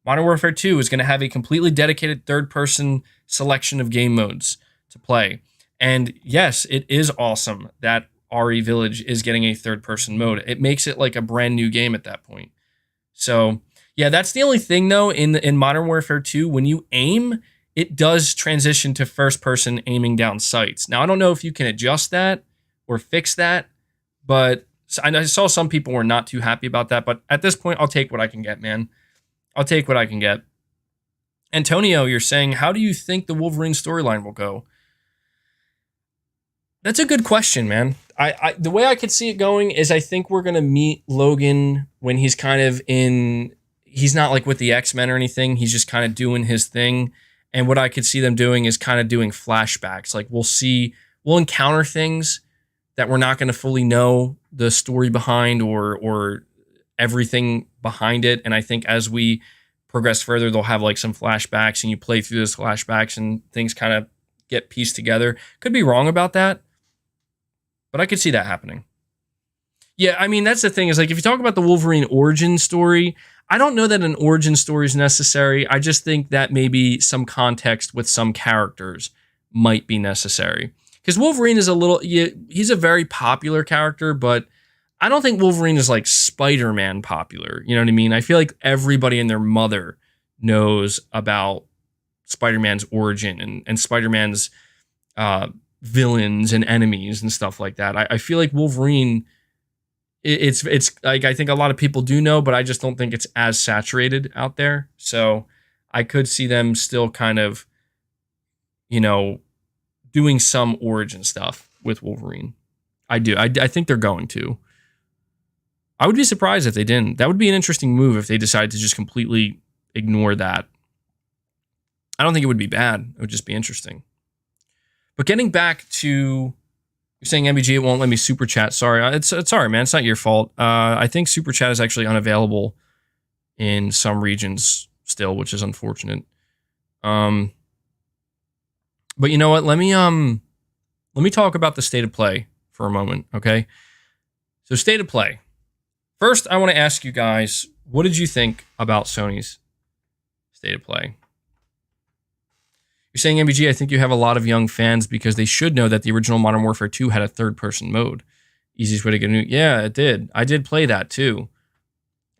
Modern Warfare 2 is going to have a completely dedicated third-person selection of game modes to play. And yes, it is awesome that RE Village is getting a third-person mode. It makes it like a brand new game at that point. So, yeah, that's the only thing, though, in Modern Warfare 2. When you aim, it does transition to first-person aiming down sights. Now, I don't know if you can adjust that or fix that, but I saw some people were not too happy about that. But at this point, I'll take what I can get, man. I'll take what I can get. Antonio, you're saying, how do you think the Wolverine storyline will go? That's a good question, man. The way I could see it going is I think we're going to meet Logan when he's kind of he's not like with the X-Men or anything. He's just kind of doing his thing. And what I could see them doing is kind of doing flashbacks. Like we'll encounter things that we're not going to fully know the story behind or everything behind it. And I think as we progress further, they'll have like some flashbacks and you play through those flashbacks and things kind of get pieced together. Could be wrong about that, but I could see that happening. Yeah, I mean, that's the thing is like if you talk about the Wolverine origin story, I don't know that an origin story is necessary. I just think that maybe some context with some characters might be necessary. Because Wolverine is he's a very popular character, but I don't think Wolverine is like Spider-Man popular. You know what I mean? I feel like everybody and their mother knows about Spider-Man's origin and Spider-Man's villains and enemies and stuff like that. I feel like Wolverine, it's like I think a lot of people do know, but I just don't think it's as saturated out there. So I could see them still kind of, doing some origin stuff with Wolverine. I do. I think they're going to. I would be surprised if they didn't. That would be an interesting move if they decided to just completely ignore that. I don't think it would be bad. It would just be interesting. But getting back to, you're saying MBG, it won't let me super chat. Sorry. It's sorry, man. It's not your fault. I think super chat is actually unavailable in some regions still, which is unfortunate. But you know what? Let me talk about the state of play for a moment, okay? So state of play. First, I want to ask you guys, what did you think about Sony's state of play? You're saying, MBG, I think you have a lot of young fans because they should know that the original Modern Warfare 2 had a third-person mode. Easiest way to get a new... Yeah, it did. I did play that, too.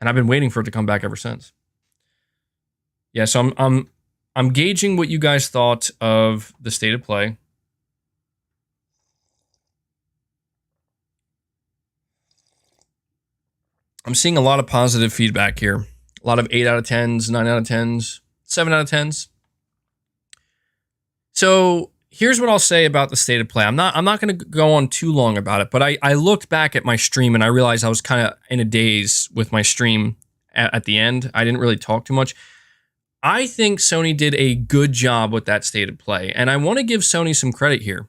And I've been waiting for it to come back ever since. Yeah, so I'm gauging what you guys thought of the state of play. I'm seeing a lot of positive feedback here. A lot of 8 out of 10s, 9 out of 10s, 7 out of 10s. So here's what I'll say about the state of play. I'm not going to go on too long about it, but I looked back at my stream and I realized I was kind of in a daze with my stream at the end. I didn't really talk too much. I think Sony did a good job with that state of play, and I want to give Sony some credit here.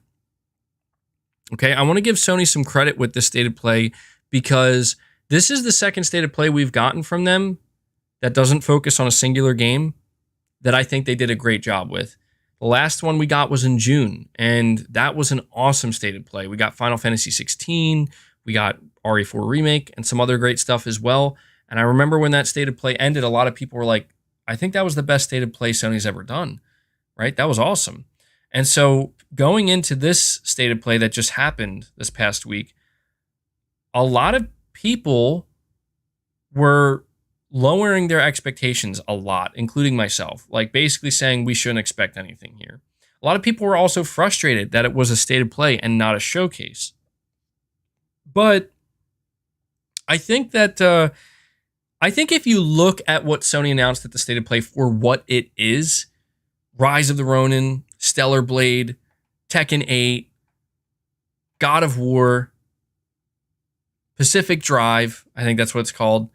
Okay, I want to give Sony some credit with this state of play because this is the second state of play we've gotten from them that doesn't focus on a singular game that I think they did a great job with. The last one we got was in June, and that was an awesome state of play. We got Final Fantasy 16, we got RE4 Remake, and some other great stuff as well. And I remember when that state of play ended, a lot of people were like, I think that was the best state of play Sony's ever done, right? That was awesome. And so going into this state of play that just happened this past week, a lot of people were lowering their expectations a lot, including myself, like basically saying we shouldn't expect anything here. A lot of people were also frustrated that it was a state of play and not a showcase. But I think that if you look at what Sony announced at the state of play for what it is, Rise of the Ronin, Stellar Blade, Tekken 8, God of War, Pacific Drive, I think that's what it's called.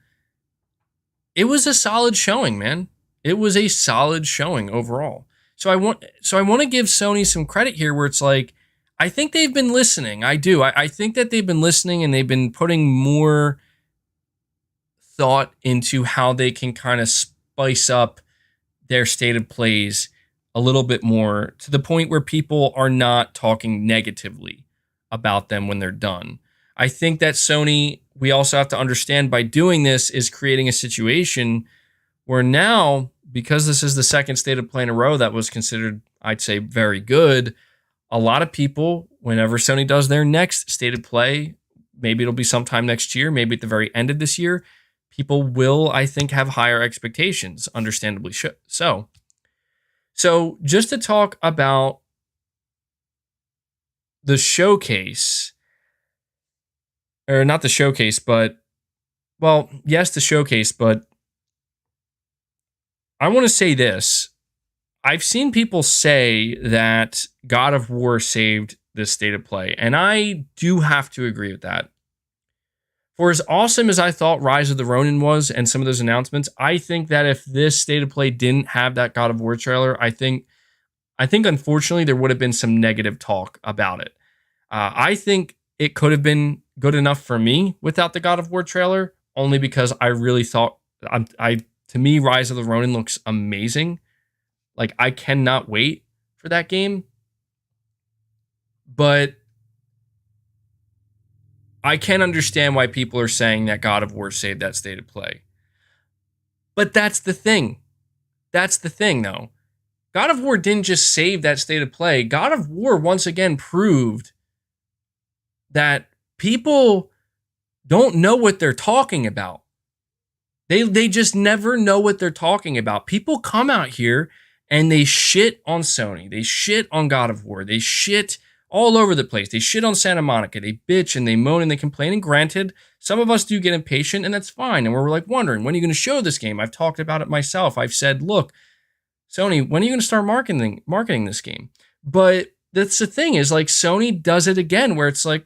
It was a solid showing, man. It was a solid showing overall. So I want to give Sony some credit here where it's like, I think they've been listening. I do. I think that they've been listening and they've been putting more thought into how they can kind of spice up their state of plays a little bit more to the point where people are not talking negatively about them when they're done. I think that Sony, we also have to understand by doing this is creating a situation where now, because this is the second state of play in a row that was considered, I'd say, very good, a lot of people, whenever Sony does their next state of play, maybe it'll be sometime next year, maybe at the very end of this year, people will, I think, have higher expectations, understandably so. So just to talk about the showcase, or not the showcase, but, well, yes, the showcase, but I want to say this. I've seen people say that God of War saved this state of play, and I do have to agree with that. For as awesome as I thought Rise of the Ronin was and some of those announcements, I think that if this state of play didn't have that God of War trailer, I think unfortunately there would have been some negative talk about it. I think it could have been good enough for me without the God of War trailer, only because I really thought, to me, Rise of the Ronin looks amazing. Like, I cannot wait for that game. But I can understand why people are saying that God of War saved that state of play. But that's the thing. That's the thing, though. God of War didn't just save that state of play. God of War once again proved that people don't know what they're talking about. They just never know what they're talking about. People come out here and they shit on Sony. They shit on God of War. They shit all over the place. They shit on Santa Monica. They bitch and they moan and they complain. And granted, some of us do get impatient, and that's fine. And we're like wondering, when are you going to show this game? I've talked about it myself. I've said, look, Sony, when are you going to start marketing this game? But that's the thing, is like Sony does it again, where it's like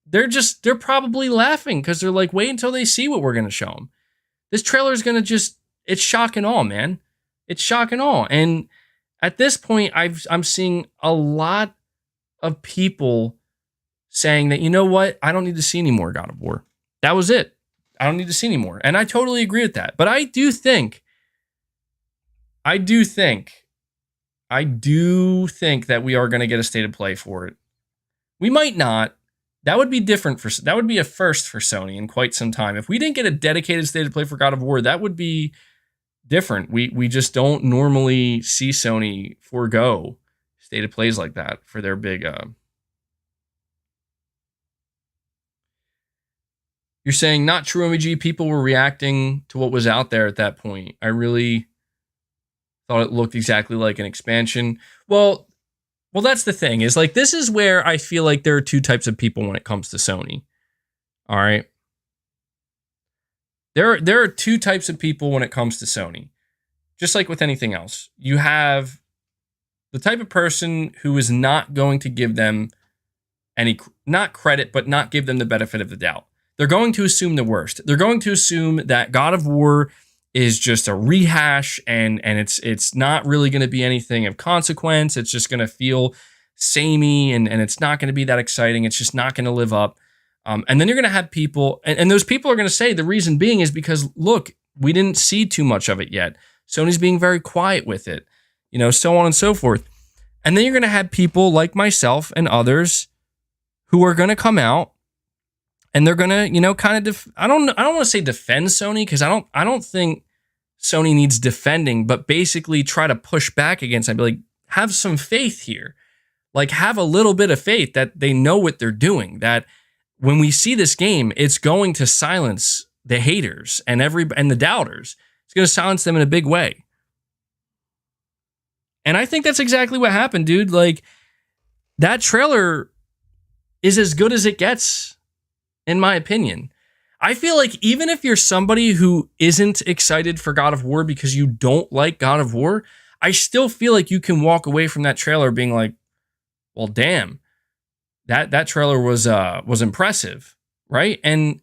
they're probably laughing because they're like, wait until they see what we're going to show them. This trailer is going to it's shock and awe, man. It's shock and awe. And at this point, I'm seeing a lot of people saying that, you know what? I don't need to see any more God of War. That was it. I don't need to see any more. And I totally agree with that. But I do think that we are going to get a state of play for it. We might not. That would be different that would be a first for Sony in quite some time. If we didn't get a dedicated state of play for God of War, that would be different. We just don't normally see Sony forego state of plays like that for their big. You're saying not true, MG. People were reacting to what was out there at that point. I really thought it looked exactly like an expansion. Well, that's the thing, is like, this is where I feel like there are two types of people when it comes to Sony. All right. There are two types of people when it comes to Sony. Just like with anything else. You have the type of person who is not going to give them any, not credit, but not give them the benefit of the doubt. They're going to assume the worst. They're going to assume that God of War is just a rehash, and it's not really going to be anything of consequence. It's just going to feel samey, and it's not going to be that exciting. It's just not going to live up. And then you're going to have people, and those people are going to say the reason being is because, look, we didn't see too much of it yet. Sony's being very quiet with it, so on and so forth. And then you're going to have people like myself and others who are going to come out, and they're going to, kind of, I don't want to say defend Sony, because I don't think Sony needs defending, but basically try to push back against it. I'd be like, have some faith here. Like, have a little bit of faith that they know what they're doing, that when we see this game, it's going to silence the haters and the doubters. It's going to silence them in a big way. And I think that's exactly what happened, dude. Like, that trailer is as good as it gets, in my opinion. I feel like even if you're somebody who isn't excited for God of War because you don't like God of War, I still feel like you can walk away from that trailer being like, well, damn, that trailer was impressive, right? And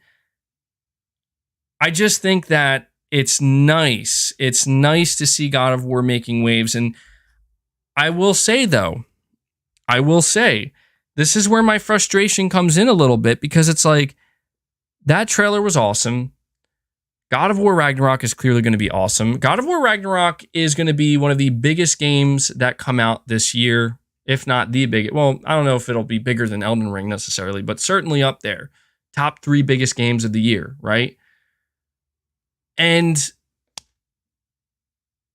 I just think that it's nice. It's nice to see God of War making waves. And I will say, though, this is where my frustration comes in a little bit, because it's like, that trailer was awesome. God of War Ragnarok is clearly going to be awesome. God of War Ragnarok is going to be one of the biggest games that come out this year, if not the biggest. Well, I don't know if it'll be bigger than Elden Ring necessarily, but certainly up there. Top 3 biggest games of the year, right? And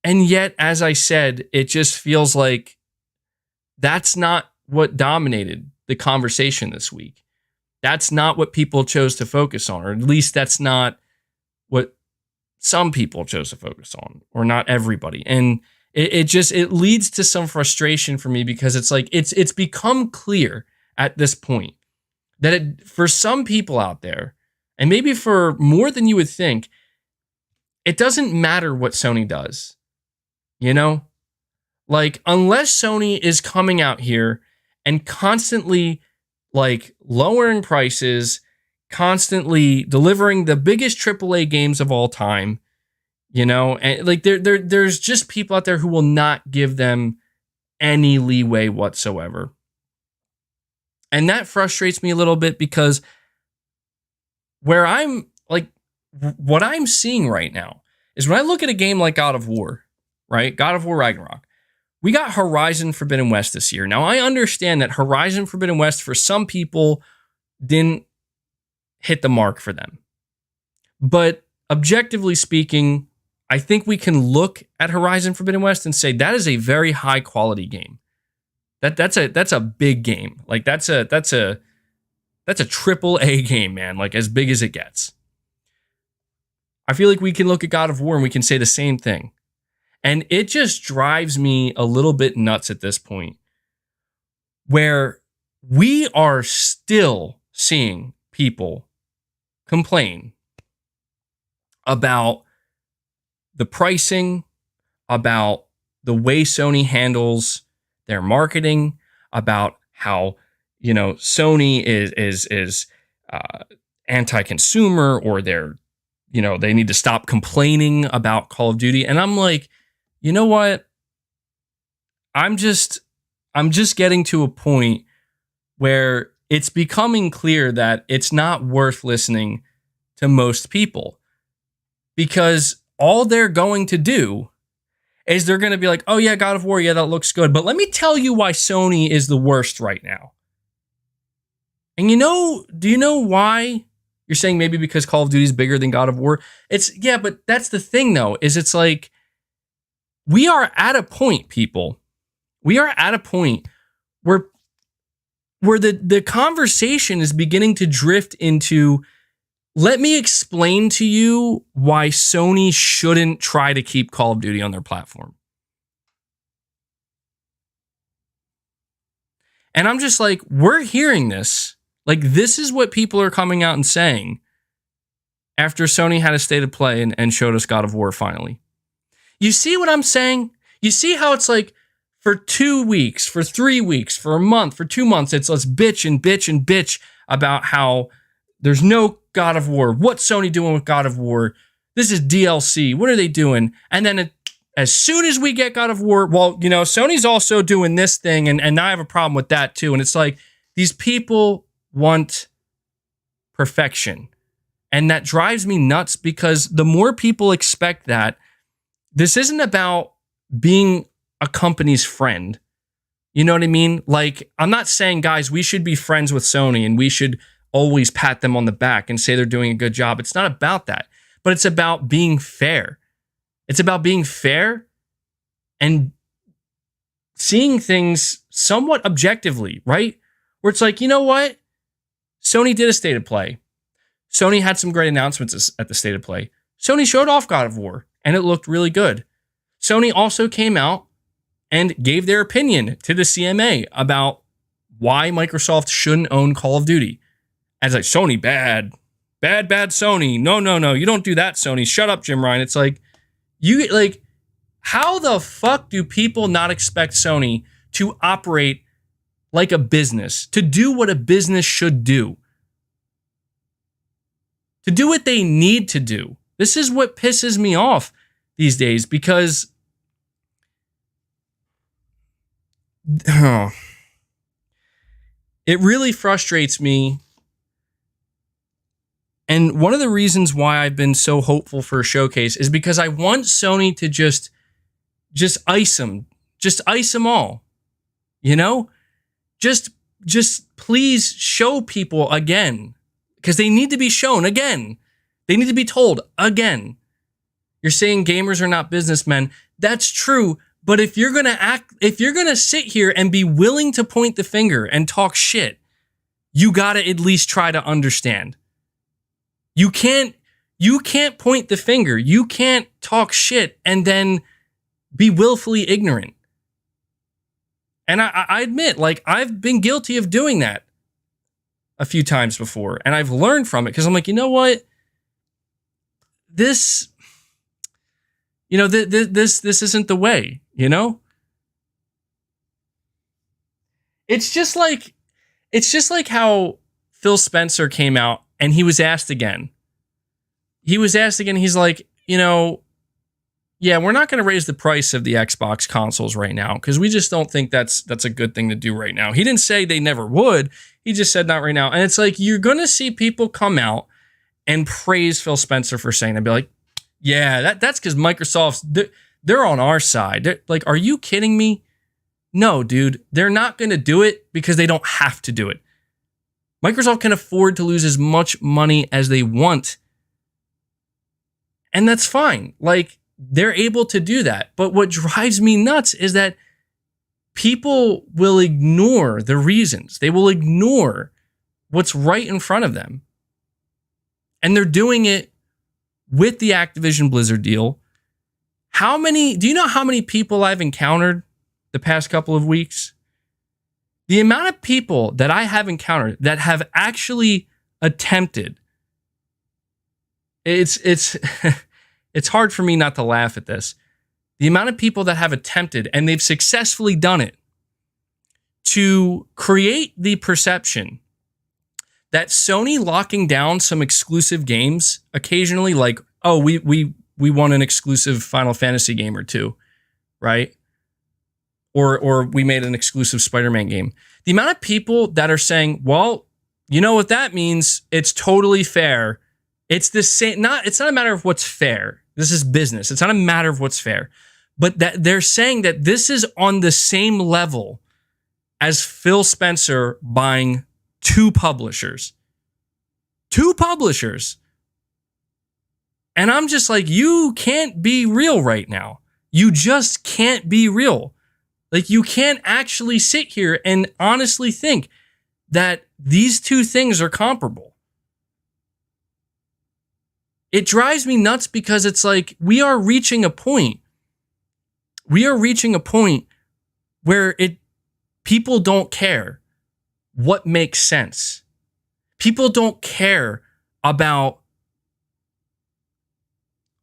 yet, as I said, it just feels like that's not what dominated the conversation this week. That's not what people chose to focus on, or at least that's not what some people chose to focus on, or not everybody. And it leads to some frustration for me, because it's like, it's become clear at this point that for some people out there, and maybe for more than you would think, it doesn't matter what Sony does, like, unless Sony is coming out here and constantly, like, lowering prices, constantly delivering the biggest AAA games of all time, and like, there's just people out there who will not give them any leeway whatsoever. And that frustrates me a little bit, because where I'm like, what I'm seeing right now is, when I look at a game like God of War, right? God of War Ragnarok. We got Horizon Forbidden West this year. Now, I understand that Horizon Forbidden West, for some people, didn't hit the mark for them. But objectively speaking, I think we can look at Horizon Forbidden West and say that is a very high quality game. That's a big game. Like, that's a triple A game, man. Like, as big as it gets. I feel like we can look at God of War and we can say the same thing. And it just drives me a little bit nuts at this point, where we are still seeing people complain about the pricing, about the way Sony handles their marketing, about how, Sony is anti-consumer, or they need to stop complaining about Call of Duty. And I'm like, you know what? I'm just getting to a point where it's becoming clear that it's not worth listening to most people, because all they're going to do is they're going to be like, oh yeah, God of War, yeah, that looks good, but let me tell you why Sony is the worst right now. And do you know why? You're saying maybe because Call of Duty is bigger than God of War. But that's the thing, though, is it's like, we are at a point, people. We are at a point where the conversation is beginning to drift into, let me explain to you why Sony shouldn't try to keep Call of Duty on their platform. And I'm just like, we're hearing this. Like, this is what people are coming out and saying after Sony had a state of play and showed us God of War finally. You see what I'm saying? You see how it's like, for 2 weeks, for 3 weeks, for a month, for 2 months, it's let's bitch and bitch and bitch about how there's no God of War. What's Sony doing with God of War? This is DLC. What are they doing? And then as soon as we get God of War, well, you know, Sony's also doing this thing, and I have a problem with that too. And it's like, these people want perfection. And that drives me nuts, because the more people expect that, this isn't about being a company's friend. You know what I mean? Like, I'm not saying, guys, we should be friends with Sony and we should always pat them on the back and say they're doing a good job. It's not about that, but it's about being fair. It's about being fair and seeing things somewhat objectively, right? Where it's like, you know what? Sony did a state of play. Sony had some great announcements at the state of play. Sony showed off God of War and it looked really good. Sony also came out and gave their opinion to the CMA about why Microsoft shouldn't own Call of Duty. And it's like, Sony, bad Sony. No, you don't do that, Sony. Shut up, Jim Ryan. It's like, how the fuck do people not expect Sony to operate like a business, to do what a business should do, to do what they need to do? This is what pisses me off these days, because it really frustrates me. And one of the reasons why I've been so hopeful for a showcase is because I want Sony to just ice them. Just ice them all. You know? Just please show people again. Because they need to be shown again. They need to be told again. You're saying gamers are not businessmen. That's true. But if you're going to sit here and be willing to point the finger and talk shit, you got to at least try to understand. You can't point the finger. You can't talk shit and then be willfully ignorant. And I admit, like, I've been guilty of doing that a few times before, and I've learned from it, because I'm like, you know what? This isn't the way, you know? It's just like how Phil Spencer came out and he was asked again. He's like, you know, yeah, we're not going to raise the price of the Xbox consoles right now because we just don't think that's a good thing to do right now. He didn't say they never would. He just said not right now. And it's like, you're going to see people come out and praise Phil Spencer for saying that. Be like, yeah, that's because Microsoft's, they're on our side. They're like, are you kidding me? No, dude, they're not going to do it because they don't have to do it. Microsoft can afford to lose as much money as they want. And that's fine. Like, they're able to do that. But what drives me nuts is that people will ignore the reasons. They will ignore what's right in front of them. And they're doing it with the Activision Blizzard deal. Do you know how many people I've encountered the past couple of weeks? The amount of people that I have encountered that have actually attempted, it's it's hard for me not to laugh at this. The amount of people that have attempted, and they've successfully done it, to create the perception that Sony locking down some exclusive games occasionally, like, oh, we won an exclusive Final Fantasy game or two, right? Or we made an exclusive Spider-Man game. The amount of people that are saying, well, you know what that means? It's totally fair. It's the same. It's not a matter of what's fair. This is business. It's not a matter of what's fair. But that they're saying that this is on the same level as Phil Spencer buying two publishers. Two publishers. And I'm just like, you can't be real right now. You just can't be real. Like, you can't actually sit here and honestly think that these two things are comparable. It drives me nuts because it's like we are reaching a point. We are reaching a point where people don't care what makes sense. People don't care about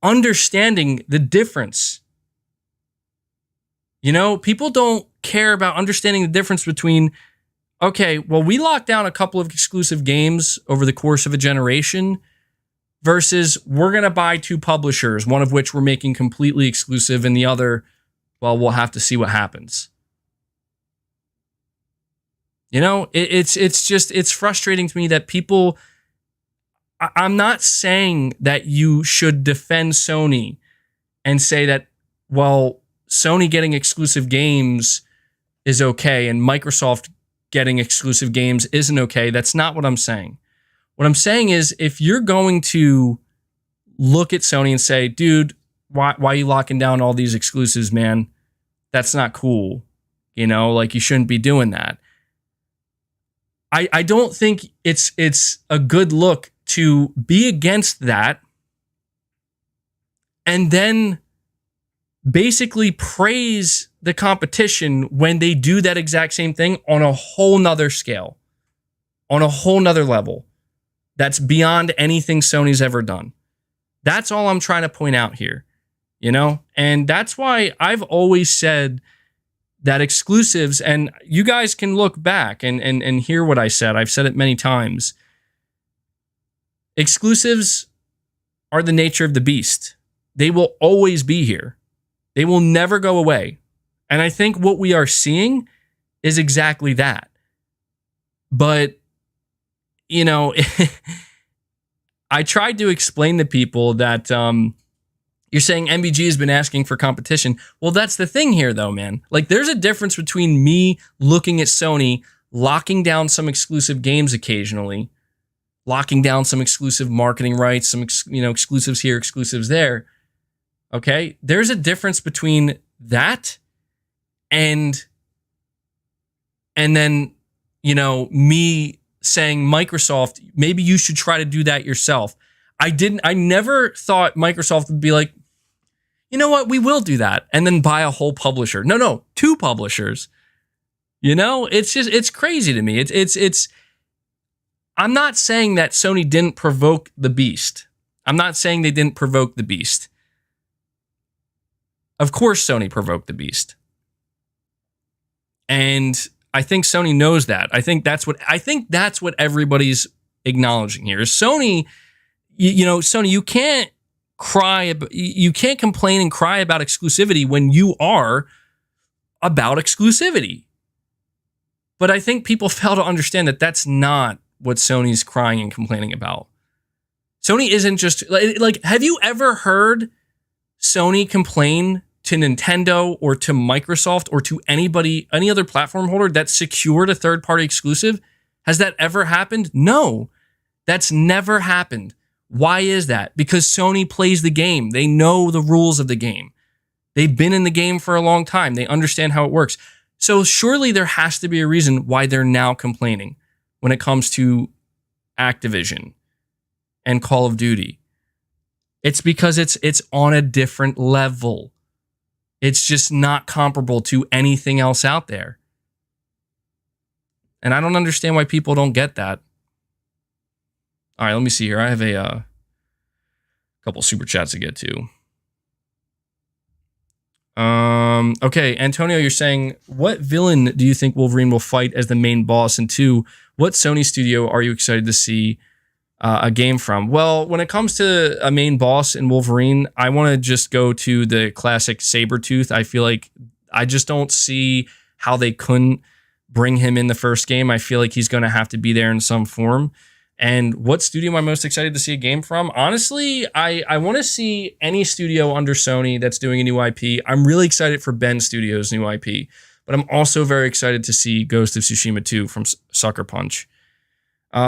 understanding the difference. You know, people don't care about understanding the difference between, okay, well, we locked down a couple of exclusive games over the course of a generation versus we're going to buy two publishers, one of which we're making completely exclusive and the other, well, we'll have to see what happens. You know, it's frustrating to me that people, I'm not saying that you should defend Sony and say that, well, Sony getting exclusive games is okay and Microsoft getting exclusive games isn't okay. That's not what I'm saying. What I'm saying is, if you're going to look at Sony and say, dude, why are you locking down all these exclusives, man? That's not cool. You know, like, you shouldn't be doing that. I don't think it's a good look to be against that and then basically praise the competition when they do that exact same thing on a whole nother scale, on a whole nother level that's beyond anything Sony's ever done. That's all I'm trying to point out here, you know? And that's why I've always said that exclusives, and you guys can look back and hear what I said. I've said it many times. Exclusives are the nature of the beast. They will always be here. They will never go away. And I think what we are seeing is exactly that. But, you know, I tried to explain to people that you're saying MBG has been asking for competition. Well, that's the thing here, though, man. Like, there's a difference between me looking at Sony, locking down some exclusive games occasionally, locking down some exclusive marketing rights, some exclusives here, exclusives there. Okay, there's a difference between that and then, you know, me saying, Microsoft, maybe you should try to do that yourself. I never thought Microsoft would be like, you know what, we will do that, and then buy a whole publisher. No, two publishers. You know, it's crazy to me. It's I'm not saying that Sony didn't provoke the beast. I'm not saying they didn't provoke the beast. Of course Sony provoked the beast. And I think Sony knows that. I think that's what everybody's acknowledging here. Is Sony, you know, Sony, you can't complain and cry about exclusivity when you are about exclusivity. But I think people fail to understand that that's not what Sony's crying and complaining about. Sony isn't just like, have you ever heard Sony complain to Nintendo or to Microsoft or to any other platform holder that secured a third-party exclusive? Has that ever happened? No, that's never happened. Why is that? Because Sony plays the game. They know the rules of the game. They've been in the game for a long time. They understand how it works. So surely there has to be a reason why they're now complaining when it comes to Activision and Call of Duty. It's because it's on a different level. It's just not comparable to anything else out there. And I don't understand why people don't get that. All right, let me see here. I have a couple super chats to get to. Okay, Antonio, you're saying, what villain do you think Wolverine will fight as the main boss? And two, what Sony studio are you excited to see a game from? Well, when it comes to a main boss in Wolverine, I want to just go to the classic Sabretooth. I feel like I just don't see how they couldn't bring him in the first game. I feel like he's going to have to be there in some form. And what studio am I most excited to see a game from? Honestly, I want to see any studio under Sony that's doing a new IP. I'm really excited for Ben Studios' new IP, but I'm also very excited to see Ghost of Tsushima 2 from Sucker Punch.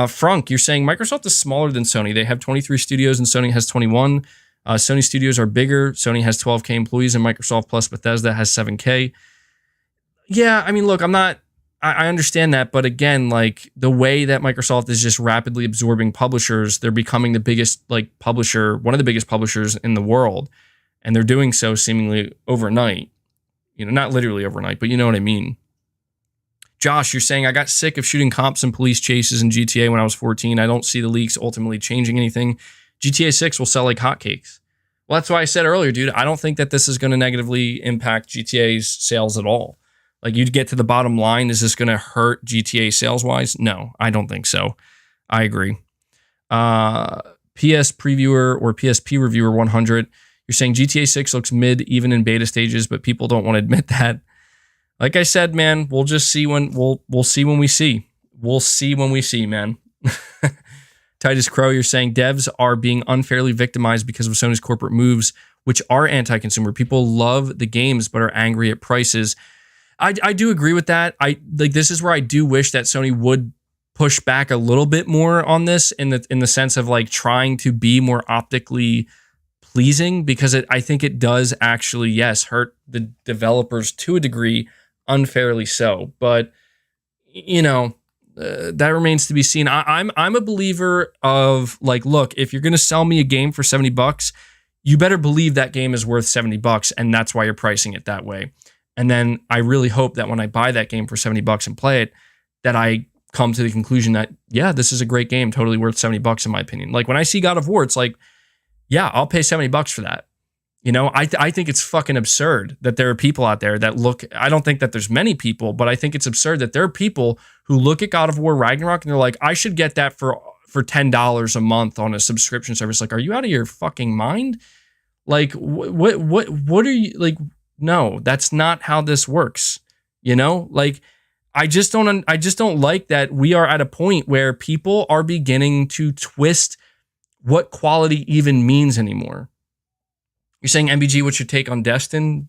Frank, you're saying Microsoft is smaller than Sony. They have 23 studios and Sony has 21. Sony studios are bigger. Sony has 12K employees and Microsoft plus Bethesda has 7K. Yeah, I mean, look, I understand that, but again, like the way that Microsoft is just rapidly absorbing publishers, they're becoming the biggest like publisher, one of the biggest publishers in the world, and they're doing so seemingly overnight. You know, not literally overnight, but you know what I mean. Josh, you're saying I got sick of shooting cops and police chases in GTA when I was 14. I don't see the leaks ultimately changing anything. GTA 6 will sell like hotcakes. Well, that's why I said earlier, dude, I don't think that this is going to negatively impact GTA's sales at all. Like, you'd get to the bottom line, is this going to hurt GTA sales-wise? No, I don't think so. I agree. PS Previewer or PSP Reviewer 100, you're saying GTA 6 looks mid even in beta stages, but people don't want to admit that. Like I said, man, we'll just see when we'll see when we see. We'll see when we see, man. Titus Crow, you're saying devs are being unfairly victimized because of Sony's corporate moves, which are anti-consumer. People love the games but are angry at prices. I do agree with that. This is where I do wish that Sony would push back a little bit more on this in the sense of like trying to be more optically pleasing, because I think it does actually, yes, hurt the developers to a degree, unfairly so. But you know, that remains to be seen. I'm a believer of like, look, if you're gonna sell me a game for $70, you better believe that game is worth $70, and that's why you're pricing it that way. And then I really hope that when I buy that game for $70 and play it, that I come to the conclusion that, yeah, this is a great game, totally worth $70 in my opinion. Like when I see God of War, it's like, yeah, I'll pay $70 for that. You know, I think it's fucking absurd that there are people out there that look, I don't think that there's many people, but I think it's absurd that there are people who look at God of War Ragnarok and they're like, I should get that for $10 a month on a subscription service. Like, are you out of your fucking mind? Like, what are you, like, no, that's not how this works. You know, like, I just don't like that we are at a point where people are beginning to twist what quality even means anymore. You're saying, MBG, what's your take on Destin?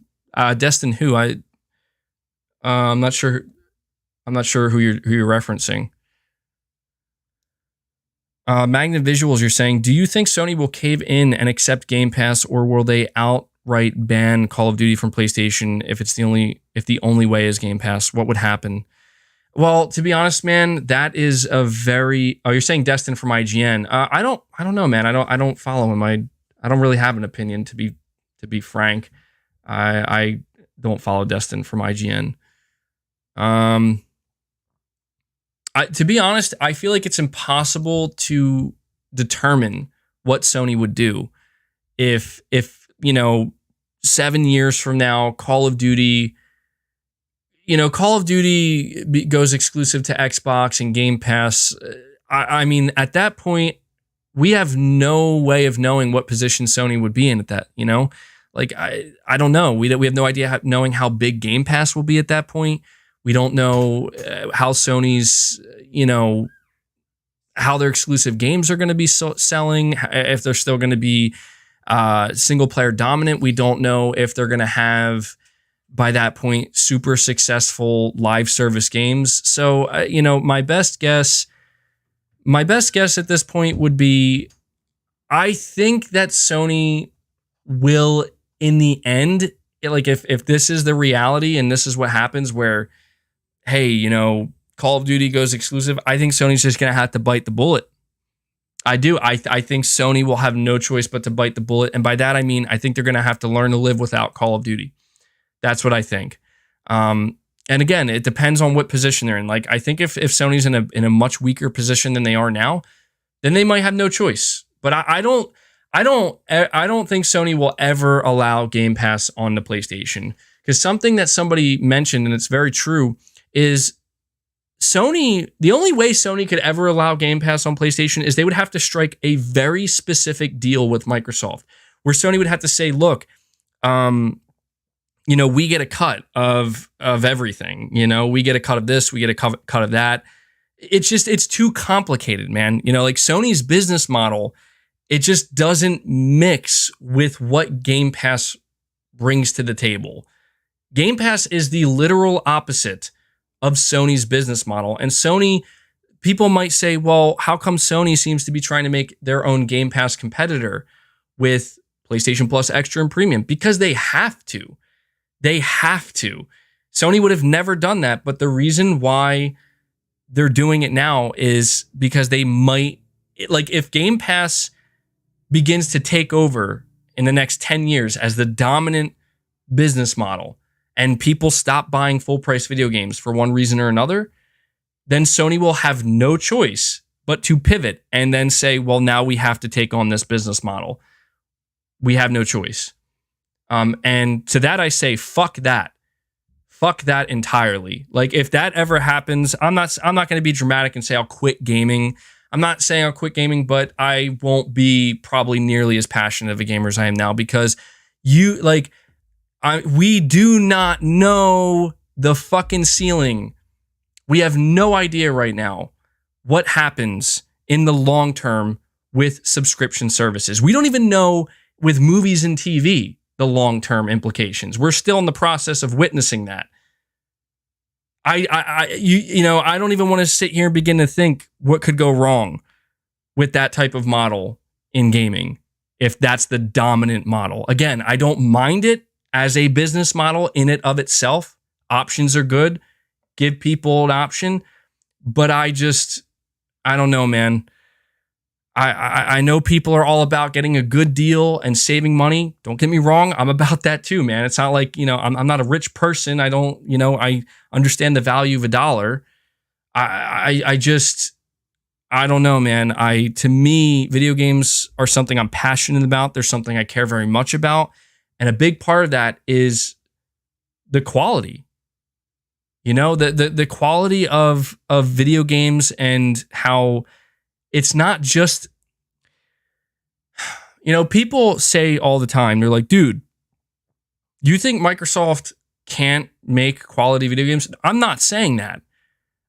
Destin who? I'm not sure. I'm not sure who you're referencing. Magnet Visuals, you're saying, do you think Sony will cave in and accept Game Pass, or will they outright ban Call of Duty from PlayStation if the only way is Game Pass? What would happen? Well, to be honest, man, that is a very. Oh, you're saying Destin from IGN. I don't know, man. I don't follow him. I don't really have an opinion, to be frank. I don't follow Destin from IGN. To be honest, I feel like it's impossible to determine what Sony would do if 7 years from now, Call of Duty goes exclusive to Xbox and Game Pass. I mean, at that point, we have no way of knowing what position Sony would be in at that, you know? Like, I don't know. We have no idea knowing how big Game Pass will be at that point. We don't know how Sony's, how their exclusive games are going to be selling, if they're still going to be single player dominant. We don't know if they're going to have, by that point, super successful live service games. So, my best guess at this point would be, I think that Sony will, in the end, like if this is the reality and this is what happens where, hey, Call of Duty goes exclusive, I think Sony's just going to have to bite the bullet. I do. I think Sony will have no choice but to bite the bullet. And by that, I mean, I think they're going to have to learn to live without Call of Duty. That's what I think. And again, it depends on what position they're in. Like, I think if Sony's in a much weaker position than they are now, then they might have no choice. But I don't think Sony will ever allow Game Pass on the PlayStation, because something that somebody mentioned, and it's very true, is Sony, the only way Sony could ever allow Game Pass on PlayStation is they would have to strike a very specific deal with Microsoft, where Sony would have to say, look, we get a cut of everything. We get a cut of this, we get a cut of that. It's too complicated, man. Like Sony's business model, it just doesn't mix with what Game Pass brings to the table. Game Pass is the literal opposite of Sony's business model. And Sony, people might say, well, how come Sony seems to be trying to make their own Game Pass competitor with PlayStation Plus Extra and Premium, because they have to. They have to. Sony would have never done that, but the reason why they're doing it now is because they might, like, if Game Pass begins to take over in the next 10 years as the dominant business model and people stop buying full price video games for one reason or another, then Sony will have no choice but to pivot and then say, well, now we have to take on this business model. We have no choice. And to that I say, fuck that. Fuck that entirely. Like, if that ever happens, I'm not going to be dramatic and say I'll quit gaming. I'm not saying I'll quit gaming, but I won't be probably nearly as passionate of a gamer as I am now, because we do not know the fucking ceiling. We have no idea right now what happens in the long term with subscription services. We don't even know with movies and TV the long-term implications. We're still in the process of witnessing that. I don't even want to sit here and begin to think what could go wrong with that type of model in gaming, if that's the dominant model. Again, I don't mind it as a business model in it of itself. Options are good. Give people an option. But I don't know, man. I know people are all about getting a good deal and saving money. Don't get me wrong. I'm about that too, man. It's not like, I'm not a rich person. I don't, I understand the value of a dollar. I don't know, man. To me, video games are something I'm passionate about. They're something I care very much about. And a big part of that is the quality. The quality of video games, and how it's not just, people say all the time, they're like, dude, you think Microsoft can't make quality video games? I'm not saying that.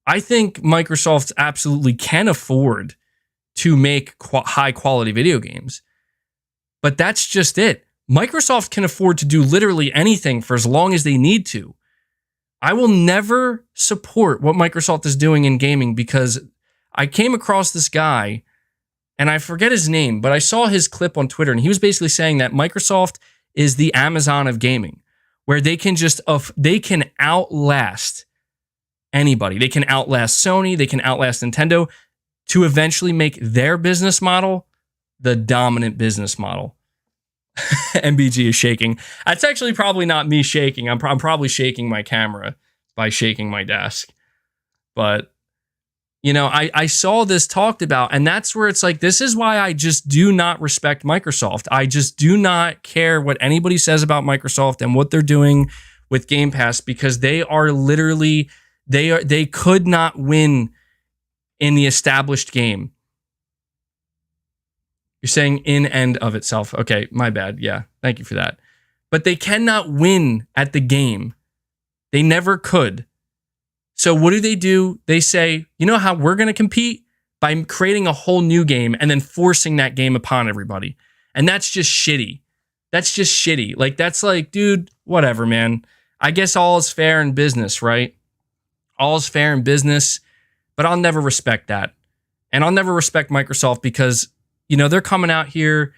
I think Microsoft absolutely can afford to make high quality video games. But that's just it. Microsoft can afford to do literally anything for as long as they need to. I will never support what Microsoft is doing in gaming, because I came across this guy, and I forget his name, but I saw his clip on Twitter, and he was basically saying that Microsoft is the Amazon of gaming, where they can outlast anybody. They can outlast Sony, they can outlast Nintendo, to eventually make their business model the dominant business model. MBG is shaking. That's actually probably not me shaking. I'm probably shaking my camera by shaking my desk. But I saw this talked about, and that's where it's like, this is why I just do not respect Microsoft. I just do not care what anybody says about Microsoft and what they're doing with Game Pass, because they are literally, they could not win in the established game. You're saying in and of itself. Okay, my bad. Yeah, thank you for that. But they cannot win at the game. They never could. So what do? They say, you know how we're going to compete? By creating a whole new game and then forcing that game upon everybody. And that's just shitty. That's just shitty. Like, that's like, dude, whatever, man. I guess all is fair in business, right? All is fair in business, but I'll never respect that. And I'll never respect Microsoft, because they're coming out here,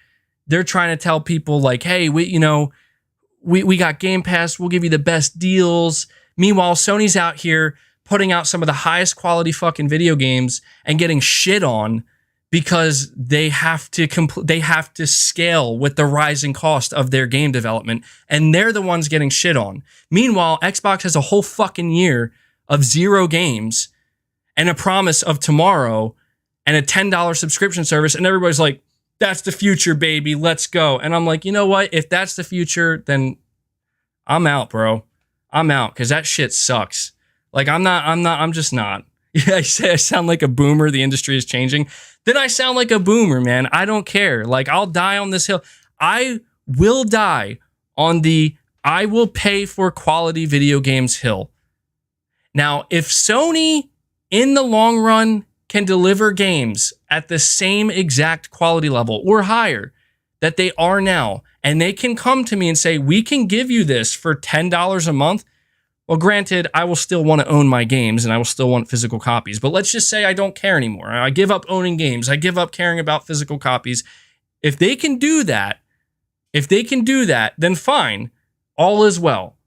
they're trying to tell people like, hey, we got Game Pass, we'll give you the best deals. Meanwhile, Sony's out here putting out some of the highest quality fucking video games and getting shit on because they have to scale with the rising cost of their game development, and they're the ones getting shit on. Meanwhile, Xbox has a whole fucking year of 0 games and a promise of tomorrow and a $10 subscription service, and everybody's like, that's the future, baby, let's go. And I'm like, you know what? If that's the future, then I'm out, bro. I'm out, because that shit sucks. Like, I'm just not. Yeah, I say I sound like a boomer, the industry is changing. Then I sound like a boomer, man. I don't care. Like, I'll die on this hill. I will die on the I will pay for quality video games hill. Now, if Sony in the long run can deliver games at the same exact quality level or higher that they are now, and they can come to me and say, we can give you this for $10 a month. Well, granted, I will still want to own my games and I will still want physical copies, but let's just say I don't care anymore. I give up owning games. I give up caring about physical copies. If they can do that If they can do that, then fine. All is well.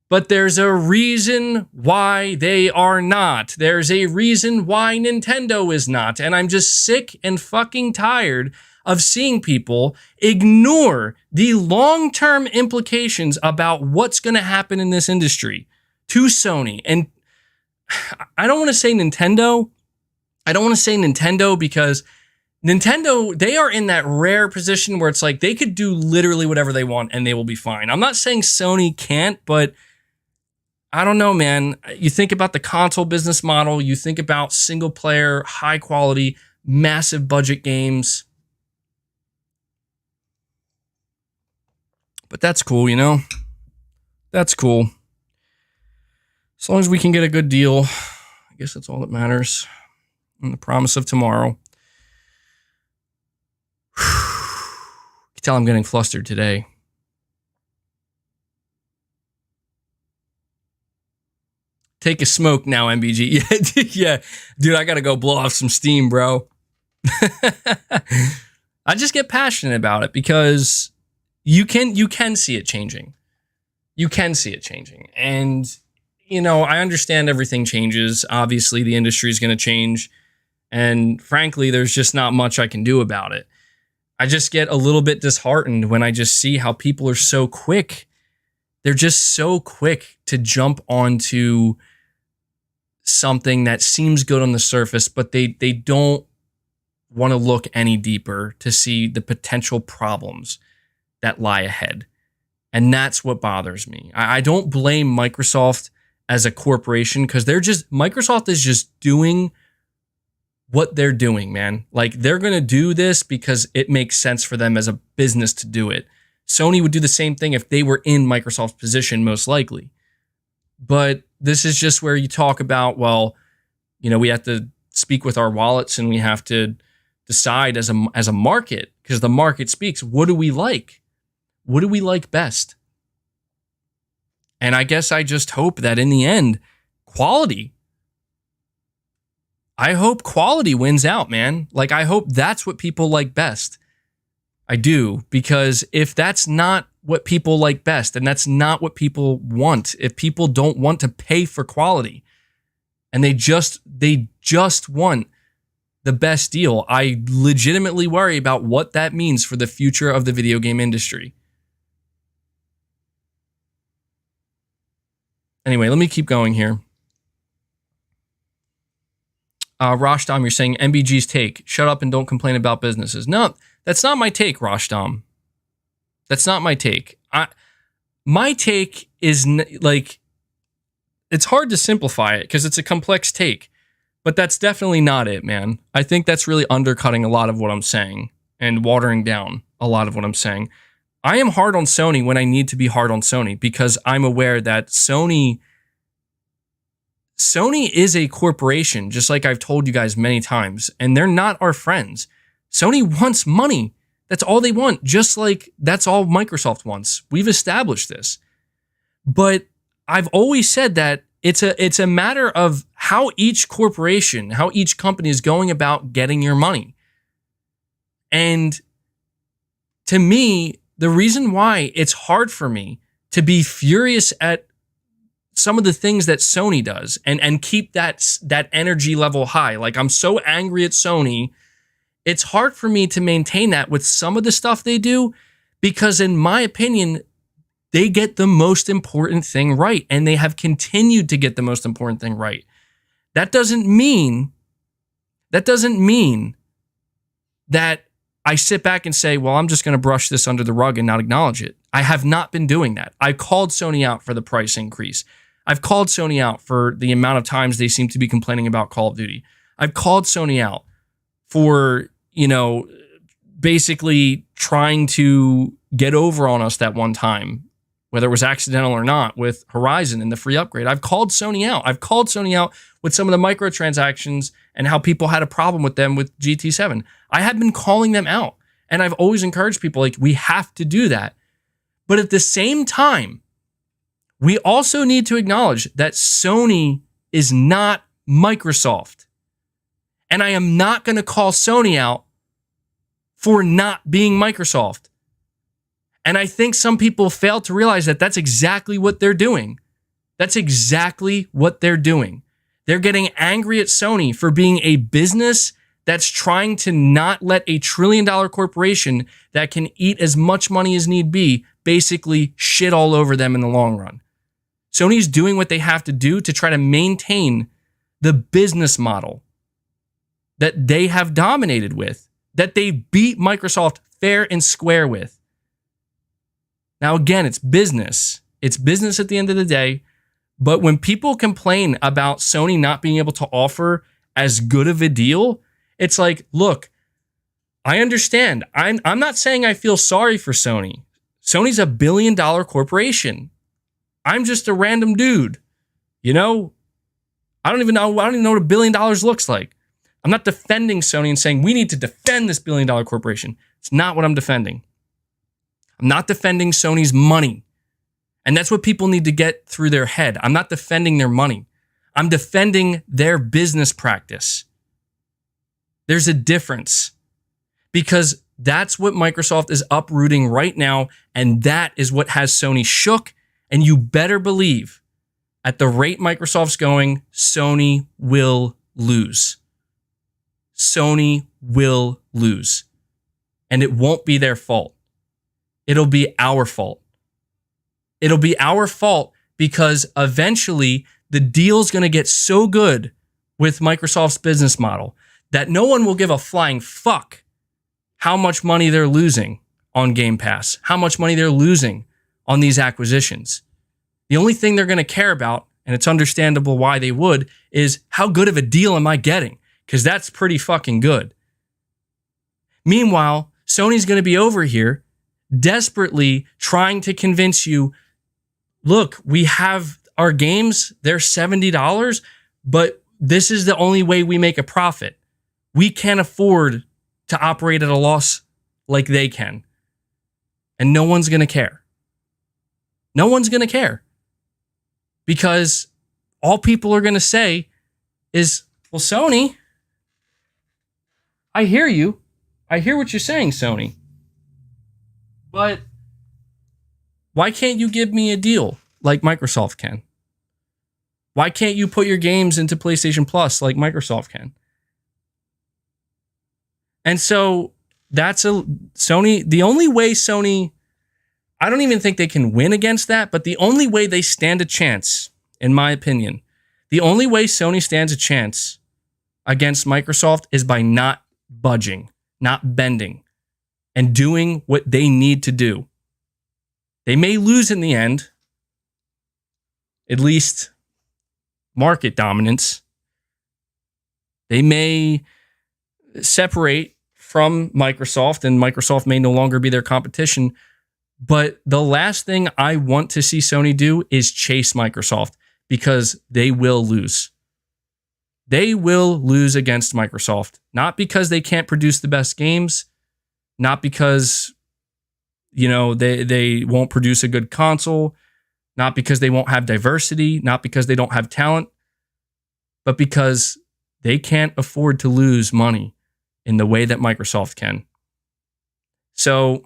But there's a reason why they are not. There's a reason why Nintendo is not. And I'm just sick and fucking tired of seeing people ignore the long-term implications about what's going to happen in this industry to Sony. And I don't want to say Nintendo. I don't want to say Nintendo because Nintendo, they are in that rare position where it's like they could do literally whatever they want and they will be fine. I'm not saying Sony can't, but I don't know, man. You think about the console business model, you think about single player, high quality, massive budget games. But that's cool, you know? That's cool. As long as we can get a good deal, I guess that's all that matters. And the promise of tomorrow. You can tell I'm getting flustered today. Take a smoke now, MBG. Yeah, dude, I gotta go blow off some steam, bro. I just get passionate about it because you can see it changing. You can see it changing. And, you know, I understand everything changes. Obviously, the industry is going to change. And frankly, there's just not much I can do about it. I just get a little bit disheartened when I just see how people are so quick. They're just so quick to jump onto something that seems good on the surface, but they don't want to look any deeper to see the potential problems that lie ahead. And that's what bothers me. I don't blame Microsoft as a corporation because Microsoft is just doing what they're doing, man. Like, they're going to do this because it makes sense for them as a business to do it. Sony would do the same thing if they were in Microsoft's position, most likely. But this is just where you talk about, well, you know, we have to speak with our wallets and we have to decide as a market, because the market speaks. What do we like? What do we like best? And I guess I just hope that in the end, quality. I hope quality wins out, man. Like, I hope that's what people like best. I do, because if that's not what people like best, and that's not what people want, if people don't want to pay for quality and they just want the best deal, I legitimately worry about what that means for the future of the video game industry. Anyway, let me keep going here. Roshdom, you're saying MBG's take. Shut up and don't complain about businesses. No, that's not my take, Roshdom. That's not my take. My take is like, it's hard to simplify it because it's a complex take, but that's definitely not it, man. I think that's really undercutting a lot of what I'm saying and watering down a lot of what I'm saying. I am hard on Sony when I need to be hard on Sony because I'm aware that Sony is a corporation, just like I've told you guys many times, and they're not our friends. Sony wants money. That's all they want, just like that's all Microsoft wants. We've established this. But I've always said that it's a matter of how each corporation, how each company is going about getting your money. And to me, the reason why it's hard for me to be furious at some of the things that Sony does and keep that energy level high. Like, I'm so angry at Sony. It's hard for me to maintain that with some of the stuff they do because, in my opinion, they get the most important thing right, and they have continued to get the most important thing right. That doesn't mean that I sit back and say, well, I'm just going to brush this under the rug and not acknowledge it. I have not been doing that. I called Sony out for the price increase. I've called Sony out for the amount of times they seem to be complaining about Call of Duty. I've called Sony out for, you know, basically trying to get over on us that one time, whether it was accidental or not, with Horizon and the free upgrade. I've called Sony out. I've called Sony out with some of the microtransactions and how people had a problem with them with GT7. I have been calling them out, and I've always encouraged people, like, we have to do that. But at the same time, we also need to acknowledge that Sony is not Microsoft. And I am not going to call Sony out for not being Microsoft. And I think some people fail to realize that that's exactly what they're doing. That's exactly what they're doing. They're getting angry at Sony for being a business that's trying to not let a $1 trillion corporation that can eat as much money as need be basically shit all over them in the long run. Sony's doing what they have to do to try to maintain the business model that they have dominated with, that they beat Microsoft fair and square with. Now, again, it's business. It's business at the end of the day. But when people complain about Sony not being able to offer as good of a deal, it's like, look, I understand. I'm not saying I feel sorry for Sony. Sony's a $1 billion corporation. I'm just a random dude. You know, I don't even know what $1 billion looks like. I'm not defending Sony and saying we need to defend this $1 billion corporation. It's not what I'm defending. I'm not defending Sony's money. And that's what people need to get through their head. I'm not defending their money. I'm defending their business practice. There's a difference because that's what Microsoft is uprooting right now. And that is what has Sony shook. And you better believe at the rate Microsoft's going, Sony will lose. Sony will lose. And it won't be their fault. It'll be our fault. It'll be our fault because eventually the deal's going to get so good with Microsoft's business model that no one will give a flying fuck how much money they're losing on Game Pass, how much money they're losing on these acquisitions. The only thing they're going to care about, and it's understandable why they would, is how good of a deal am I getting? Because that's pretty fucking good. Meanwhile, Sony's going to be over here desperately trying to convince you, look, we have our games, they're $70, but this is the only way we make a profit. We can't afford to operate at a loss like they can. And no one's going to care. No one's going to care. Because all people are going to say is, well, Sony, I hear you. I hear what you're saying, Sony. But why can't you give me a deal like Microsoft can? Why can't you put your games into PlayStation Plus like Microsoft can? And so that's Sony. The only way Sony, I don't even think they can win against that, but the only way they stand a chance, in my opinion, the only way Sony stands a chance against Microsoft is by not budging, not bending, and doing what they need to do. They may lose in the end, at least market dominance. They may separate from Microsoft and Microsoft may no longer be their competition. But the last thing I want to see Sony do is chase Microsoft because they will lose. They will lose against Microsoft, not because they can't produce the best games, not because, they won't produce a good console, not because they won't have diversity, not because they don't have talent, but because they can't afford to lose money in the way that Microsoft can. So,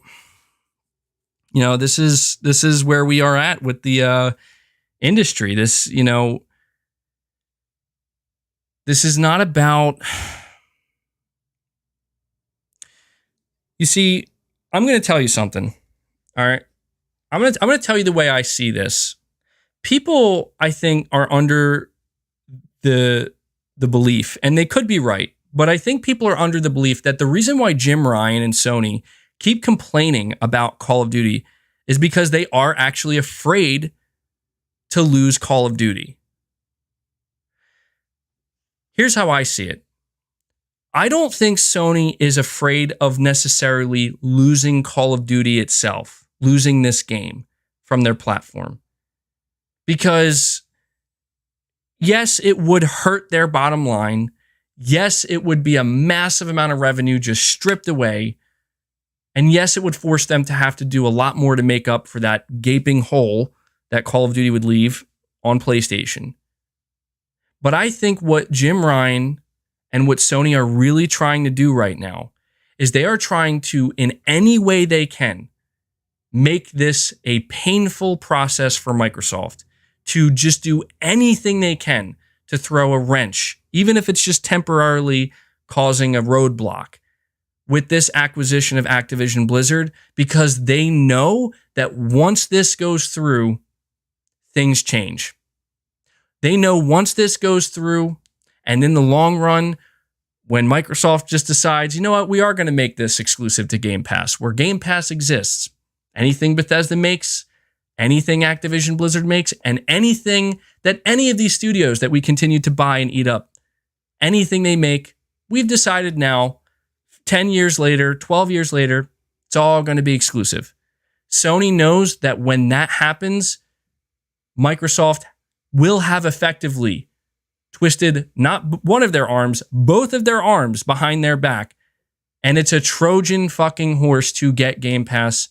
this is where we are at with the industry. This is not about. You see, I'm going to tell you something. All right, I'm going to tell you the way I see this. People, I think, are under the belief, and they could be right, but I think people are under the belief that the reason why Jim Ryan and Sony keep complaining about Call of Duty is because they are actually afraid to lose Call of Duty. Here's how I see it. I don't think Sony is afraid of necessarily losing Call of Duty itself, losing this game from their platform. Because, yes, it would hurt their bottom line. Yes, it would be a massive amount of revenue just stripped away. And yes, it would force them to have to do a lot more to make up for that gaping hole that Call of Duty would leave on PlayStation. But I think what Jim Ryan and what Sony are really trying to do right now is they are trying to, in any way they can, make this a painful process for Microsoft to just do anything they can to throw a wrench, even if it's just temporarily causing a roadblock with this acquisition of Activision Blizzard, because they know that once this goes through, things change. They know once this goes through, and in the long run, when Microsoft just decides, you know what, we are going to make this exclusive to Game Pass, where Game Pass exists. Anything Bethesda makes, anything Activision Blizzard makes, and anything that any of these studios that we continue to buy and eat up, anything they make, we've decided now, 10 years later, 12 years later, it's all going to be exclusive. Sony knows that when that happens, Microsoft will have effectively twisted not one of their arms, both of their arms behind their back. And it's a Trojan fucking horse to get Game Pass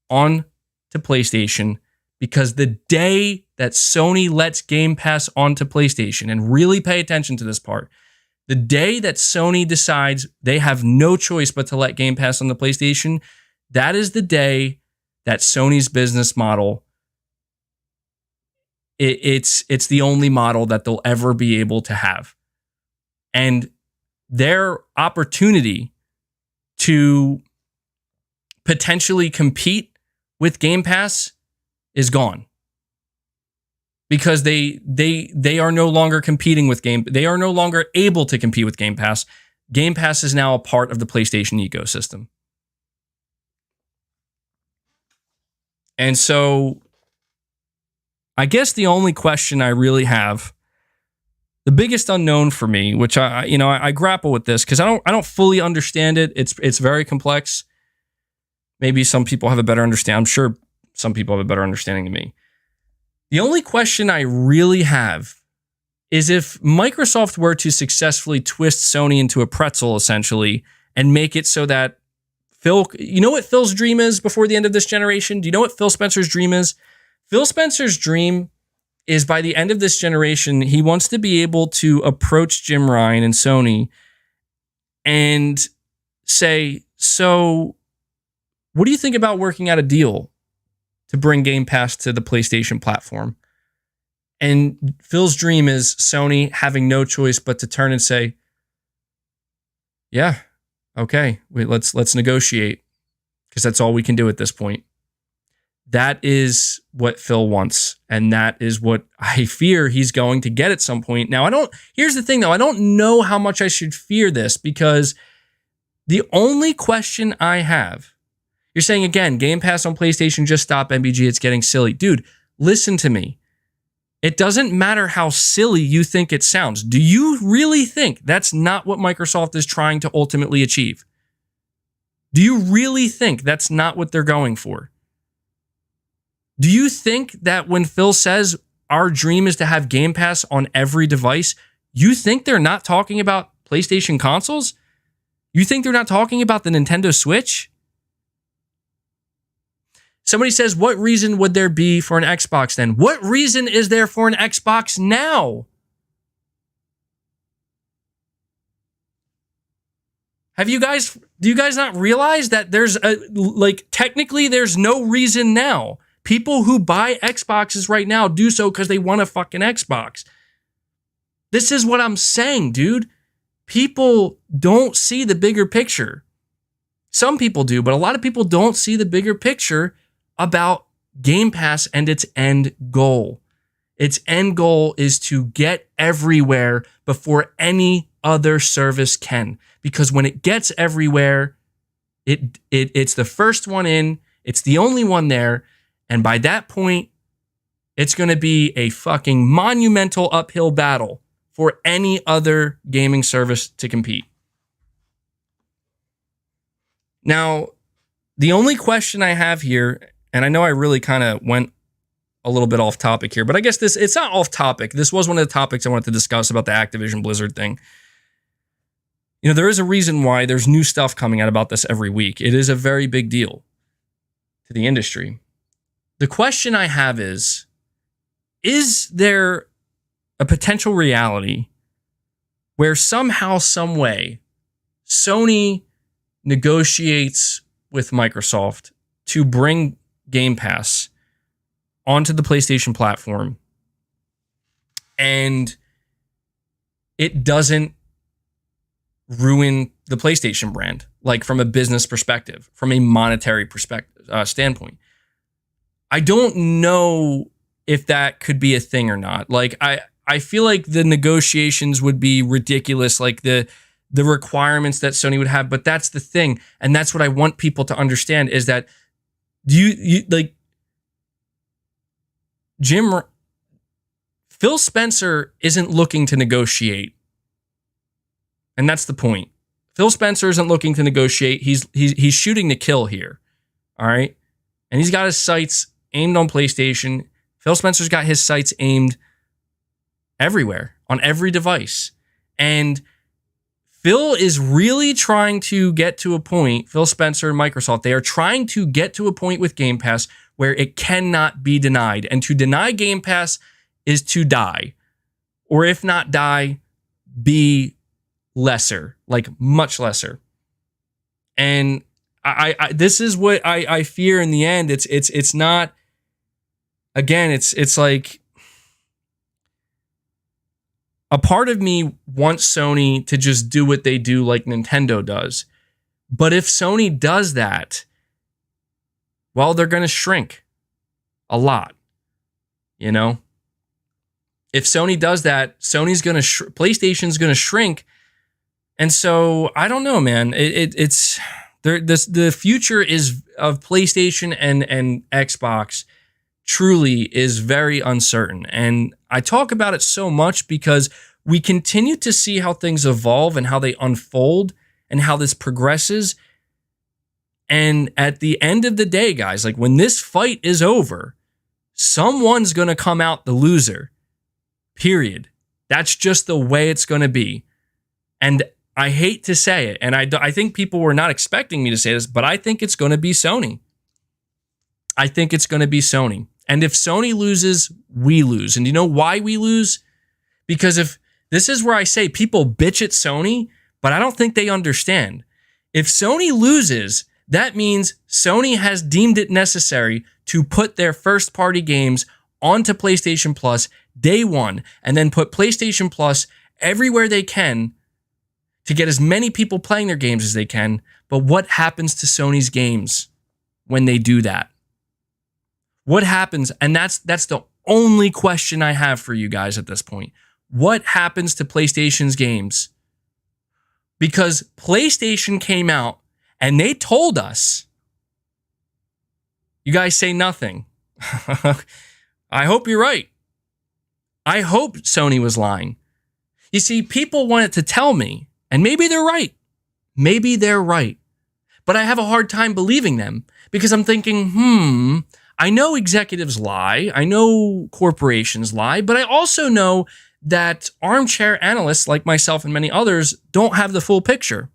on to PlayStation, because the day that Sony lets Game Pass onto PlayStation, and really pay attention to this part, the day that Sony decides they have no choice but to let Game Pass on the PlayStation, that is the day that Sony's business model, it's the only model that they'll ever be able to have. And their opportunity to potentially compete with Game Pass is gone. Because they are no longer competing with they are no longer able to compete with Game Pass. Game Pass is now a part of the PlayStation ecosystem. And so I guess the only question I really have, the biggest unknown for me, which I grapple with this because I don't fully understand it. It's very complex. Maybe some people have a better understanding. I'm sure some people have a better understanding than me. The only question I really have is if Microsoft were to successfully twist Sony into a pretzel, essentially, and make it so that you know what Phil's dream is before the end of this generation? Do you know what Phil Spencer's dream is? Phil Spencer's dream is by the end of this generation, he wants to be able to approach Jim Ryan and Sony and say, so what do you think about working out a deal to bring Game Pass to the PlayStation platform? And Phil's dream is Sony having no choice but to turn and say, yeah, okay, let's negotiate, because that's all we can do at this point. That is what Phil wants, and that is what I fear he's going to get at some point. Now, here's the thing though, I don't know how much I should fear this, because the only question I have, you're saying again, Game Pass on PlayStation, just stop MBG, it's getting silly. Dude, listen to me. It doesn't matter how silly you think it sounds. Do you really think that's not what Microsoft is trying to ultimately achieve? Do you really think that's not what they're going for? Do you think that when Phil says our dream is to have Game Pass on every device, you think they're not talking about PlayStation consoles? You think they're not talking about the Nintendo Switch? Somebody says, what reason would there be for an Xbox then? What reason is there for an Xbox now? Do you guys not realize that technically there's no reason now? People who buy Xboxes right now do so because they want a fucking Xbox. This is what I'm saying, dude. People don't see the bigger picture. Some people do, but a lot of people don't see the bigger picture about Game Pass and its end goal. Its end goal is to get everywhere before any other service can. Because when it gets everywhere, it's the first one in, it's the only one there, and by that point, it's going to be a fucking monumental uphill battle for any other gaming service to compete. Now, the only question I have here, and I know I really kind of went a little bit off topic here, but I guess it's not off topic. This was one of the topics I wanted to discuss about the Activision Blizzard thing. You know, there is a reason why there's new stuff coming out about this every week. It is a very big deal to the industry. The question I have is there a potential reality where somehow, some way, Sony negotiates with Microsoft to bring Game Pass onto the PlayStation platform and it doesn't ruin the PlayStation brand, like from a business perspective, from a monetary perspective standpoint. I don't know if that could be a thing or not. Like I feel like the negotiations would be ridiculous, like the requirements that Sony would have, but that's the thing. And that's what I want people to understand is that you like Phil Spencer isn't looking to negotiate. And that's the point. Phil Spencer isn't looking to negotiate. He's shooting to kill here. All right. And he's got his sights aimed on PlayStation. Phil Spencer's got his sights aimed everywhere, on every device. And Phil is really trying to get to a point, Phil Spencer and Microsoft, they are trying to get to a point with Game Pass where it cannot be denied. And to deny Game Pass is to die. Or if not die, be lesser, like much lesser. And I this is what I fear in the end. It's not, again, it's like a part of me wants Sony to just do what they do like Nintendo does. But if Sony does that, well, they're going to shrink a lot. You know? If Sony does that, PlayStation's going to shrink. And so I don't know, man. It's the future is of PlayStation and Xbox truly is very uncertain. And I talk about it so much because we continue to see how things evolve and how they unfold and how this progresses. And at the end of the day, guys, like when this fight is over, someone's going to come out the loser. Period. That's just the way it's going to be. And I hate to say it, and I think people were not expecting me to say this, but I think it's going to be Sony. I think it's going to be Sony. And if Sony loses, we lose. And you know why we lose? Because if this is where I say people bitch at Sony, but I don't think they understand. If Sony loses, that means Sony has deemed it necessary to put their first-party games onto PlayStation Plus day one, and then put PlayStation Plus everywhere they can to get as many people playing their games as they can. But what happens to Sony's games when they do that? What happens? And that's the only question I have for you guys at this point. What happens to PlayStation's games? Because PlayStation came out and they told us, you guys say nothing. I hope you're right. I hope Sony was lying. You see, people wanted to tell me, and maybe they're right. Maybe they're right. But I have a hard time believing them because I'm thinking, I know executives lie. I know corporations lie, but I also know that armchair analysts like myself and many others don't have the full picture.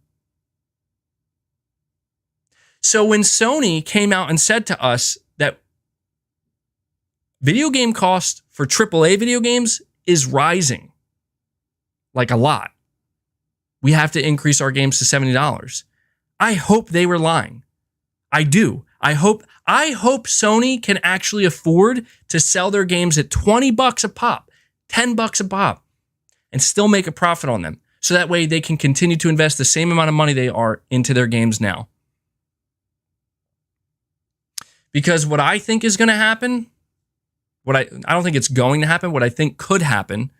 So when Sony came out and said to us that video game cost for AAA video games is rising, like a lot, we have to increase our games to $70. I hope they were lying. I do. I hope Sony can actually afford to sell their games at $20 a pop, $10 a pop, and still make a profit on them. So that way they can continue to invest the same amount of money they are into their games now. Because what I think is going to happen, I don't think it's going to happen, what I think could happen,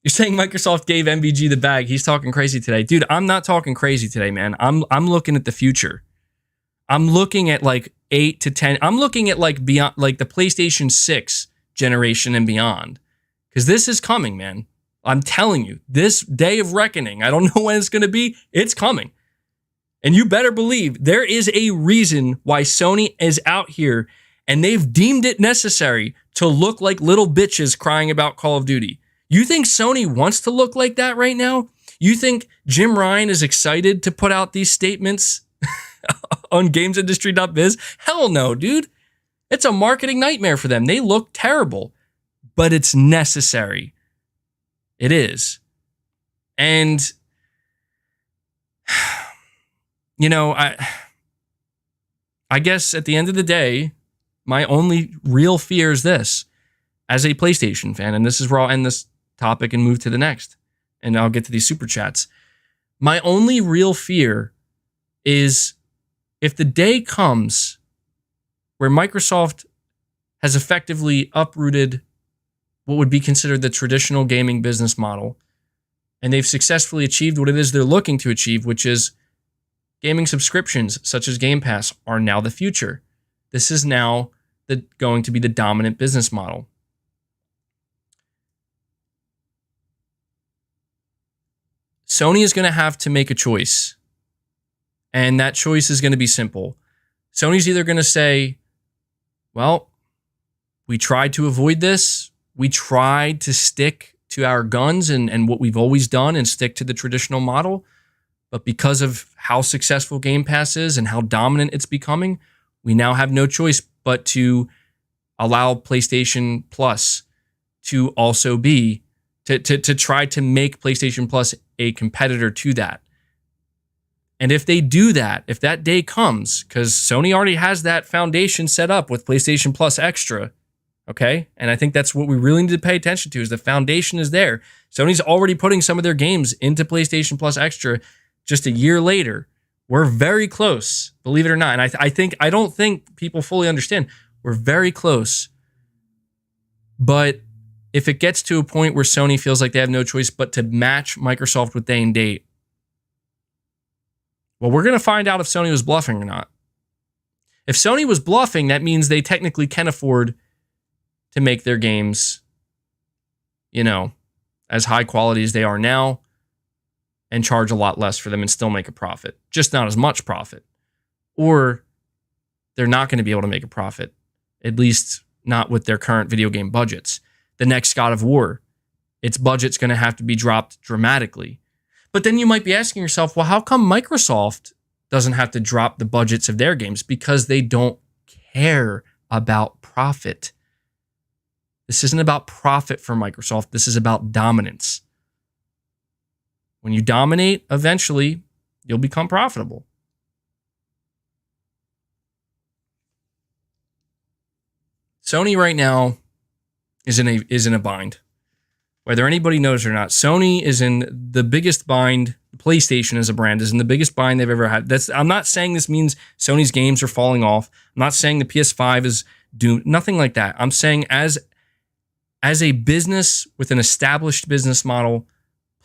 you're saying Microsoft gave MVG the bag. He's talking crazy today. Dude, I'm not talking crazy today, man. I'm looking at the future. I'm looking at like 8 to 10. I'm looking at like beyond, like the PlayStation 6 generation and beyond. Because this is coming, man. I'm telling you, this day of reckoning, I don't know when it's going to be. It's coming. And you better believe there is a reason why Sony is out here and they've deemed it necessary to look like little bitches crying about Call of Duty. You think Sony wants to look like that right now? You think Jim Ryan is excited to put out these statements on gamesindustry.biz? Hell no, dude. It's a marketing nightmare for them. They look terrible, but it's necessary. It is. And, you know, I guess at the end of the day, my only real fear is this as a PlayStation fan, and this is where I'll end this topic and move to the next, and I'll get to these super chats. My only real fear is if the day comes where Microsoft has effectively uprooted what would be considered the traditional gaming business model, and they've successfully achieved what it is they're looking to achieve, which is gaming subscriptions such as Game Pass are now the future. This is now going to be the dominant business model. Sony is going to have to make a choice, and that choice is going to be simple. Sony's either going to say, well, we tried to avoid this. We tried to stick to our guns and what we've always done and stick to the traditional model. But because of how successful Game Pass is and how dominant it's becoming, we now have no choice but to allow PlayStation Plus to also be, to try to make PlayStation Plus a competitor to that. And if they do that, if that day comes, because Sony already has that foundation set up with PlayStation Plus Extra, okay? And I think that's what we really need to pay attention to is the foundation is there. Sony's already putting some of their games into PlayStation Plus Extra just a year later. We're very close, believe it or not. And I don't think people fully understand. We're very close. But if it gets to a point where Sony feels like they have no choice but to match Microsoft with day and date, well, we're going to find out if Sony was bluffing or not. If Sony was bluffing, that means they technically can afford to make their games, as high quality as they are now and charge a lot less for them and still make a profit. Just not as much profit. Or they're not going to be able to make a profit, at least not with their current video game budgets. The next God of War, its budget's going to have to be dropped dramatically. But then you might be asking yourself, well, how come Microsoft doesn't have to drop the budgets of their games? Because they don't care about profit. This isn't about profit for Microsoft. This is about dominance. When you dominate, eventually, you'll become profitable. Sony right now is in a bind. Whether anybody knows or not, Sony is in the biggest bind. PlayStation as a brand is in the biggest bind they've ever had. I'm not saying this means Sony's games are falling off. I'm not saying the PS5 is doomed. Nothing like that. I'm saying as a business with an established business model,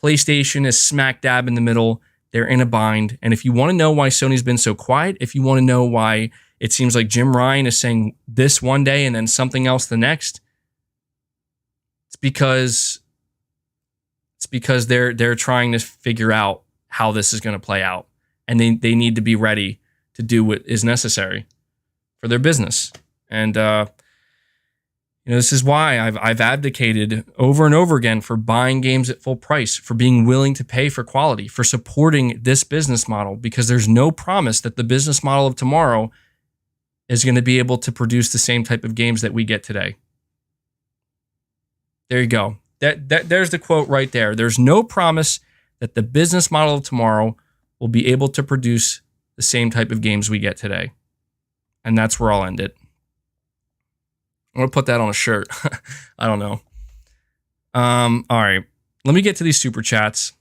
PlayStation is smack dab in the middle. They're in a bind. And if you want to know why Sony's been so quiet, if you want to know why it seems like Jim Ryan is saying this one day and then something else the next, it's because they're trying to figure out how this is going to play out. And they need to be ready to do what is necessary for their business. And this is why I've advocated over and over again for buying games at full price, for being willing to pay for quality, for supporting this business model, because there's no promise that the business model of tomorrow is going to be able to produce the same type of games that we get today. There you go. There's the quote right there. There's no promise that the business model of tomorrow will be able to produce the same type of games we get today. And that's where I'll end it. I'm going to put that on a shirt. I don't know. All right. Let me get to these super chats.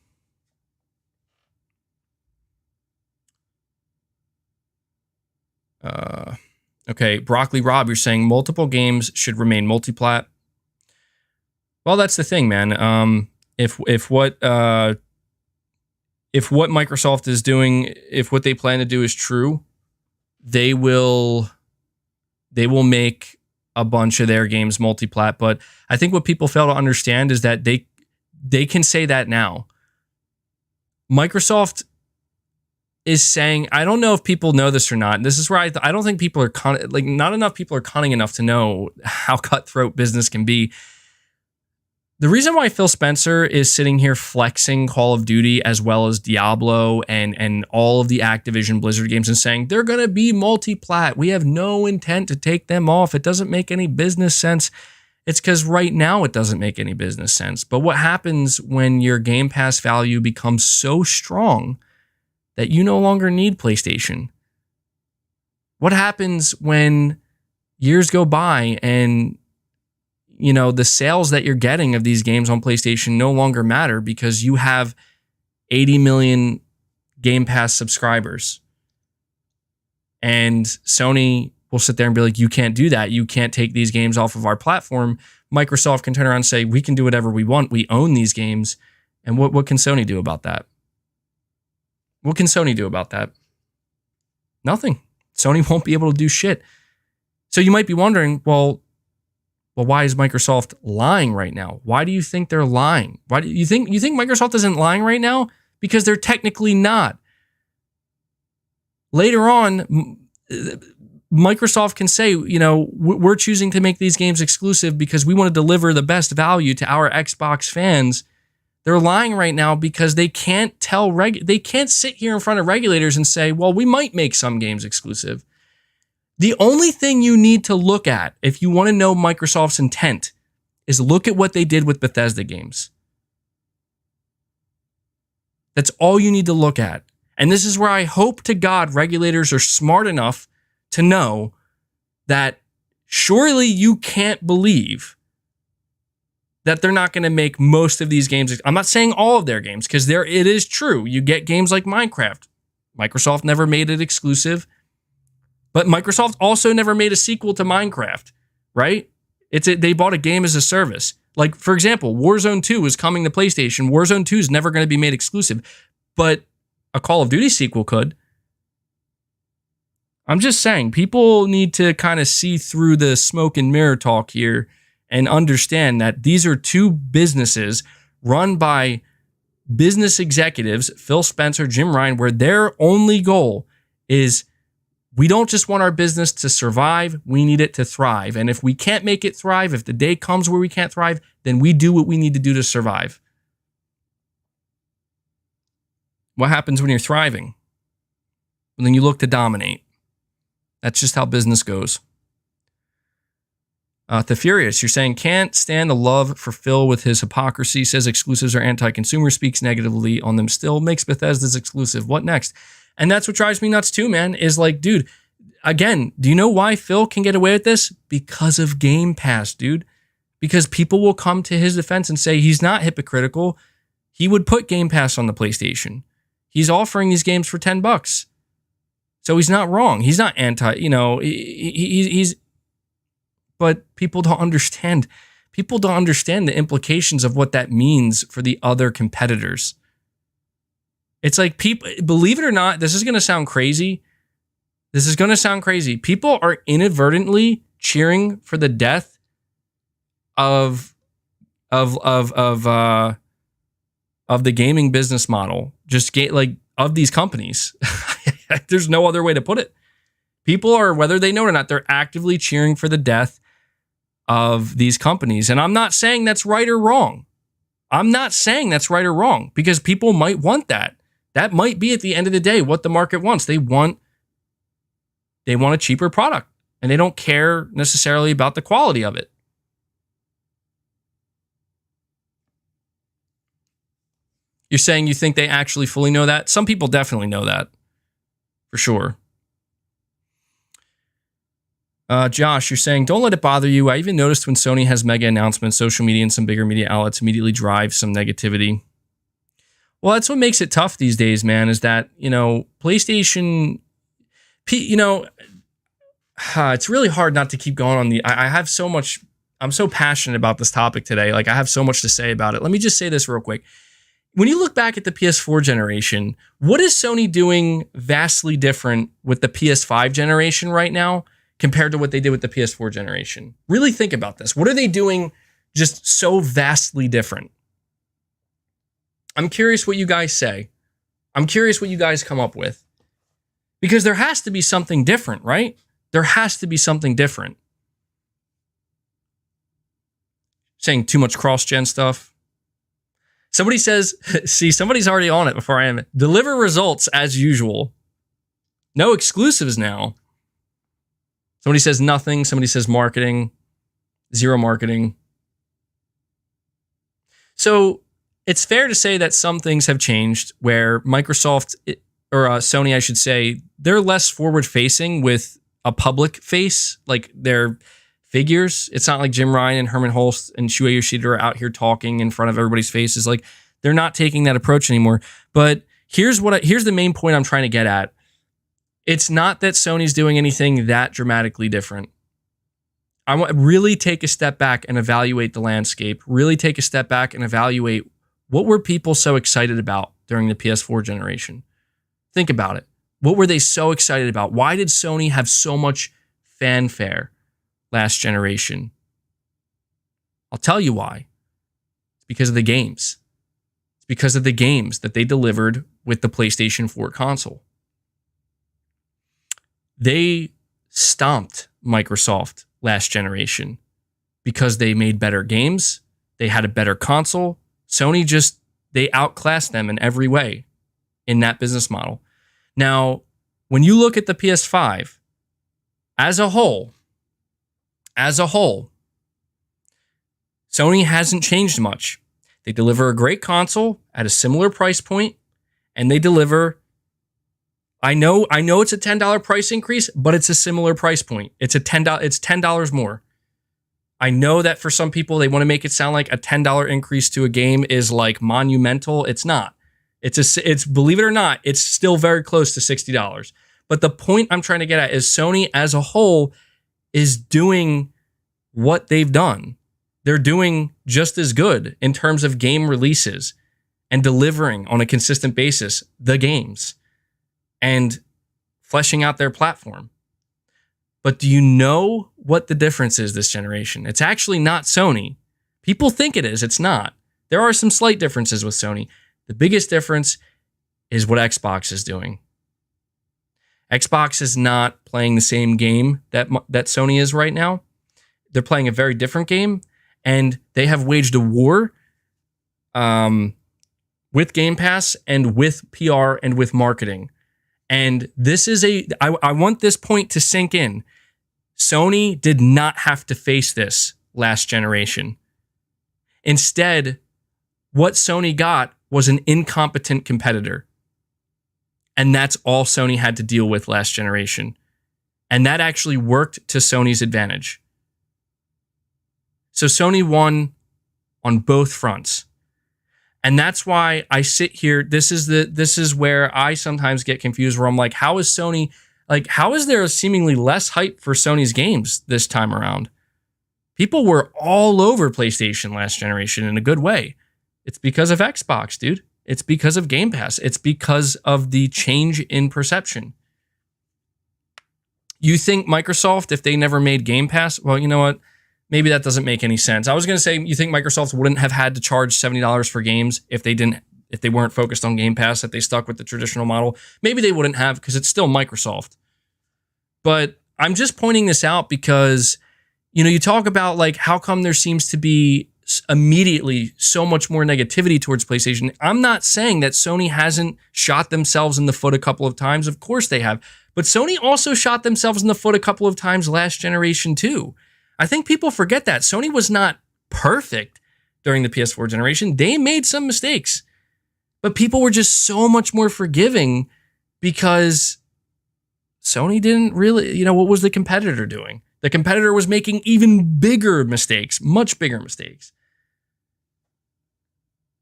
Okay. Broccoli Rob, you're saying multiple games should remain multiplat. Well, that's the thing, man. If what Microsoft is doing, if what they plan to do is true, they will make a bunch of their games multiplat. But I think what people fail to understand is that they can say that now. Microsoft is saying, I don't know if people know this or not. This is where I don't think people are not enough people are cunning enough to know how cutthroat business can be. The reason why Phil Spencer is sitting here flexing Call of Duty as well as Diablo and all of the Activision Blizzard games and saying they're going to be multi-plat, we have no intent to take them off, it doesn't make any business sense, it's because right now it doesn't make any business sense. But what happens when your Game Pass value becomes so strong that you no longer need PlayStation? What happens when years go by and, the sales that you're getting of these games on PlayStation no longer matter because you have 80 million Game Pass subscribers? And Sony will sit there and be like, you can't do that. You can't take these games off of our platform. Microsoft can turn around and say, we can do whatever we want. We own these games. And what can Sony do about that? What can Sony do about that? Nothing. Sony won't be able to do shit. So you might be wondering, well, why is Microsoft lying right now? Why do you think they're lying? Why do you think Microsoft isn't lying right now? Because they're technically not. Later on, Microsoft can say, we're choosing to make these games exclusive because we want to deliver the best value to our Xbox fans. They're lying right now because they can't they can't sit here in front of regulators and say, well, we might make some games exclusive. The only thing you need to look at if you want to know Microsoft's intent is look at what they did with Bethesda games. That's all you need to look at. And this is where I hope to God regulators are smart enough to know that surely you can't believe that they're not going to make most of these games. I'm not saying all of their games, because it is true. You get games like Minecraft. Microsoft never made it exclusive, but Microsoft also never made a sequel to Minecraft, right? They bought a game as a service. Like, for example, Warzone 2 is coming to PlayStation. Warzone 2 is never going to be made exclusive, but a Call of Duty sequel could. I'm just saying, people need to kind of see through the smoke and mirror talk here and understand that these are two businesses run by business executives, Phil Spencer, Jim Ryan, where their only goal is, we don't just want our business to survive, we need it to thrive. And if we can't make it thrive, if the day comes where we can't thrive, then we do what we need to do to survive. What happens when you're thriving? Well, then you look to dominate. That's just how business goes. The Furious, you're saying, can't stand the love for Phil with his hypocrisy, says exclusives are anti-consumer, speaks negatively on them still, makes Bethesda's exclusive. What next? And that's what drives me nuts too, man, is like, dude, again, do you know why Phil can get away with this? Because of Game Pass, dude. Because people will come to his defense and say he's not hypocritical. He would put Game Pass on the PlayStation. He's offering these games for $10. So he's not wrong. He's not he's but people don't understand. People don't understand the implications of what that means for the other competitors. It's like, people, believe it or not, this is going to sound crazy. People are inadvertently cheering for the death of the gaming business model. Of these companies. There's no other way to put it. People are, whether they know it or not, they're actively cheering for the death of these companies. And I'm not saying that's right or wrong. Because people might want that. That might be, at the end of the day, what the market wants. They want a cheaper product, and they don't care necessarily about the quality of it. You're saying you think they actually fully know that? Some people definitely know that, for sure. Josh, you're saying, don't let it bother you. I even noticed when Sony has mega announcements, social media and some bigger media outlets immediately drive some negativity. Well, that's what makes it tough these days, man, is that, PlayStation, it's really hard not to keep going on I'm so passionate about this topic today. Like, I have so much to say about it. Let me just say this real quick. When you look back at the PS4 generation, what is Sony doing vastly different with the PS5 generation right now compared to what they did with the PS4 generation? Really think about this. What are they doing just so vastly different? I'm curious what you guys say. I'm curious what you guys come up with. Because there has to be something different, right? There has to be something different. Saying too much cross-gen stuff. Somebody says, see, somebody's already on it before I am. Deliver results as usual. No exclusives now. Somebody says nothing. Somebody says marketing. Zero marketing. So it's fair to say that some things have changed where Microsoft, or Sony, I should say, they're less forward-facing with a public face, like their figures. It's not like Jim Ryan and Herman Hulst and Shuei Yoshida are out here talking in front of everybody's faces. Like, they're not taking that approach anymore. But here's the main point I'm trying to get at. It's not that Sony's doing anything that dramatically different. I want really take a step back and evaluate the landscape. Really take a step back and evaluate what were people so excited about during the PS4 generation. Think about it. What were they so excited about? Why did Sony have so much fanfare last generation? I'll tell you why. It's because of the games. It's because of the games that they delivered with the PlayStation 4 console. They stomped Microsoft last generation because they made better games. They had a better console. Sony they outclassed them in every way in that business model. Now, when you look at the PS5 as a whole, Sony hasn't changed much. They deliver a great console at a similar price point, and they deliver, I know it's a $10 price increase, but it's a similar price point. It's $10 more. I know that for some people, they want to make it sound like a $10 increase to a game is like monumental. It's not. It's believe it or not, it's still very close to $60. But the point I'm trying to get at is Sony as a whole is doing what they've done. They're doing just as good in terms of game releases and delivering on a consistent basis the games and fleshing out their platform. But do you know what the difference is this generation? It's actually not Sony. People think it is. It's not. There are some slight differences with Sony. The biggest difference is what Xbox is doing. Xbox is not playing the same game that Sony is right now. They're playing a very different game, and they have waged a war with Game Pass and with PR and with marketing. And this is I want this point to sink in. Sony did not have to face this last generation. Instead, what Sony got was an incompetent competitor. And that's all Sony had to deal with last generation. And that actually worked to Sony's advantage. So Sony won on both fronts. And that's why I sit here. This is where I sometimes get confused, where I'm like, how is there seemingly less hype for Sony's games this time around? People were all over PlayStation last generation in a good way. It's because of Xbox, dude. It's because of Game Pass. It's because of the change in perception. You think Microsoft, if they never made Game Pass, well, you know what? Maybe that doesn't make any sense. I was going to say, you think Microsoft wouldn't have had to charge $70 for games if they weren't focused on Game Pass, if they stuck with the traditional model? Maybe they wouldn't have, because it's still Microsoft. But I'm just pointing this out because, you talk about like how come there seems to be immediately so much more negativity towards PlayStation. I'm not saying that Sony hasn't shot themselves in the foot a couple of times. Of course they have. But Sony also shot themselves in the foot a couple of times last generation too. I think people forget that. Sony was not perfect during the PS4 generation. They made some mistakes. But people were just so much more forgiving because Sony didn't really, what was the competitor doing? The competitor was making even bigger mistakes, much bigger mistakes.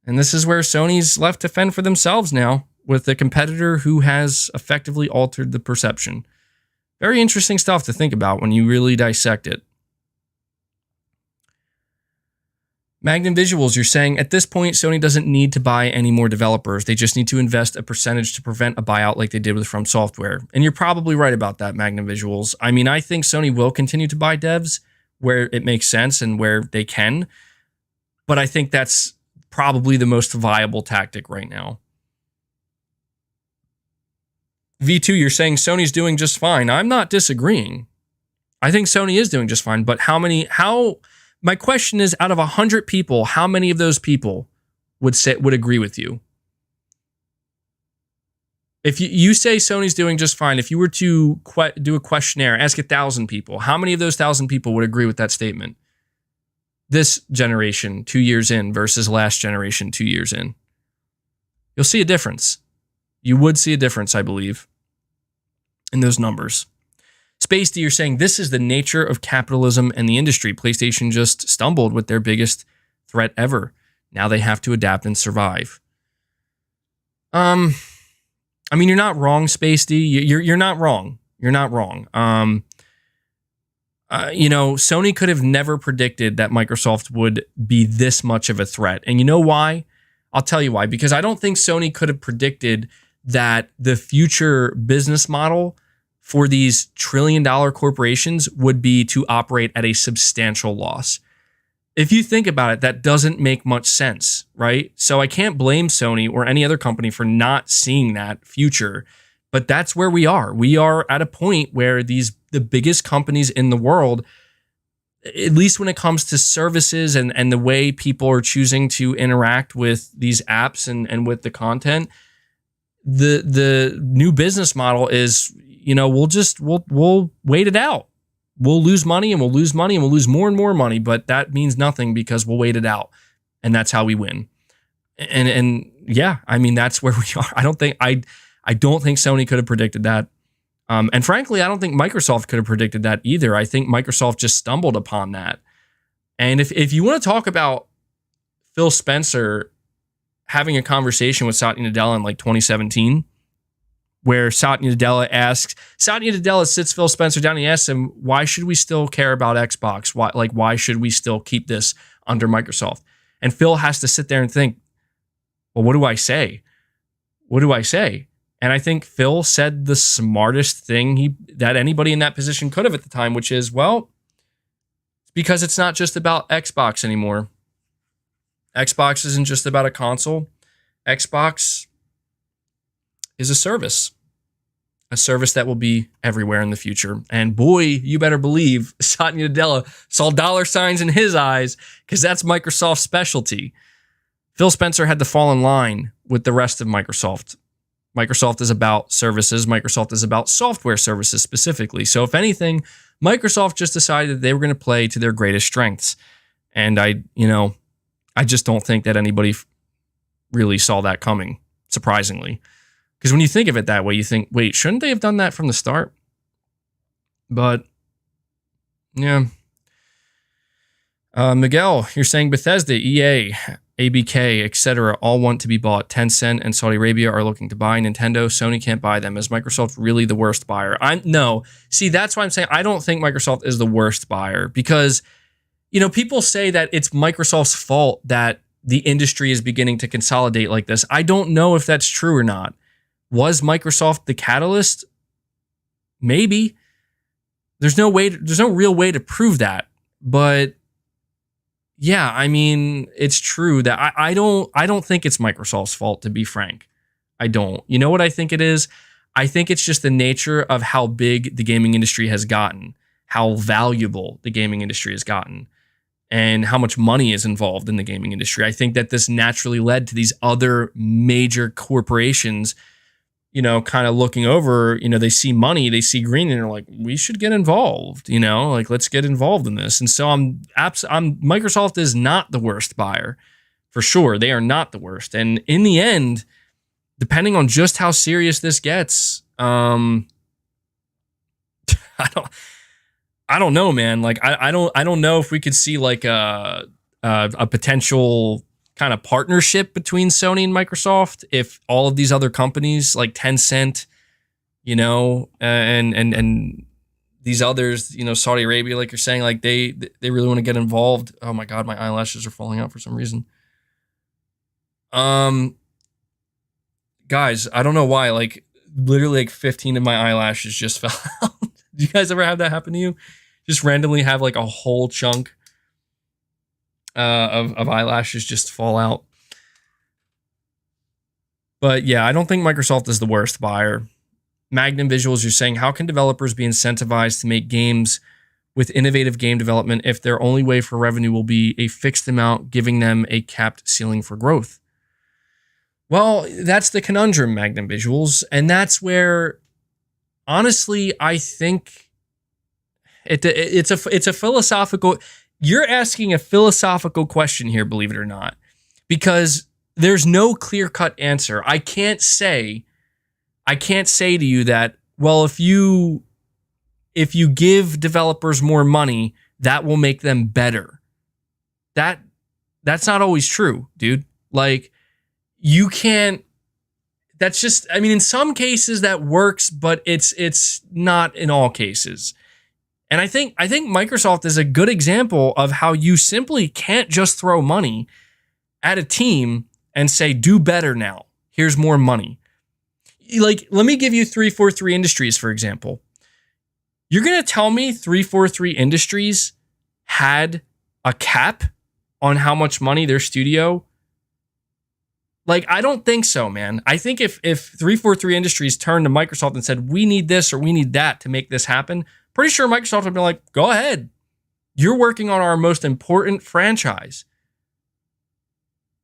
And this is where Sony's left to fend for themselves now with a competitor who has effectively altered the perception. Very interesting stuff to think about when you really dissect it. Magnum Visuals, you're saying, at this point, Sony doesn't need to buy any more developers. They just need to invest a percentage to prevent a buyout like they did with From Software. And you're probably right about that, Magnum Visuals. I mean, I think Sony will continue to buy devs where it makes sense and where they can. But I think that's probably the most viable tactic right now. V2, you're saying Sony's doing just fine. I'm not disagreeing. I think Sony is doing just fine. But my question is, out of 100 people, how many of those people would agree with you? If you say Sony's doing just fine, if you were to do a questionnaire, ask 1,000 people, how many of those 1,000 people would agree with that statement? This generation, 2 years in, versus last generation, 2 years in. You'll see a difference. You would see a difference, I believe, in those numbers. Space D, you're saying this is the nature of capitalism and the industry. PlayStation just stumbled with their biggest threat ever. Now they have to adapt and survive. I mean, you're not wrong, Space D. You're not wrong. You're not wrong. Sony could have never predicted that Microsoft would be this much of a threat. And you know why? I'll tell you why. Because I don't think Sony could have predicted that the future business model for these trillion-dollar corporations would be to operate at a substantial loss. If you think about it, that doesn't make much sense, right? So I can't blame Sony or any other company for not seeing that future. But that's where we are. We are at a point where the biggest companies in the world, at least when it comes to services and the way people are choosing to interact with these apps and with the content, the new business model is, we'll wait it out. We'll lose money and we'll lose money and we'll lose more and more money, but that means nothing because we'll wait it out. And that's how we win. And yeah, I mean, that's where we are. I don't think Sony could have predicted that. And frankly, I don't think Microsoft could have predicted that either. I think Microsoft just stumbled upon that. And if you want to talk about Phil Spencer having a conversation with Satya Nadella in like 2017, where Satya Nadella sits Phil Spencer down and he asks him, why should we still care about Xbox? Why should we still keep this under Microsoft? And Phil has to sit there and think, well, what do I say? What do I say? And I think Phil said the smartest thing that anybody in that position could have at the time, which is, well, because it's not just about Xbox anymore. Xbox isn't just about a console. Xbox is a service that will be everywhere in the future. And boy, you better believe Satya Nadella saw dollar signs in his eyes because that's Microsoft's specialty. Phil Spencer had to fall in line with the rest of Microsoft. Microsoft is about services. Microsoft is about software services specifically. So if anything, Microsoft just decided that they were going to play to their greatest strengths. And I just don't think that anybody really saw that coming, surprisingly. Because when you think of it that way, you think, wait, shouldn't they have done that from the start? But, yeah. Miguel, you're saying Bethesda, EA, ABK, etc. all want to be bought. Tencent and Saudi Arabia are looking to buy Nintendo. Sony can't buy them. Is Microsoft really the worst buyer? No. See, that's why I'm saying I don't think Microsoft is the worst buyer because, people say that it's Microsoft's fault that the industry is beginning to consolidate like this. I don't know if that's true or not. Was Microsoft the catalyst? Maybe. There's no real way to prove that. But yeah, I mean, it's true that I don't think it's Microsoft's fault, to be frank. I don't. You know what I think it is? I think it's just the nature of how big the gaming industry has gotten, how valuable the gaming industry has gotten, and how much money is involved in the gaming industry. I think that this naturally led to these other major corporations, kind of looking over, they see money, they see green, and they're like, we should get involved, let's get involved in this. And so Microsoft is not the worst buyer, for sure. They are not the worst. And in the end, depending on just how serious this gets, I don't know, man. I don't know if we could see like a potential kind of partnership between Sony and Microsoft if all of these other companies like Tencent, and these others, Saudi Arabia, like you're saying, like they really want to get involved. Oh my God, my eyelashes are falling out for some reason. Guys, I don't know why, like literally like 15 of my eyelashes just fell out. Do you guys ever have that happen to you? Just randomly have like a whole chunk of eyelashes just fall out. But yeah, I don't think Microsoft is the worst buyer. Magnum Visuals, you're saying, how can developers be incentivized to make games with innovative game development if their only way for revenue will be a fixed amount, giving them a capped ceiling for growth? Well, that's the conundrum, Magnum Visuals. And that's where, honestly, I think it's a philosophical... You're asking a philosophical question here, believe it or not, because there's no clear-cut answer. I can't say to you that, well, if you if you give developers more money, that will make them better. That's not always true, dude. Like, you can't. That's just, I mean, in some cases that works, but it's not in all cases. And I think Microsoft is a good example of how you simply can't just throw money at a team and say, do better now. Here's more money. Like, let me give you 343 Industries, for example. You're going to tell me 343 Industries had a cap on how much money their studio? Like, I don't think so, man. I think if 343 Industries turned to Microsoft and said, we need this or we need that to make this happen, pretty sure Microsoft would be like, go ahead. You're working on our most important franchise.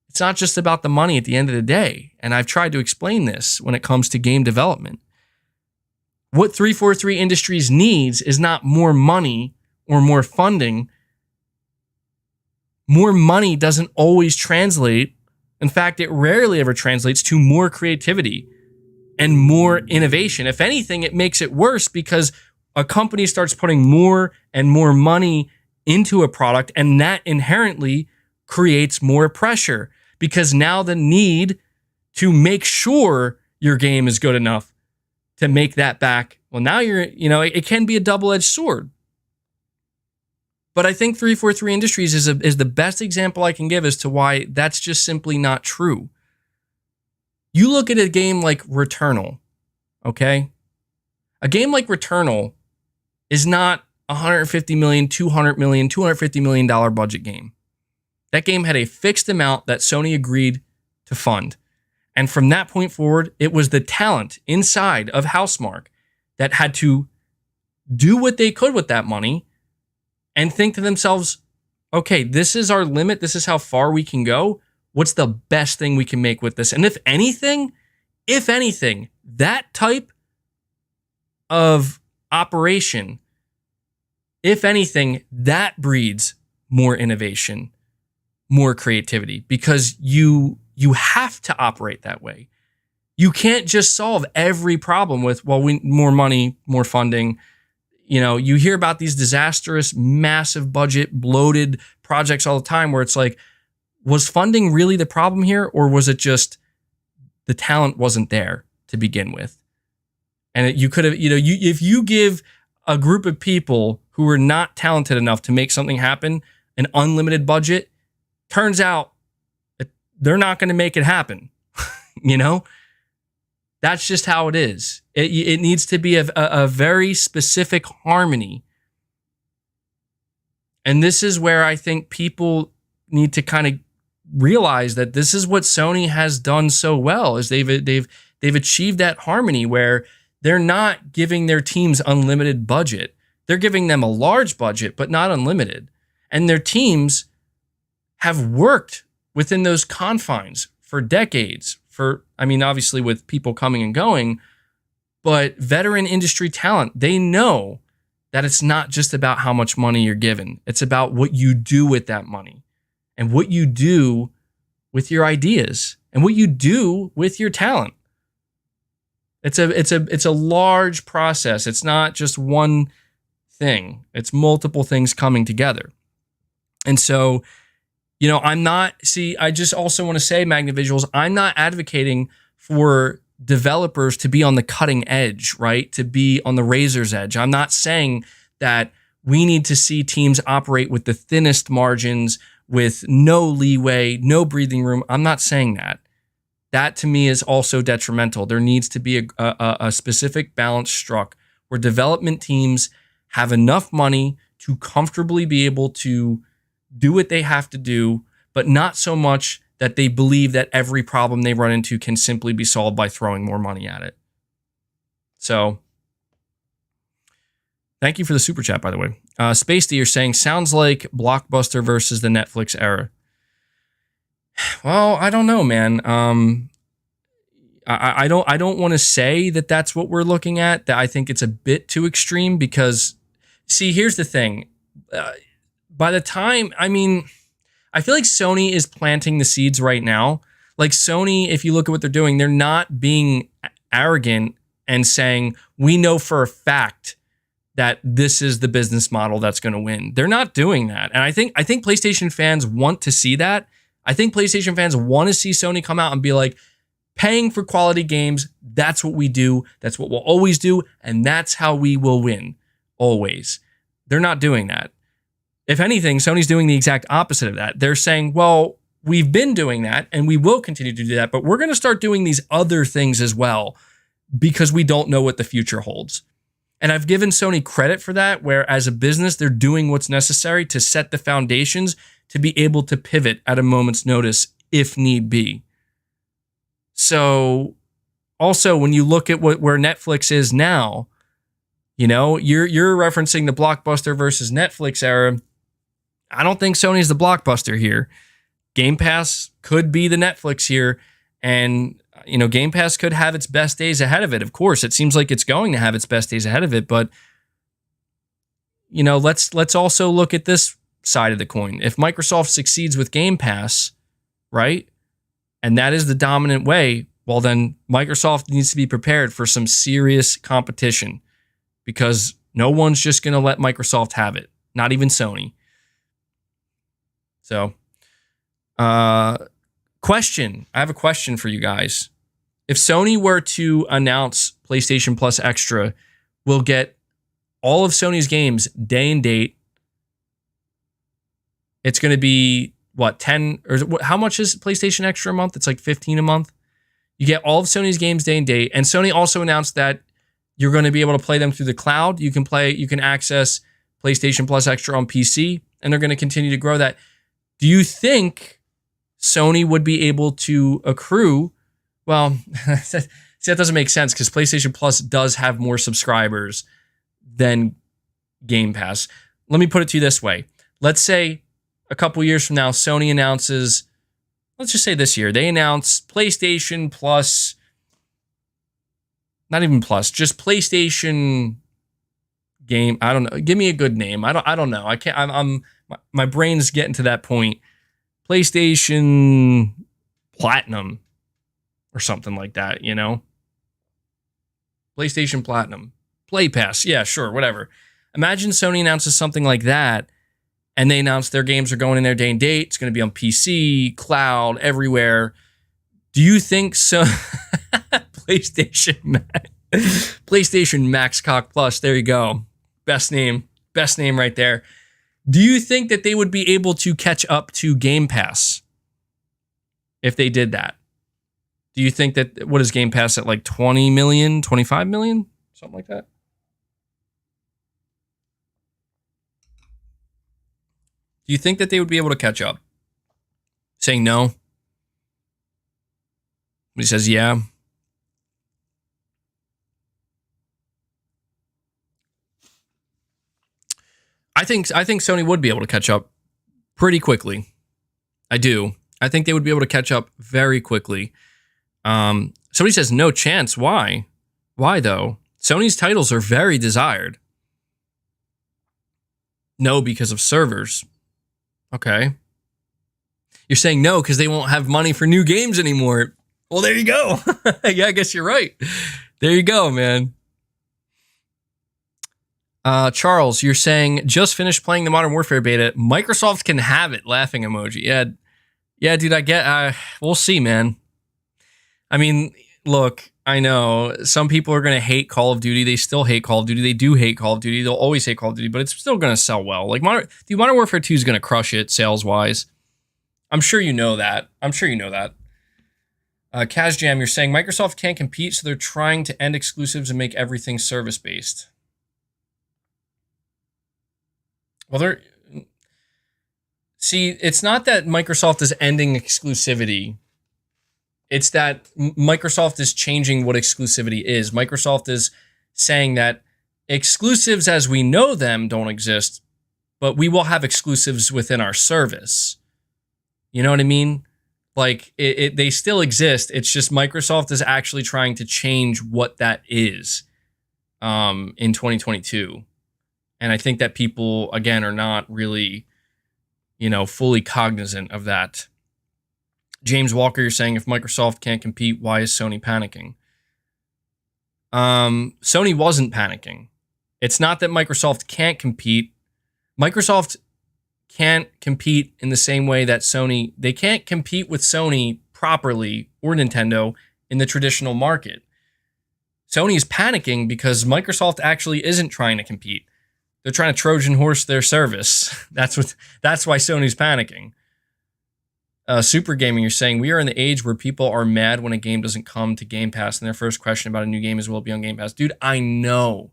It's not just about the money at the end of the day. And I've tried to explain this when it comes to game development. What 343 Industries needs is not more money or more funding. More money doesn't always translate. In fact, it rarely ever translates to more creativity and more innovation. If anything, it makes it worse because a company starts putting more and more money into a product, and that inherently creates more pressure because now the need to make sure your game is good enough to make that back. Well, now it can be a double-edged sword. But I think 343 Industries is the best example I can give as to why that's just simply not true. You look at a game like Returnal, okay? A game like Returnal is not $150 million, $200 million, $250 million budget game. That game had a fixed amount that Sony agreed to fund. And from that point forward, it was the talent inside of Housemarque that had to do what they could with that money and think to themselves, okay, this is our limit. This is how far we can go. What's the best thing we can make with this? And if anything, that type of operation, if anything, that breeds more innovation, more creativity, because you have to operate that way. You can't just solve every problem with, well, we more money, more funding. You know, you hear about these disastrous, massive budget, bloated projects all the time where it's like, was funding really the problem here? Or was it just the talent wasn't there to begin with? And you could have, if you give a group of people who are not talented enough to make something happen an unlimited budget, turns out they're not going to make it happen. That's just how it is. It needs to be a very specific harmony. And this is where I think people need to kind of realize that this is what Sony has done so well, is they've achieved that harmony where they're not giving their teams unlimited budget. They're giving them a large budget, but not unlimited. And their teams have worked within those confines for decades. Obviously with people coming and going, but veteran industry talent, they know that it's not just about how much money you're given. It's about what you do with that money and what you do with your ideas and what you do with your talent. It's a large process. It's not just one thing. It's multiple things coming together. And so, I just also want to say, Magnet Visuals, I'm not advocating for developers to be on the cutting edge, right? To be on the razor's edge. I'm not saying that we need to see teams operate with the thinnest margins, with no leeway, no breathing room. I'm not saying that. That to me is also detrimental. There needs to be a specific balance struck where development teams have enough money to comfortably be able to do what they have to do, but not so much that they believe that every problem they run into can simply be solved by throwing more money at it. So, thank you for the super chat, by the way. Space D, you're saying, sounds like Blockbuster versus the Netflix era. Well, I don't know, man. I don't want to say that that's what we're looking at. That I think it's a bit too extreme because, see, here's the thing. By the time, I feel like Sony is planting the seeds right now. Like Sony, if you look at what they're doing, they're not being arrogant and saying, we know for a fact that this is the business model that's going to win. They're not doing that. And I think PlayStation fans want to see that. I think PlayStation fans want to see Sony come out and be like, paying for quality games, that's what we do. That's what we'll always do. And that's how we will win. Always. They're not doing that. If anything, Sony's doing the exact opposite of that. They're saying, well, we've been doing that and we will continue to do that, but we're going to start doing these other things as well because we don't know what the future holds. And I've given Sony credit for that, where as a business, they're doing what's necessary to set the foundations to be able to pivot at a moment's notice if need be. So also, when you look at where Netflix is now, you know, you're referencing the Blockbuster versus Netflix era. I don't think Sony's the Blockbuster here. Game Pass could be the Netflix here, and you know, Game Pass could have its best days ahead of it. Of course, it seems like it's going to have its best days ahead of it, but you know, let's also look at this side of the coin. If Microsoft succeeds with Game Pass, right, and that is the dominant way, well, then Microsoft needs to be prepared for some serious competition, because no one's just going to let Microsoft have it, not even Sony. So, question. I have a question for you guys. If Sony were to announce PlayStation Plus Extra, we'll get all of Sony's games day and date. It's going to be, what, 10? Or how much is PlayStation Extra a month? It's like 15 a month. You get all of Sony's games day and date. And Sony also announced that you're going to be able to play them through the cloud. You can access PlayStation Plus Extra on PC, and they're going to continue to grow that. Do you think Sony would be able to accrue? Well, see, that doesn't make sense because PlayStation Plus does have more subscribers than Game Pass. Let me put it to you this way. Let's say a couple years from now, Sony announces, let's just say this year, they announce PlayStation Plus, not even Plus, just PlayStation game. I don't know. Give me a good name. I don't know. I can't. My brain's getting to that point. PlayStation Platinum or something like that, you know? PlayStation Platinum. Play Pass. Yeah, sure, whatever. Imagine Sony announces something like that, and they announce their games are going in there day and date. It's going to be on PC, cloud, everywhere. Do you think so? PlayStation Max Cock Plus. There you go. Best name right there. Do you think that they would be able to catch up to Game Pass if they did that? Do you think that, what is Game Pass at, like 20 million, 25 million? Something like that? Do you think that they would be able to catch up? Saying no. He says yeah. I think Sony would be able to catch up pretty quickly. I do. I think they would be able to catch up very quickly. Somebody says no chance. Why? Why though? Sony's titles are very desired. No, because of servers. Okay. You're saying no because they won't have money for new games anymore. Well, there you go. Yeah, I guess you're right. There you go, man. Charles, you're saying just finished playing the Modern Warfare beta. Microsoft can have it. Laughing emoji. Yeah, dude. We'll see, man. I mean, look, I know some people are going to hate Call of Duty. They still hate Call of Duty. They do hate Call of Duty. They'll always hate Call of Duty, but it's still going to sell well. Like Modern Warfare 2 is going to crush it sales wise. I'm sure you know that. Kaz Jam, you're saying Microsoft can't compete, so they're trying to end exclusives and make everything service based. Well, it's not that Microsoft is ending exclusivity. It's that Microsoft is changing what exclusivity is. Microsoft is saying that exclusives as we know them don't exist, but we will have exclusives within our service. You know what I mean? Like, they still exist. It's just Microsoft is actually trying to change what that is in 2022. And I think that people, again, are not really, fully cognizant of that. James Walker, you're saying if Microsoft can't compete, why is Sony panicking? Sony wasn't panicking. It's not that Microsoft can't compete. Microsoft can't compete in the same way that Sony, they can't compete with Sony properly or Nintendo in the traditional market. Sony is panicking because Microsoft actually isn't trying to compete. They're trying to Trojan horse their service. That's why Sony's panicking. Super Gaming, you're saying, we are in the age where people are mad when a game doesn't come to Game Pass, and their first question about a new game is, will it be on Game Pass? Dude, I know,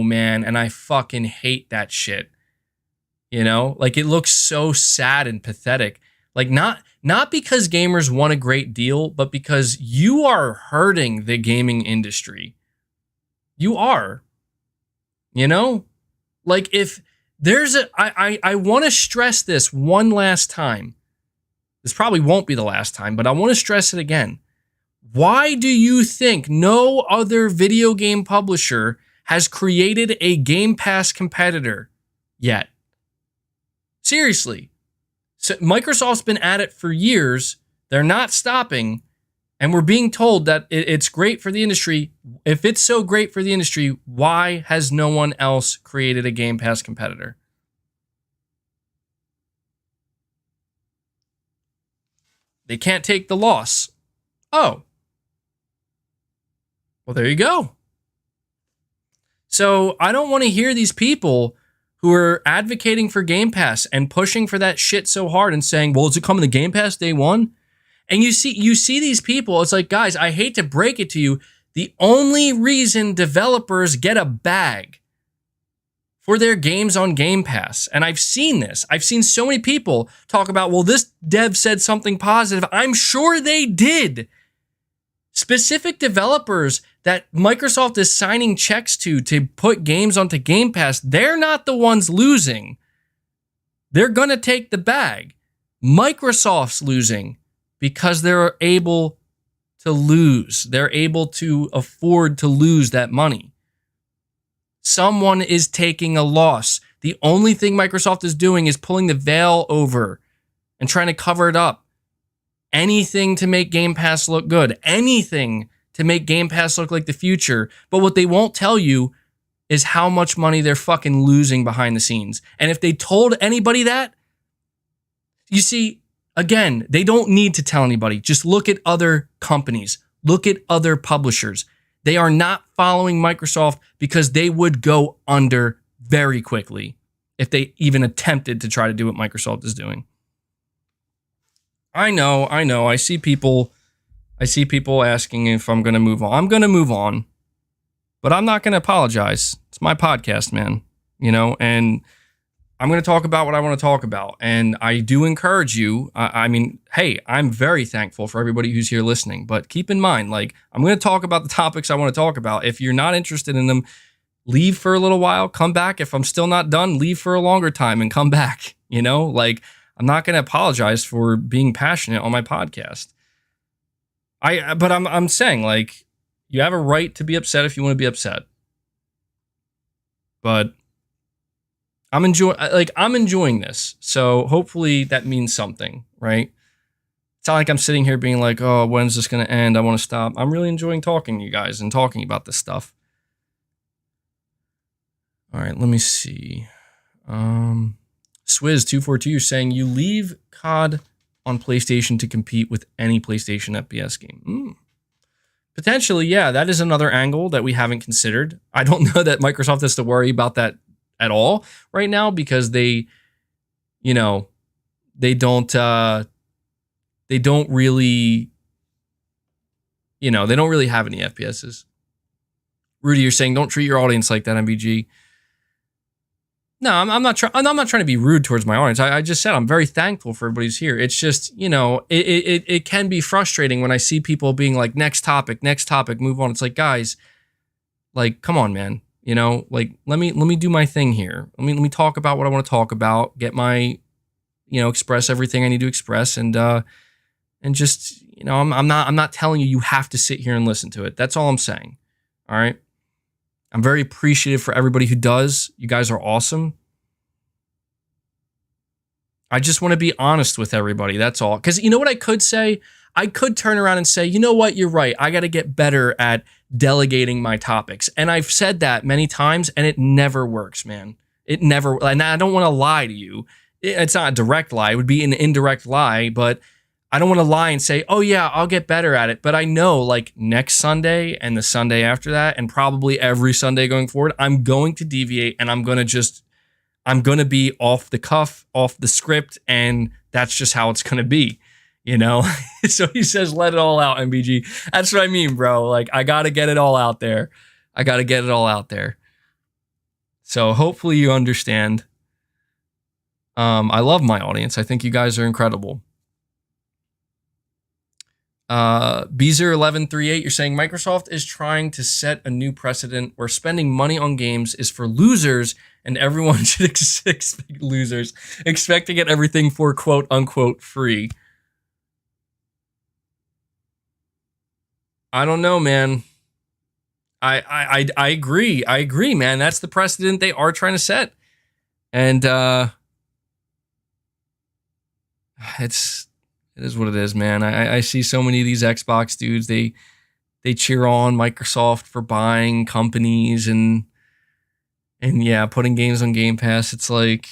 man, and I fucking hate that shit. You know, like, it looks so sad and pathetic. Like, not because gamers want a great deal, but because you are hurting the gaming industry. You are. You know? Like, if there's I want to stress this one last time. This probably won't be the last time, but I want to stress it again. Why do you think no other video game publisher has created a Game Pass competitor yet? Seriously. So Microsoft's been at it for years. They're not stopping. And we're being told that it's great for the industry. If it's so great for the industry, why has no one else created a Game Pass competitor? They can't take the loss. Oh. Well, there you go. So I don't want to hear these people who are advocating for Game Pass and pushing for that shit so hard and saying, well, is it coming to Game Pass day one? And you see these people, it's like, guys, I hate to break it to you. The only reason developers get a bag for their games on Game Pass, and I've seen this. I've seen so many people talk about, well, this dev said something positive. I'm sure they did. Specific developers that Microsoft is signing checks to put games onto Game Pass, they're not the ones losing. They're going to take the bag. Microsoft's losing because they're able to lose. They're able to afford to lose that money. Someone is taking a loss. The only thing Microsoft is doing is pulling the veil over and trying to cover it up. Anything to make Game Pass look good. Anything to make Game Pass look like the future. But what they won't tell you is how much money they're fucking losing behind the scenes. And if they told anybody that, you see, again, they don't need to tell anybody. Just look at other companies. Look at other publishers. They are not following Microsoft because they would go under very quickly if they even attempted to try to do what Microsoft is doing. I know. I see people asking if I'm going to move on. I'm going to move on, but I'm not going to apologize. It's my podcast, man, you know, and I'm going to talk about what I want to talk about. And I do encourage you. I mean, hey, I'm very thankful for everybody who's here listening, but keep in mind, like, I'm going to talk about the topics I want to talk about. If you're not interested in them, leave for a little while, come back. If I'm still not done, leave for a longer time and come back, you know, like, I'm not going to apologize for being passionate on my podcast. But I'm saying, like, you have a right to be upset if you want to be upset. But I'm enjoying this. So hopefully that means something, right? It's not like I'm sitting here being like, oh, when's this going to end? I want to stop. I'm really enjoying talking to you guys and talking about this stuff. All right, let me see. Swizz242, you're saying you leave COD on PlayStation to compete with any PlayStation FPS game. Potentially, yeah, that is another angle that we haven't considered. I don't know that Microsoft has to worry about that at all right now because they don't really have any FPSs. Rudy, you're saying don't treat your audience like that, MVG. No, I'm not trying to be rude towards my audience. I just said I'm very thankful for everybody who's here. It's just, it can be frustrating when I see people being like, next topic, move on. It's like, guys, like, come on, man. Like, let me do my thing here. Let me talk about what I want to talk about, get my, express everything I need to express, and just, I'm not telling you have to sit here and listen to it. That's all I'm saying. All right. I'm very appreciative for everybody who does. You guys are awesome. I just want to be honest with everybody. That's all. Because you know what I could say? I could turn around and say, you know what? You're right. I got to get better at delegating my topics. And I've said that many times, and it never works, man. It never. And I don't want to lie to you. It's not a direct lie. It would be an indirect lie, but I don't want to lie and say, oh, yeah, I'll get better at it. But I know like next Sunday and the Sunday after that, and probably every Sunday going forward, I'm going to deviate and I'm going to be off the cuff, off the script, and that's just how it's going to be, you know? So he says, let it all out, MBG. That's what I mean, bro. Like, I got to get it all out there. So hopefully you understand. I love my audience. I think you guys are incredible. Beezer1138, you're saying Microsoft is trying to set a new precedent where spending money on games is for losers and everyone should expect losers expect to get everything for quote unquote free. I don't know, man. I agree. I agree, man. That's the precedent they are trying to set. And it is what it is, man. I see so many of these Xbox dudes, they cheer on Microsoft for buying companies and yeah, putting games on Game Pass. It's like,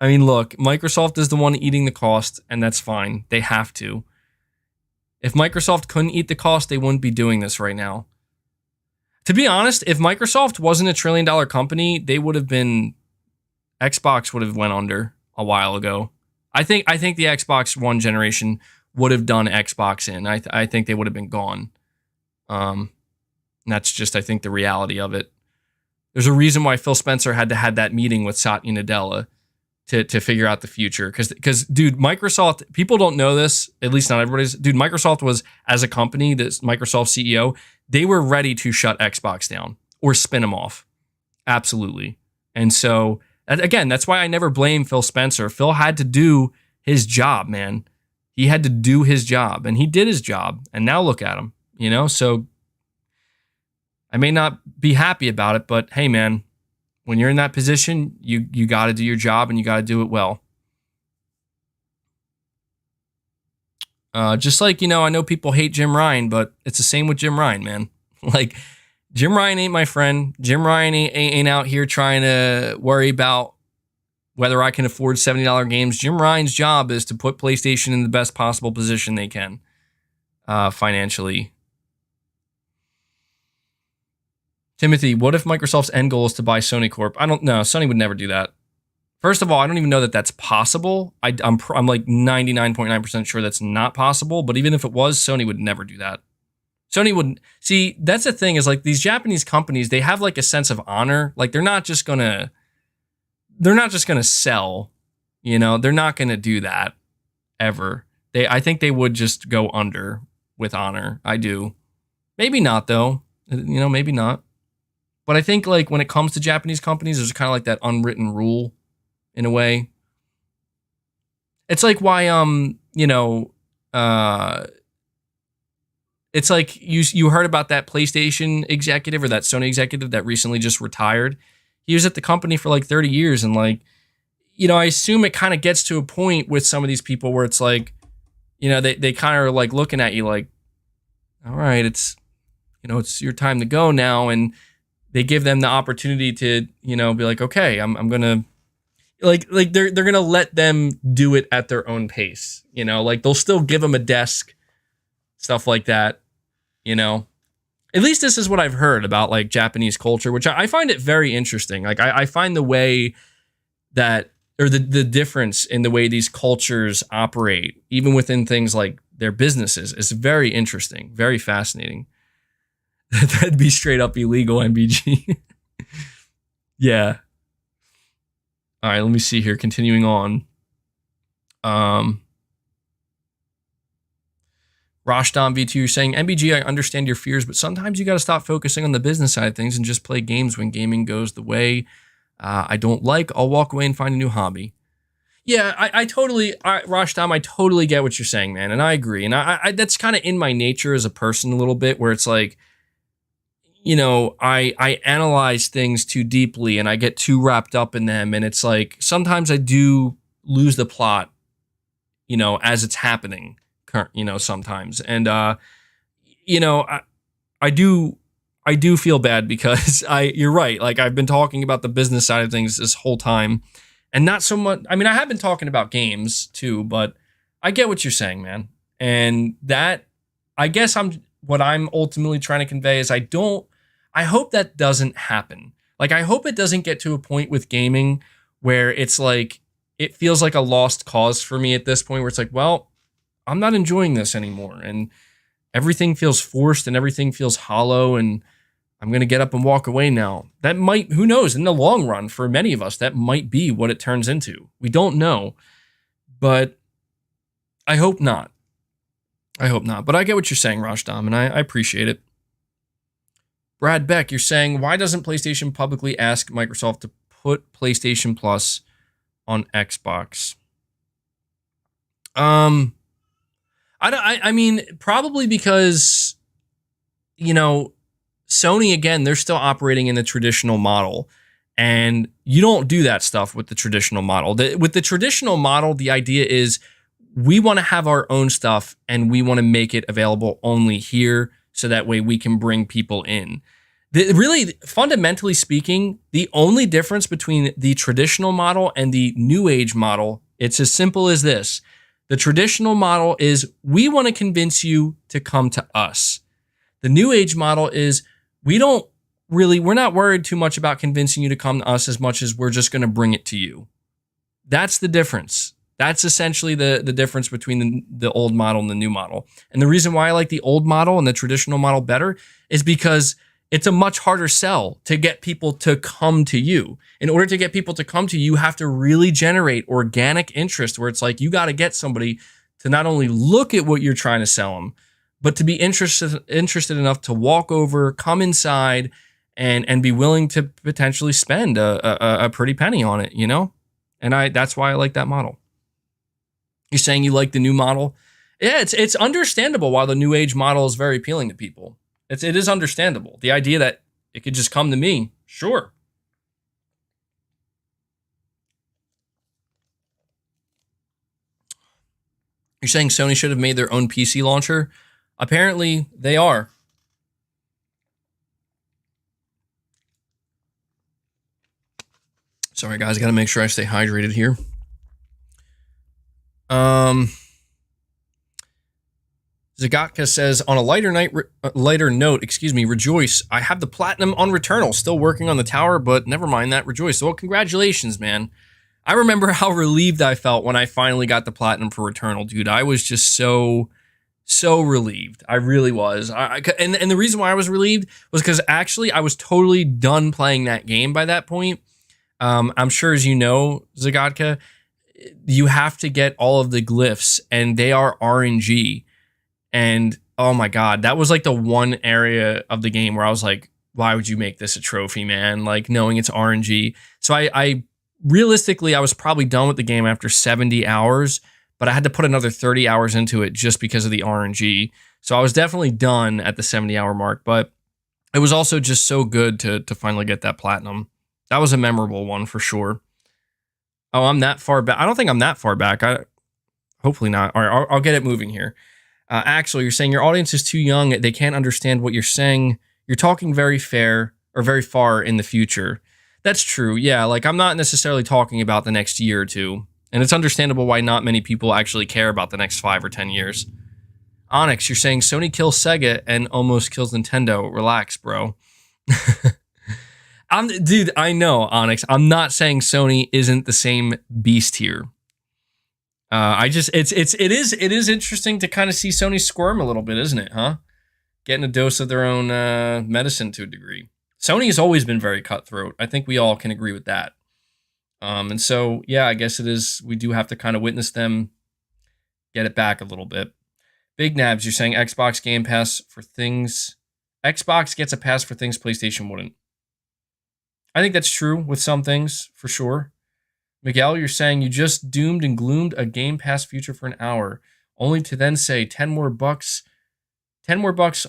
I mean, look, Microsoft is the one eating the cost, and that's fine. They have to. If Microsoft couldn't eat the cost, they wouldn't be doing this right now. To be honest, if Microsoft wasn't $1 trillion company, Xbox would have went under a while ago. I think the Xbox One generation would have done Xbox in. I think they would have been gone. And that's just, I think, the reality of it. There's a reason why Phil Spencer had to have that meeting with Satya Nadella to figure out the future. Because, dude, Microsoft, people don't know this, at least not everybody's. Dude, Microsoft was, as a company, this Microsoft CEO, they were ready to shut Xbox down or spin them off. Absolutely. And so, again, that's why I never blame Phil Spencer. Phil had to do his job, man. He had to do his job, and he did his job. And now look at him, you know? So I may not be happy about it, but hey, man, when you're in that position, you got to do your job and you got to do it well. Just like, you know, I know people hate Jim Ryan, but it's the same with Jim Ryan, man. Like, Jim Ryan ain't my friend. Jim Ryan ain't out here trying to worry about whether I can afford $70 games. Jim Ryan's job is to put PlayStation in the best possible position they can financially. Timothy, what if Microsoft's end goal is to buy Sony Corp? I don't know. Sony would never do that. First of all, I don't even know that that's possible. I'm like 99.9% sure that's not possible. But even if it was, Sony would never do that. Sony wouldn't. See, that's the thing is like these Japanese companies, they have like a sense of honor. Like they're not just gonna sell, you know, they're not gonna do that ever. I think they would just go under with honor. I do. Maybe not though. You know, maybe not. But I think like when it comes to Japanese companies, there's kind of like that unwritten rule in a way. It's like why, you know, it's like you heard about that PlayStation executive or that Sony executive that recently just retired. He was at the company for like 30 years. And like, you know, I assume it kind of gets to a point with some of these people where it's like, you know, they kind of are like looking at you like, all right, it's your time to go now. And they give them the opportunity to, you know, be like, okay, I'm going to like they're going to let them do it at their own pace. You know, like they'll still give them a desk, stuff like that, you know. At least this is what I've heard about like Japanese culture, which I find it very interesting. Like I find the way that, or the difference in the way these cultures operate, even within things like their businesses, is very interesting, very fascinating. That'd be straight up illegal, MBG. Yeah. All right, let me see here. Continuing on. Rashdan V2, you're saying, MBG, I understand your fears, but sometimes you got to stop focusing on the business side of things and just play games when gaming goes the way I don't like. I'll walk away and find a new hobby. Yeah, I totally, Rashdan, I totally get what you're saying, man, and I agree. And I that's kind of in my nature as a person a little bit, where it's like, I analyze things too deeply and I get too wrapped up in them. And it's like sometimes I do lose the plot, as it's happening, sometimes. And, you know, I, I do feel bad because you're right. Like I've been talking about the business side of things this whole time and not so much. I mean, I have been talking about games too, but I get what you're saying, man. And that, I guess what I'm ultimately trying to convey is I hope that doesn't happen. Like, I hope it doesn't get to a point with gaming where it's like, it feels like a lost cause for me at this point where it's like, well, I'm not enjoying this anymore. And everything feels forced and everything feels hollow. And I'm going to get up and walk away now. That might, who knows, in the long run, for many of us, that might be what it turns into. We don't know. But I hope not. I hope not. But I get what you're saying, Rashdam, and I appreciate it. Brad Beck, you're saying, why doesn't PlayStation publicly ask Microsoft to put PlayStation Plus on Xbox? I mean, probably because, Sony, again, they're still operating in the traditional model. And you don't do that stuff with the traditional model. With the traditional model, the idea is we want to have our own stuff and we want to make it available only here so that way we can bring people in. Really, fundamentally speaking, the only difference between the traditional model and the new age model, it's as simple as this. The traditional model is we want to convince you to come to us. The new age model is we're not worried too much about convincing you to come to us as much as we're just going to bring it to you. That's the difference. That's essentially the difference between the old model and the new model. And the reason why I like the old model and the traditional model better is because it's a much harder sell to get people to come to you. In order to get people to come to you, you have to really generate organic interest where it's like you got to get somebody to not only look at what you're trying to sell them, but to be interested enough to walk over, come inside, and be willing to potentially spend a pretty penny on it, And that's why I like that model. You're saying you like the new model? Yeah, it's understandable why the new age model is very appealing to people. It is understandable. The idea that it could just come to me, sure. You're saying Sony should have made their own PC launcher? Apparently, they are. Sorry, guys. I got to make sure I stay hydrated here. Zagatka says, on a lighter note, rejoice. I have the platinum on Returnal, still working on the tower, but never mind that, rejoice. Well, congratulations, man. I remember how relieved I felt when I finally got the platinum for Returnal, dude. I was just so relieved. I really was. And the reason why I was relieved was because actually I was totally done playing that game by that point. I'm sure, as you know, Zagatka, you have to get all of the glyphs, and they are RNG. And oh my God, that was like the one area of the game where I was like, why would you make this a trophy, man? Like, knowing it's RNG. So I realistically, I was probably done with the game after 70 hours, but I had to put another 30 hours into it just because of the RNG. So I was definitely done at the 70-hour mark, but it was also just so good to finally get that platinum. That was a memorable one for sure. Oh, I'm that far back. I don't think I'm that far back. Hopefully not. All right, I'll get it moving here. Axel, you're saying your audience is too young. They can't understand what you're saying. You're talking very fair or very far in the future. That's true. Yeah, like I'm not necessarily talking about the next year or two. And it's understandable why not many people actually care about the next 5 or 10 years. Onyx, you're saying Sony kills Sega and almost kills Nintendo. Relax, bro. Dude, I know, Onyx. I'm not saying Sony isn't the same beast here. It is interesting to kind of see Sony squirm a little bit, isn't it, huh? Getting a dose of their own medicine to a degree. Sony has always been very cutthroat. I think we all can agree with that. And so, yeah, I guess it is. We do have to kind of witness them get it back a little bit. Big Nabs, you're saying Xbox Game Pass for things. Xbox gets a pass for things PlayStation wouldn't. I think that's true with some things, for sure. Miguel, you're saying you just doomed and gloomed a Game Pass future for an hour, only to then say $10 more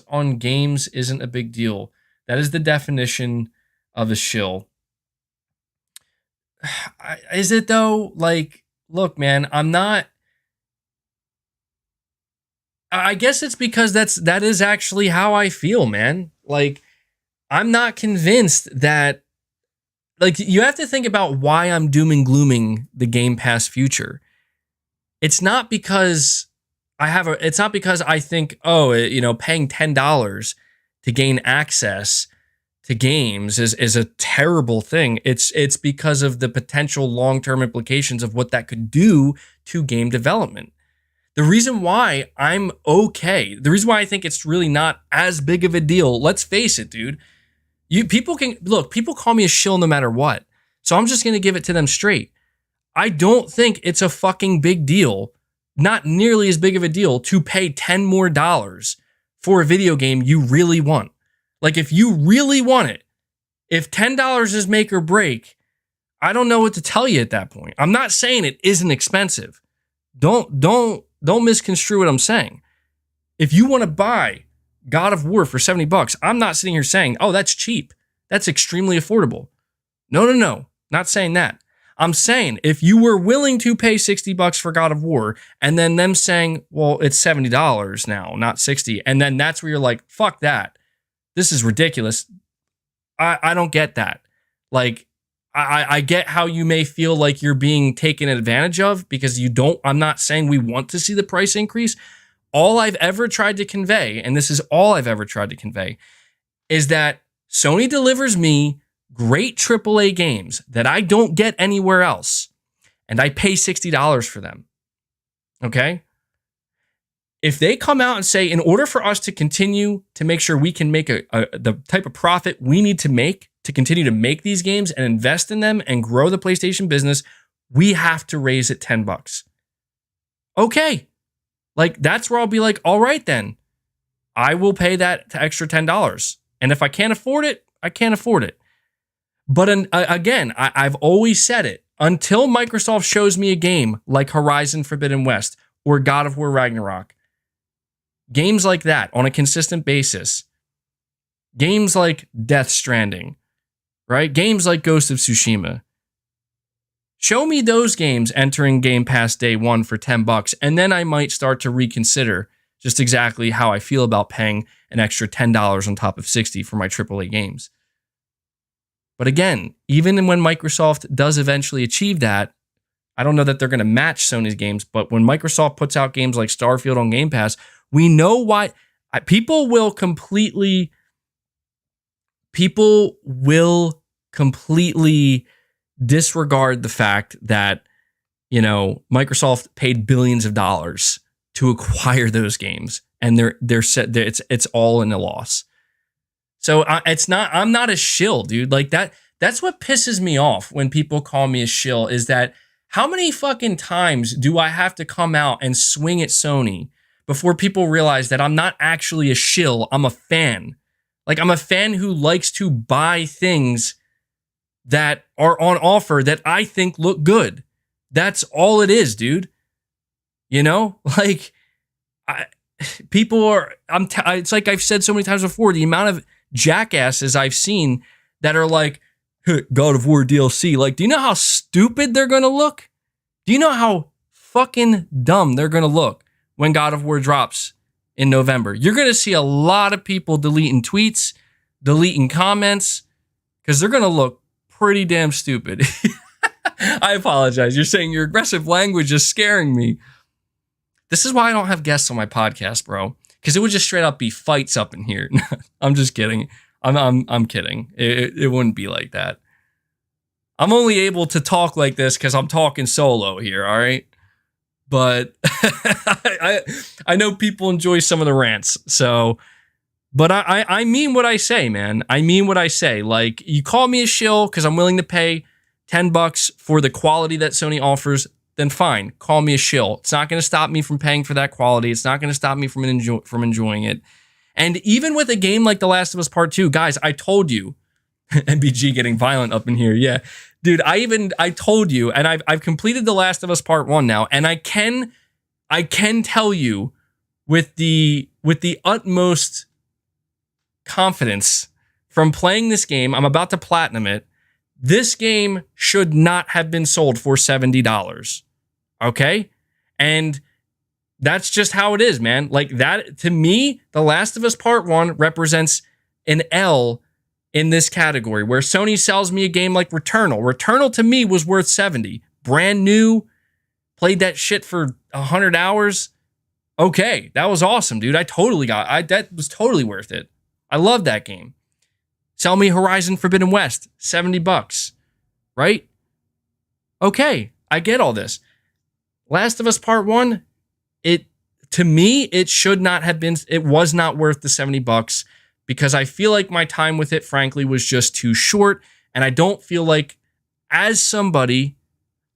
on games isn't a big deal. That is the definition of a shill. Is it though? Like, look, man, I'm not. I guess it's because that is actually how I feel, man. Like, I'm not convinced that. Like, you have to think about why I'm doom and glooming the Game Pass future. It's not because it's not because I think, paying $10 to gain access to games is a terrible thing. It's because of the potential long-term implications of what that could do to game development. The reason why I'm okay, the reason why I think it's really not as big of a deal, let's face it, dude. People call me a shill no matter what. So I'm just going to give it to them straight. I don't think it's a fucking big deal, not nearly as big of a deal, to pay $10 more for a video game you really want. Like, if you really want it, if $10 is make or break, I don't know what to tell you at that point. I'm not saying it isn't expensive. Don't misconstrue what I'm saying. If you want to buy God of War for $70, I'm not sitting here saying, oh, that's cheap. That's extremely affordable. No. Not saying that. I'm saying if you were willing to pay $60 for God of War and then them saying, well, it's $70 now, not $60. And then that's where you're like, fuck that. This is ridiculous. I don't get that. Like, I get how you may feel like you're being taken advantage of because I'm not saying we want to see the price increase. All I've ever tried to convey, and this is all I've ever tried to convey, is that Sony delivers me great AAA games that I don't get anywhere else, and I pay $60 for them. Okay? If they come out and say, in order for us to continue to make sure we can make the type of profit we need to make to continue to make these games and invest in them and grow the PlayStation business, we have to raise it $10. Okay. Like, that's where I'll be like, all right, then I will pay that extra $10. And if I can't afford it, I can't afford it. But again, I've always said it. Until Microsoft shows me a game like Horizon Forbidden West or God of War Ragnarok, games like that on a consistent basis, games like Death Stranding, right? Games like Ghost of Tsushima. Show me those games entering Game Pass day one for $10, and then I might start to reconsider just exactly how I feel about paying an extra $10 on top of $60 for my AAA games. But again, even when Microsoft does eventually achieve that, I don't know that they're going to match Sony's games, but when Microsoft puts out games like Starfield on Game Pass, we know why people will completely disregard the fact that, Microsoft paid billions of dollars to acquire those games, and it's all in a loss. So I'm not a shill, dude. Like that's what pisses me off when people call me a shill, is that how many fucking times do I have to come out and swing at Sony before people realize that I'm not actually a shill, I'm a fan. Like, I'm a fan who likes to buy things that are on offer that I think look good. That's all it is, dude. Like, it's like I've said so many times before, the amount of jackasses I've seen that are like, God of War DLC. Like, do you know how stupid they're going to look? Do you know how fucking dumb they're going to look when God of War drops in November? You're going to see a lot of people deleting tweets, deleting comments, because they're going to look pretty damn stupid. I apologize. You're saying your aggressive language is scaring me. This is why I don't have guests on my podcast, bro. Because it would just straight up be fights up in here. I'm just kidding. I'm kidding. It wouldn't be like that. I'm only able to talk like this because I'm talking solo here, all right? But I know people enjoy some of the rants. So, but I mean what I say, man. I mean what I say. Like, you call me a shill because I'm willing to pay $10 for the quality that Sony offers, then fine, call me a shill. It's not going to stop me from paying for that quality. It's not going to stop me from enjoying it. And even with a game like The Last of Us Part 2, guys, I told you, MBG getting violent up in here. Yeah, dude, I told you, and I've completed The Last of Us Part 1 now, and I can tell you with the utmost confidence from playing this game, I'm about to platinum it. This game should not have been sold for $70. Okay? And that's just how it is, man. Like that, to me, The Last of Us Part 1 represents an L in this category, where Sony sells me a game like Returnal. Returnal to me was worth 70. Brand new, played that shit for 100 hours. Okay, that was awesome, dude. That was totally worth it. I love that game. Sell me Horizon Forbidden West, $70, right? Okay, I get all this. Last of Us Part 1, to me, it should not have been, it was not worth the $70 because I feel like my time with it, frankly, was just too short. And I don't feel like, as somebody,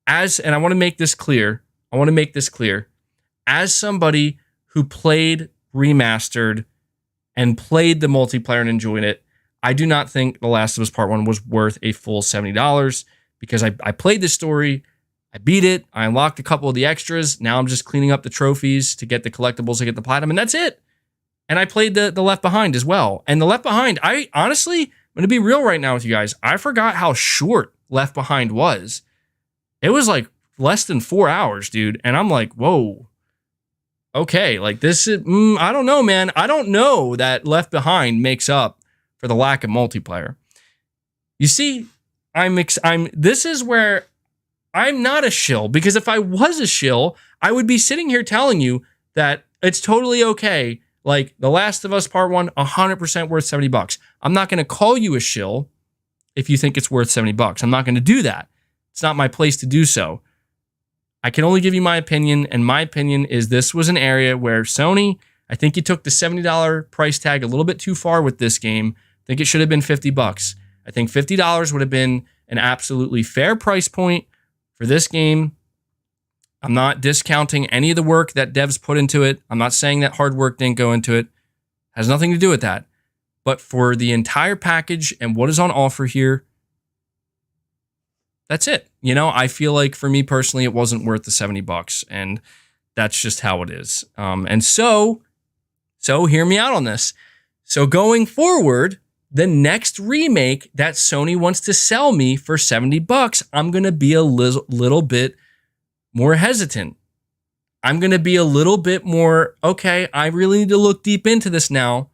and I want to make this clear, as somebody who played Remastered and played the multiplayer and enjoyed it, I do not think The Last of Us Part 1 was worth a full $70 because I played the story, I beat it, I unlocked a couple of the extras, now I'm just cleaning up the trophies to get the collectibles to get the platinum, and that's it. And I played the Left Behind as well. And the Left Behind, I honestly, I'm going to be real right now with you guys, I forgot how short Left Behind was. It was like less than 4 hours, dude. And I'm like, whoa. Okay, like this is, I don't know, man. I don't know that Left Behind makes up for the lack of multiplayer. You see, this is where I'm not a shill, because if I was a shill, I would be sitting here telling you that it's totally okay. Like The Last of Us Part 1, 100% worth $70. I'm not going to call you a shill if you think it's worth $70. I'm not going to do that. It's not my place to do so. I can only give you my opinion, and my opinion is this was an area where Sony, I think you took the $70 price tag a little bit too far with this game. I think it should have been $50. I think $50 would have been an absolutely fair price point for this game. I'm not discounting any of the work that devs put into it. I'm not saying that hard work didn't go into it. Has nothing to do with that. But for the entire package and what is on offer here, that's it. You know, I feel like for me personally, it wasn't worth the $70, and that's just how it is. And so hear me out on this. So going forward, the next remake that Sony wants to sell me for $70, I'm going to be a little bit more hesitant. I'm going to be a little bit more, okay, I really need to look deep into this now,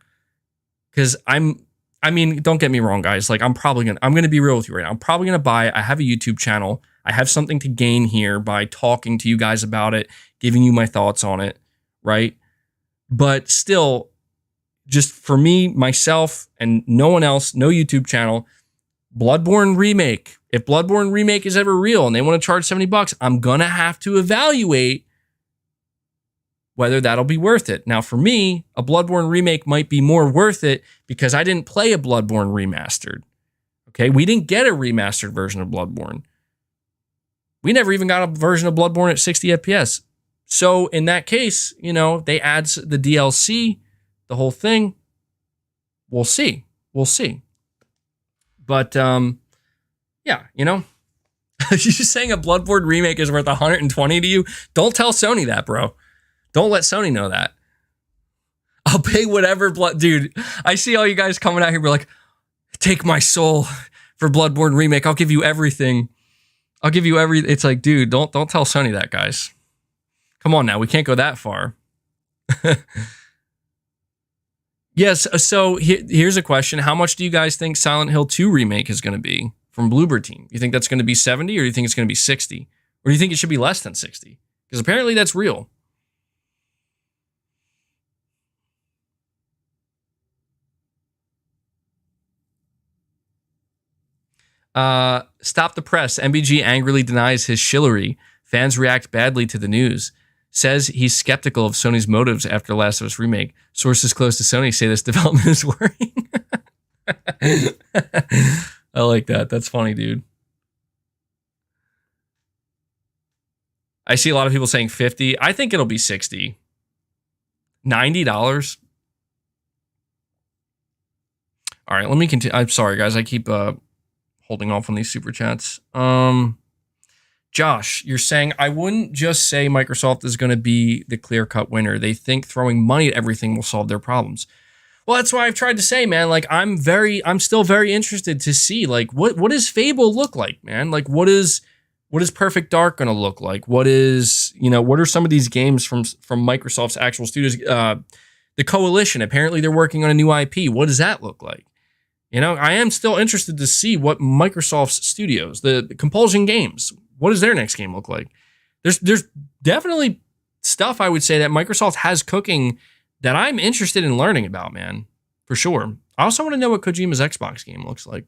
because I mean, don't get me wrong, guys. Like, I'm going to be real with you right now. I'm probably going to buy it. I have a YouTube channel. I have something to gain here by talking to you guys about it, giving you my thoughts on it, right? But still, just for me, myself, and no one else, no YouTube channel, Bloodborne Remake. If Bloodborne Remake is ever real and they want to charge $70, I'm going to have to evaluate whether that'll be worth it. Now, for me, a Bloodborne Remake might be more worth it because I didn't play a Bloodborne Remastered. Okay, we didn't get a remastered version of Bloodborne. We never even got a version of Bloodborne at 60 FPS. So in that case, you know, they add the DLC, the whole thing. We'll see. But yeah, you know, you're saying a Bloodborne remake is worth 120 to you? Don't tell Sony that, bro. Don't let Sony know that. I'll pay whatever dude. I see all you guys coming out here be like, take my soul for Bloodborne remake. I'll give you everything. It's like, dude, don't tell Sony that, guys. Come on now, we can't go that far. Yes, so here's a question. How much do you guys think Silent Hill 2 remake is going to be from Bloober Team? You think that's going to be 70, or do you think it's going to be 60? Or do you think it should be less than 60? Because apparently that's real. Stop the press. MBG angrily denies his shillery. Fans react badly to the news. Says he's skeptical of Sony's motives after Last of Us remake. Sources close to Sony say this development is worrying. I like that. That's funny, dude. I see a lot of people saying 50. I think it'll be 60. $90. All right, let me continue. I'm sorry, guys. I keep holding off on these super chats. Josh, you're saying, I wouldn't just say Microsoft is going to be the clear-cut winner. They think throwing money at everything will solve their problems. Well, that's why I've tried to say, man, like I'm still very interested to see like what does Fable look like, man? Like what is Perfect Dark going to look like? What are some of these games from Microsoft's actual studios? The Coalition, apparently they're working on a new IP. What does that look like? I am still interested to see what Microsoft's studios, the Compulsion Games, what does their next game look like? There's definitely stuff I would say that Microsoft has cooking that I'm interested in learning about, man, for sure. I also want to know what Kojima's Xbox game looks like.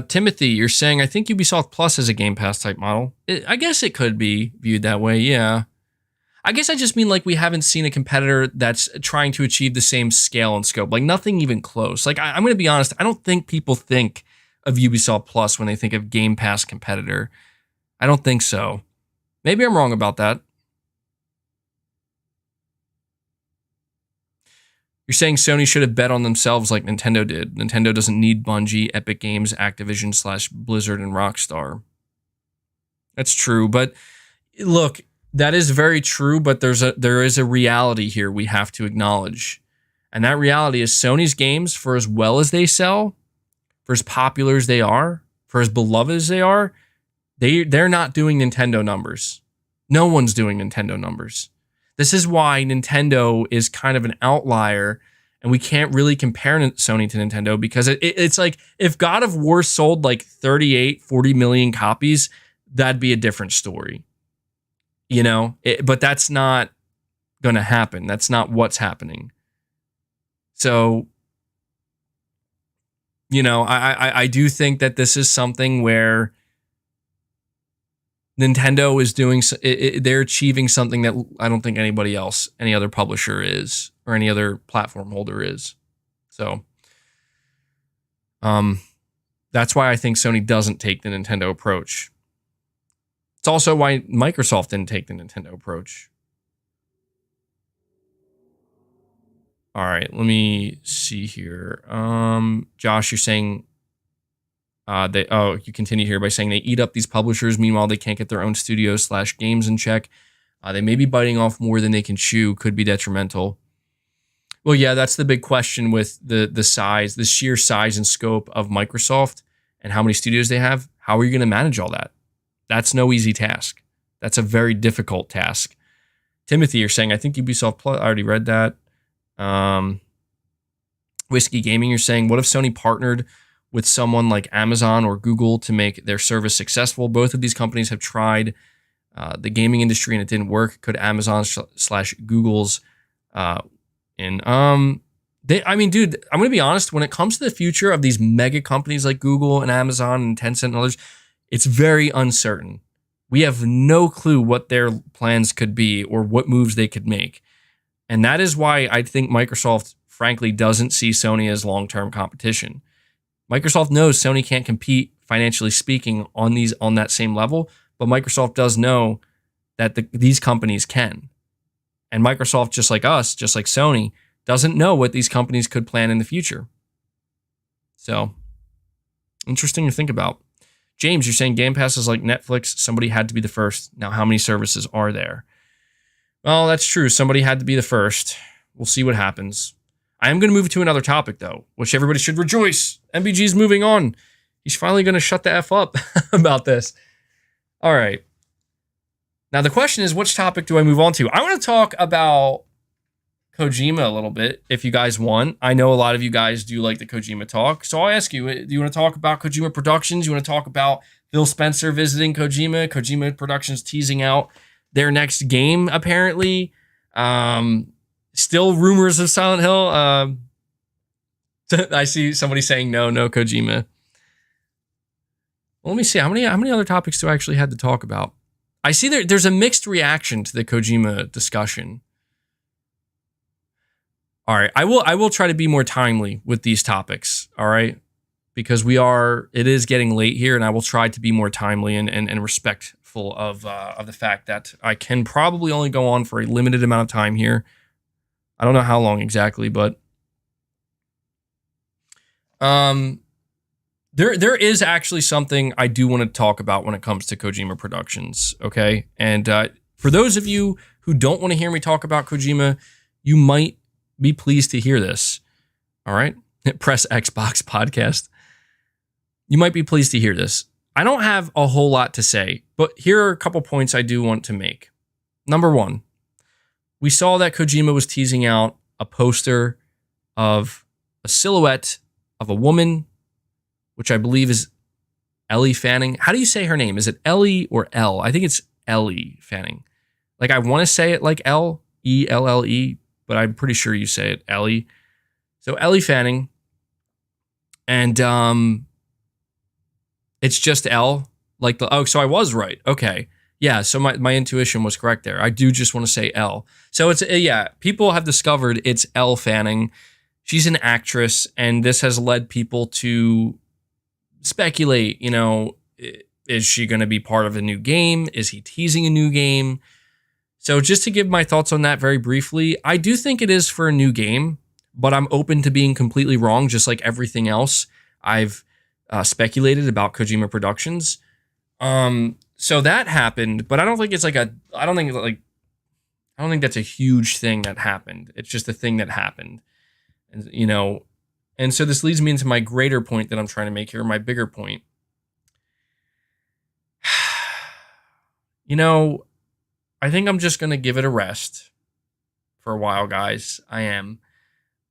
Timothy, you're saying, I think Ubisoft Plus is a Game Pass type model. I guess it could be viewed that way, yeah. I guess I just mean like we haven't seen a competitor that's trying to achieve the same scale and scope. Like nothing even close. Like I'm going to be honest, I don't think people think of Ubisoft Plus when they think of Game Pass competitor. I don't think so. Maybe I'm wrong about that. You're saying Sony should have bet on themselves like Nintendo did. Nintendo doesn't need Bungie, Epic Games, Activision / Blizzard, and Rockstar. That's true, but look, that is very true, but there is a reality here we have to acknowledge. And that reality is Sony's games, for as well as they sell, for as popular as they are, for as beloved as they are, they're not doing Nintendo numbers. No one's doing Nintendo numbers. This is why Nintendo is kind of an outlier, and we can't really compare Sony to Nintendo because it's like if God of War sold like 40 million copies, that'd be a different story. But that's not going to happen. That's not what's happening. So, I do think that this is something where Nintendo is doing, they're achieving something that I don't think any other publisher is, or any other platform holder is. So, that's why I think Sony doesn't take the Nintendo approach. It's also why Microsoft didn't take the Nintendo approach. All right, let me see here. Josh, you're saying you continue here by saying they eat up these publishers. Meanwhile, they can't get their own studios / games in check. They may be biting off more than they can chew. Could be detrimental. Well, yeah, that's the big question with the size, the sheer size and scope of Microsoft and how many studios they have. How are you going to manage all that? That's no easy task. That's a very difficult task. Timothy, you're saying, I think Ubisoft Plus, I already read that. Whiskey Gaming, you're saying, what if Sony partnered with someone like Amazon or Google to make their service successful? Both of these companies have tried the gaming industry and it didn't work. Could Amazon / Google's dude, I'm going to be honest, when it comes to the future of these mega companies like Google and Amazon and Tencent and others, it's very uncertain. We have no clue what their plans could be or what moves they could make. And that is why I think Microsoft, frankly, doesn't see Sony as long-term competition. Microsoft knows Sony can't compete, financially speaking, on that same level, but Microsoft does know that these companies can. And Microsoft, just like us, just like Sony, doesn't know what these companies could plan in the future. So, interesting to think about. James, you're saying Game Pass is like Netflix. Somebody had to be the first. Now, how many services are there? Well, that's true. Somebody had to be the first. We'll see what happens. I am going to move to another topic, though, which everybody should rejoice. MBG's moving on. He's finally going to shut the F up about this. All right. Now, the question is, which topic do I move on to? I want to talk about Kojima a little bit, if you guys want. I know a lot of you guys do like the Kojima talk. So I'll ask you, do you want to talk about Kojima Productions? You want to talk about Phil Spencer visiting Kojima? Kojima Productions teasing out their next game, apparently. Still rumors of Silent Hill. I see somebody saying no Kojima. Well, let me see. How many other topics do I actually have to talk about? I see there's a mixed reaction to the Kojima discussion. All right, I will try to be more timely with these topics, all right? Because it is getting late here, and I will try to be more timely and respectful of the fact that I can probably only go on for a limited amount of time here. I don't know how long exactly, but there is actually something I do want to talk about when it comes to Kojima Productions, okay? And for those of you who don't want to hear me talk about Kojima, you might be pleased to hear this. All right? Press Xbox podcast. You might be pleased to hear this. I don't have a whole lot to say, but here are a couple points I do want to make. Number one, we saw that Kojima was teasing out a poster of a silhouette of a woman, which I believe is Ellie Fanning. How do you say her name? Is it Ellie or L? I think it's Ellie Fanning. Like, I want to say it like L-E-L-L-E, but I'm pretty sure you say it Ellie. So Ellie Fanning. And it's just L. Like so I was right. Okay. Yeah, so my intuition was correct there. I do just want to say L. So it's, people have discovered it's Elle Fanning. She's an actress, and this has led people to speculate, is she going to be part of a new game? Is he teasing a new game? So just to give my thoughts on that very briefly, I do think it is for a new game, but I'm open to being completely wrong, just like everything else I've speculated about Kojima Productions. So that happened, but I don't think it's I don't think that's a huge thing that happened. It's just a thing that happened. And, and so this leads me into my greater point that I'm trying to make here, my bigger point. I think I'm just going to give it a rest for a while, guys. I am.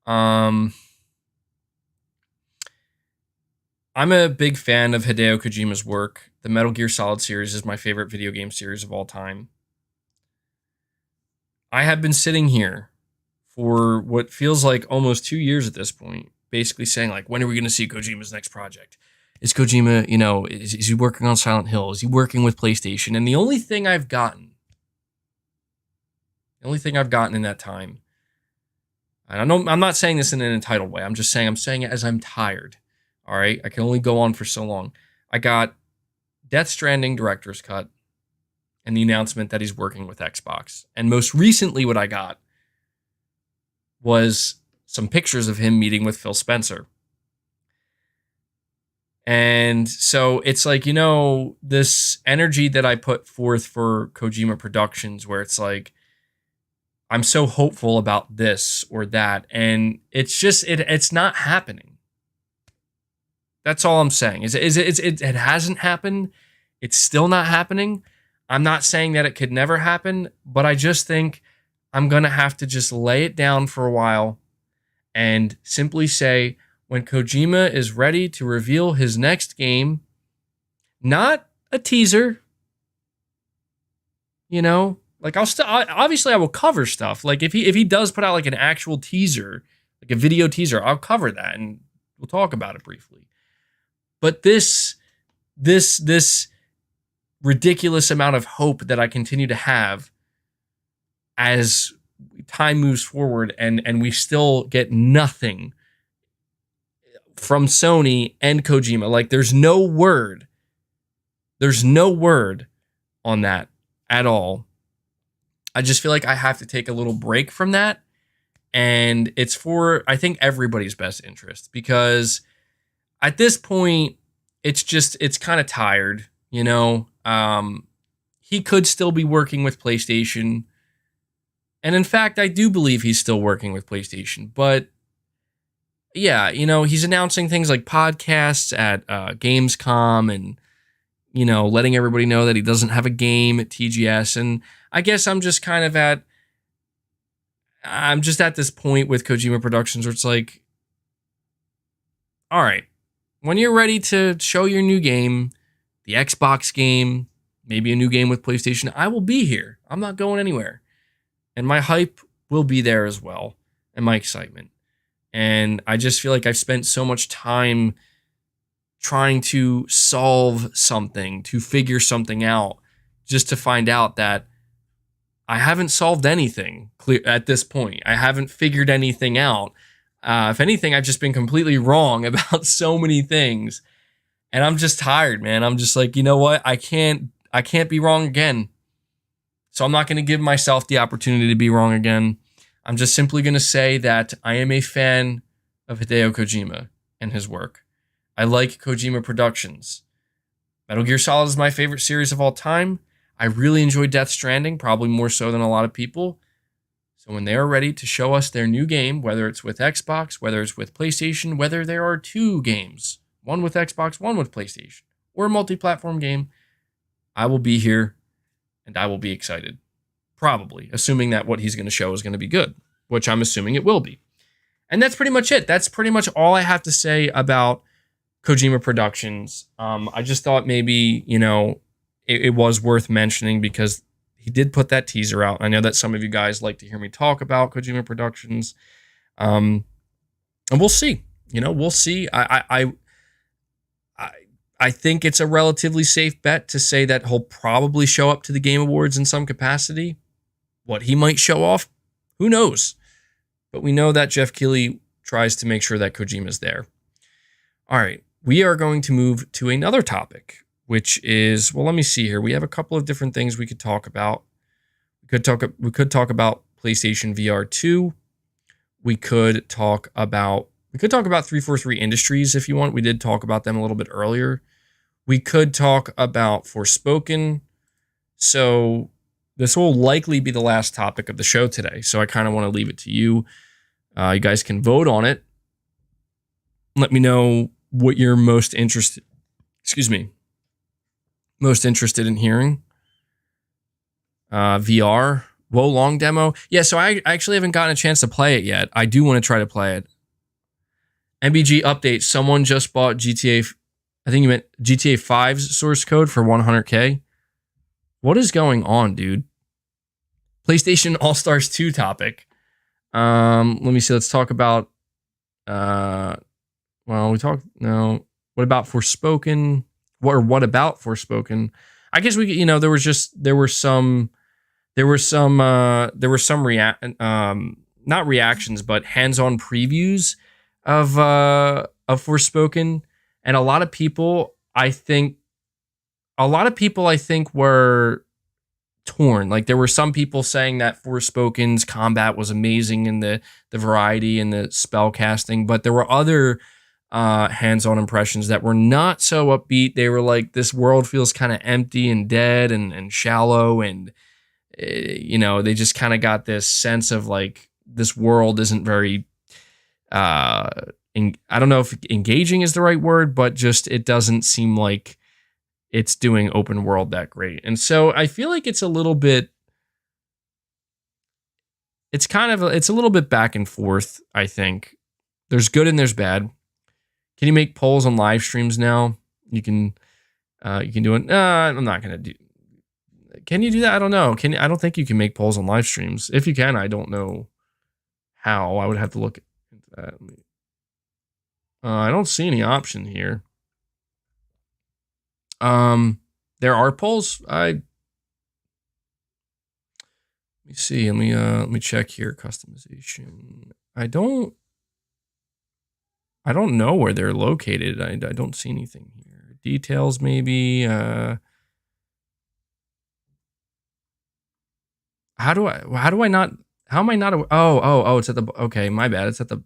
I'm a big fan of Hideo Kojima's work. The Metal Gear Solid series is my favorite video game series of all time. I have been sitting here for what feels like almost 2 years at this point, basically saying, like, when are we going to see Kojima's next project? Is Kojima, is he working on Silent Hill? Is he working with PlayStation? And the only thing I've gotten in that time, and I know I'm not saying this in an entitled way, I'm saying it as I'm tired. All right, I can only go on for so long. I got Death Stranding Director's Cut and the announcement that he's working with Xbox. And most recently what I got was some pictures of him meeting with Phil Spencer. And so it's like, this energy that I put forth for Kojima Productions, where it's like, I'm so hopeful about this or that, and it's just, it's not happening. That's all I'm saying. It hasn't happened. It's still not happening. I'm not saying that it could never happen, but I just think I'm going to have to just lay it down for a while and simply say, when Kojima is ready to reveal his next game, not a teaser, like obviously I will cover stuff. Like if he does put out like an actual teaser, like a video teaser, I'll cover that and we'll talk about it briefly. But this ridiculous amount of hope that I continue to have as time moves forward and we still get nothing from Sony and Kojima. Like there's no word on that at all. I just feel like I have to take a little break from that. And it's for, I think, everybody's best interest, because at this point, it's kind of tired, he could still be working with PlayStation. And in fact, I do believe he's still working with PlayStation. But yeah, he's announcing things like podcasts at Gamescom and, letting everybody know that he doesn't have a game at TGS. And I guess I'm just at this point with Kojima Productions where it's like, all right, when you're ready to show your new game, the Xbox game, maybe a new game with PlayStation, I will be here. I'm not going anywhere. And my hype will be there as well, and my excitement. And I just feel like I've spent so much time trying to solve something, to figure something out, just to find out that I haven't solved anything clear at this point. I haven't figured anything out. If anything, I've just been completely wrong about so many things. And I'm just tired, man. I'm just like, you know what? I can't be wrong again. So I'm not going to give myself the opportunity to be wrong again. I'm just simply going to say that I am a fan of Hideo Kojima and his work. I like Kojima Productions. Metal Gear Solid is my favorite series of all time. I really enjoy Death Stranding, probably more so than a lot of people. So when they are ready to show us their new game, whether it's with Xbox, whether it's with PlayStation, whether there are two games, one with Xbox, one with PlayStation, or a multi-platform game, I will be here and I will be excited. Probably, assuming that what he's going to show is going to be good, which I'm assuming it will be. And that's pretty much it. That's pretty much all I have to say about Kojima Productions. I just thought maybe, it was worth mentioning because he did put that teaser out. I know that some of you guys like to hear me talk about Kojima Productions. And we'll see. We'll see. I think it's a relatively safe bet to say that he'll probably show up to the Game Awards in some capacity. What he might show off, who knows? But we know that Jeff Keighley tries to make sure that Kojima's there. All right, we are going to move to another topic, which is, well, let me see here. We have a couple of different things we could talk about. We could talk about PlayStation VR 2. We could talk about 343 Industries if you want. We did talk about them a little bit earlier. We could talk about Forspoken. So this will likely be the last topic of the show today. So I kind of want to leave it to you. You guys can vote on it. Let me know what you're most interested in hearing. VR, Wo Long demo. Yeah, so I actually haven't gotten a chance to play it yet. I do want to try to play it. MBG update. Someone just bought GTA. I think you meant GTA 5's source code for 100K. What is going on, dude? PlayStation All-Stars 2 topic. Let me see. Let's talk about. What about Forspoken? What about Forspoken? I guess there were some not reactions, but hands-on previews of Forspoken, and a lot of people I think were torn. Like, there were some people saying that Forspoken's combat was amazing in the variety and the spell casting, but there were other hands-on impressions that were not so upbeat. They were like, this world feels kind of empty and dead and shallow, and they just kind of got this sense of like this world isn't very I don't know if engaging is the right word, but just it doesn't seem like it's doing open world that great. And so I feel like it's a little bit back and forth. I think there's good and there's bad. Can you make polls on live streams now? You can do it. I'm not going to do. Can you do that? I don't know. I don't think you can make polls on live streams. If you can, I don't know how. I would have to look into that. I don't see any option here. There are polls. Let me see. Let me check here. Customization. I don't know where they're located. I don't see anything here. Details, maybe. How am I not? It's at the, okay, my bad. It's at the,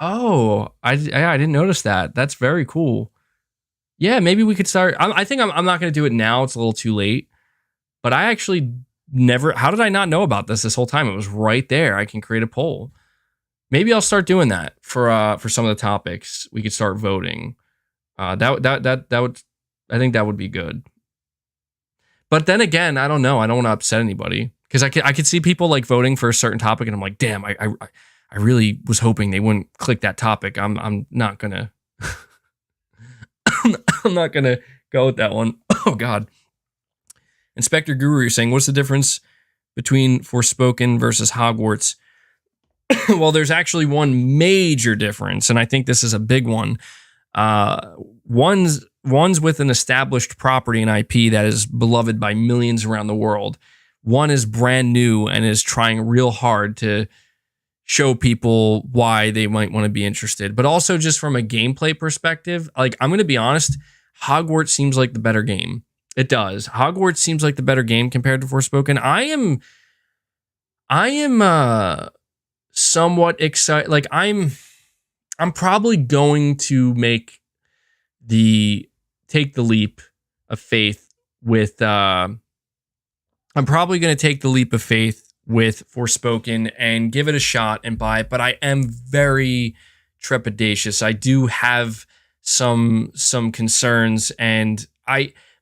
I didn't notice that. That's very cool. Yeah, maybe we could start. I think I'm not going to do it now. It's a little too late. But I actually never, how did I not know about this whole time? It was right there. I can create a poll. Maybe I'll start doing that for some of the topics. We could start voting. That would, I think that would be good. But then again, I don't know. I don't want to upset anybody, because I could see people like voting for a certain topic, and I'm like, damn, I really was hoping they wouldn't click that topic. I'm not gonna I'm not gonna go with that one. Oh God. Inspector Guru, you're saying, what's the difference between Forspoken versus Hogwarts? Well, there's actually one major difference, and I think this is a big one. One's with an established property and IP that is beloved by millions around the world. One is brand new and is trying real hard to show people why they might want to be interested. But also just from a gameplay perspective, like, I'm going to be honest, Hogwarts seems like the better game. It does. Hogwarts seems like the better game compared to Forspoken. I am somewhat excited. Like, I'm probably going to take the leap of faith with with Forspoken and give it a shot and buy it, but I am very trepidatious. I do have some concerns, and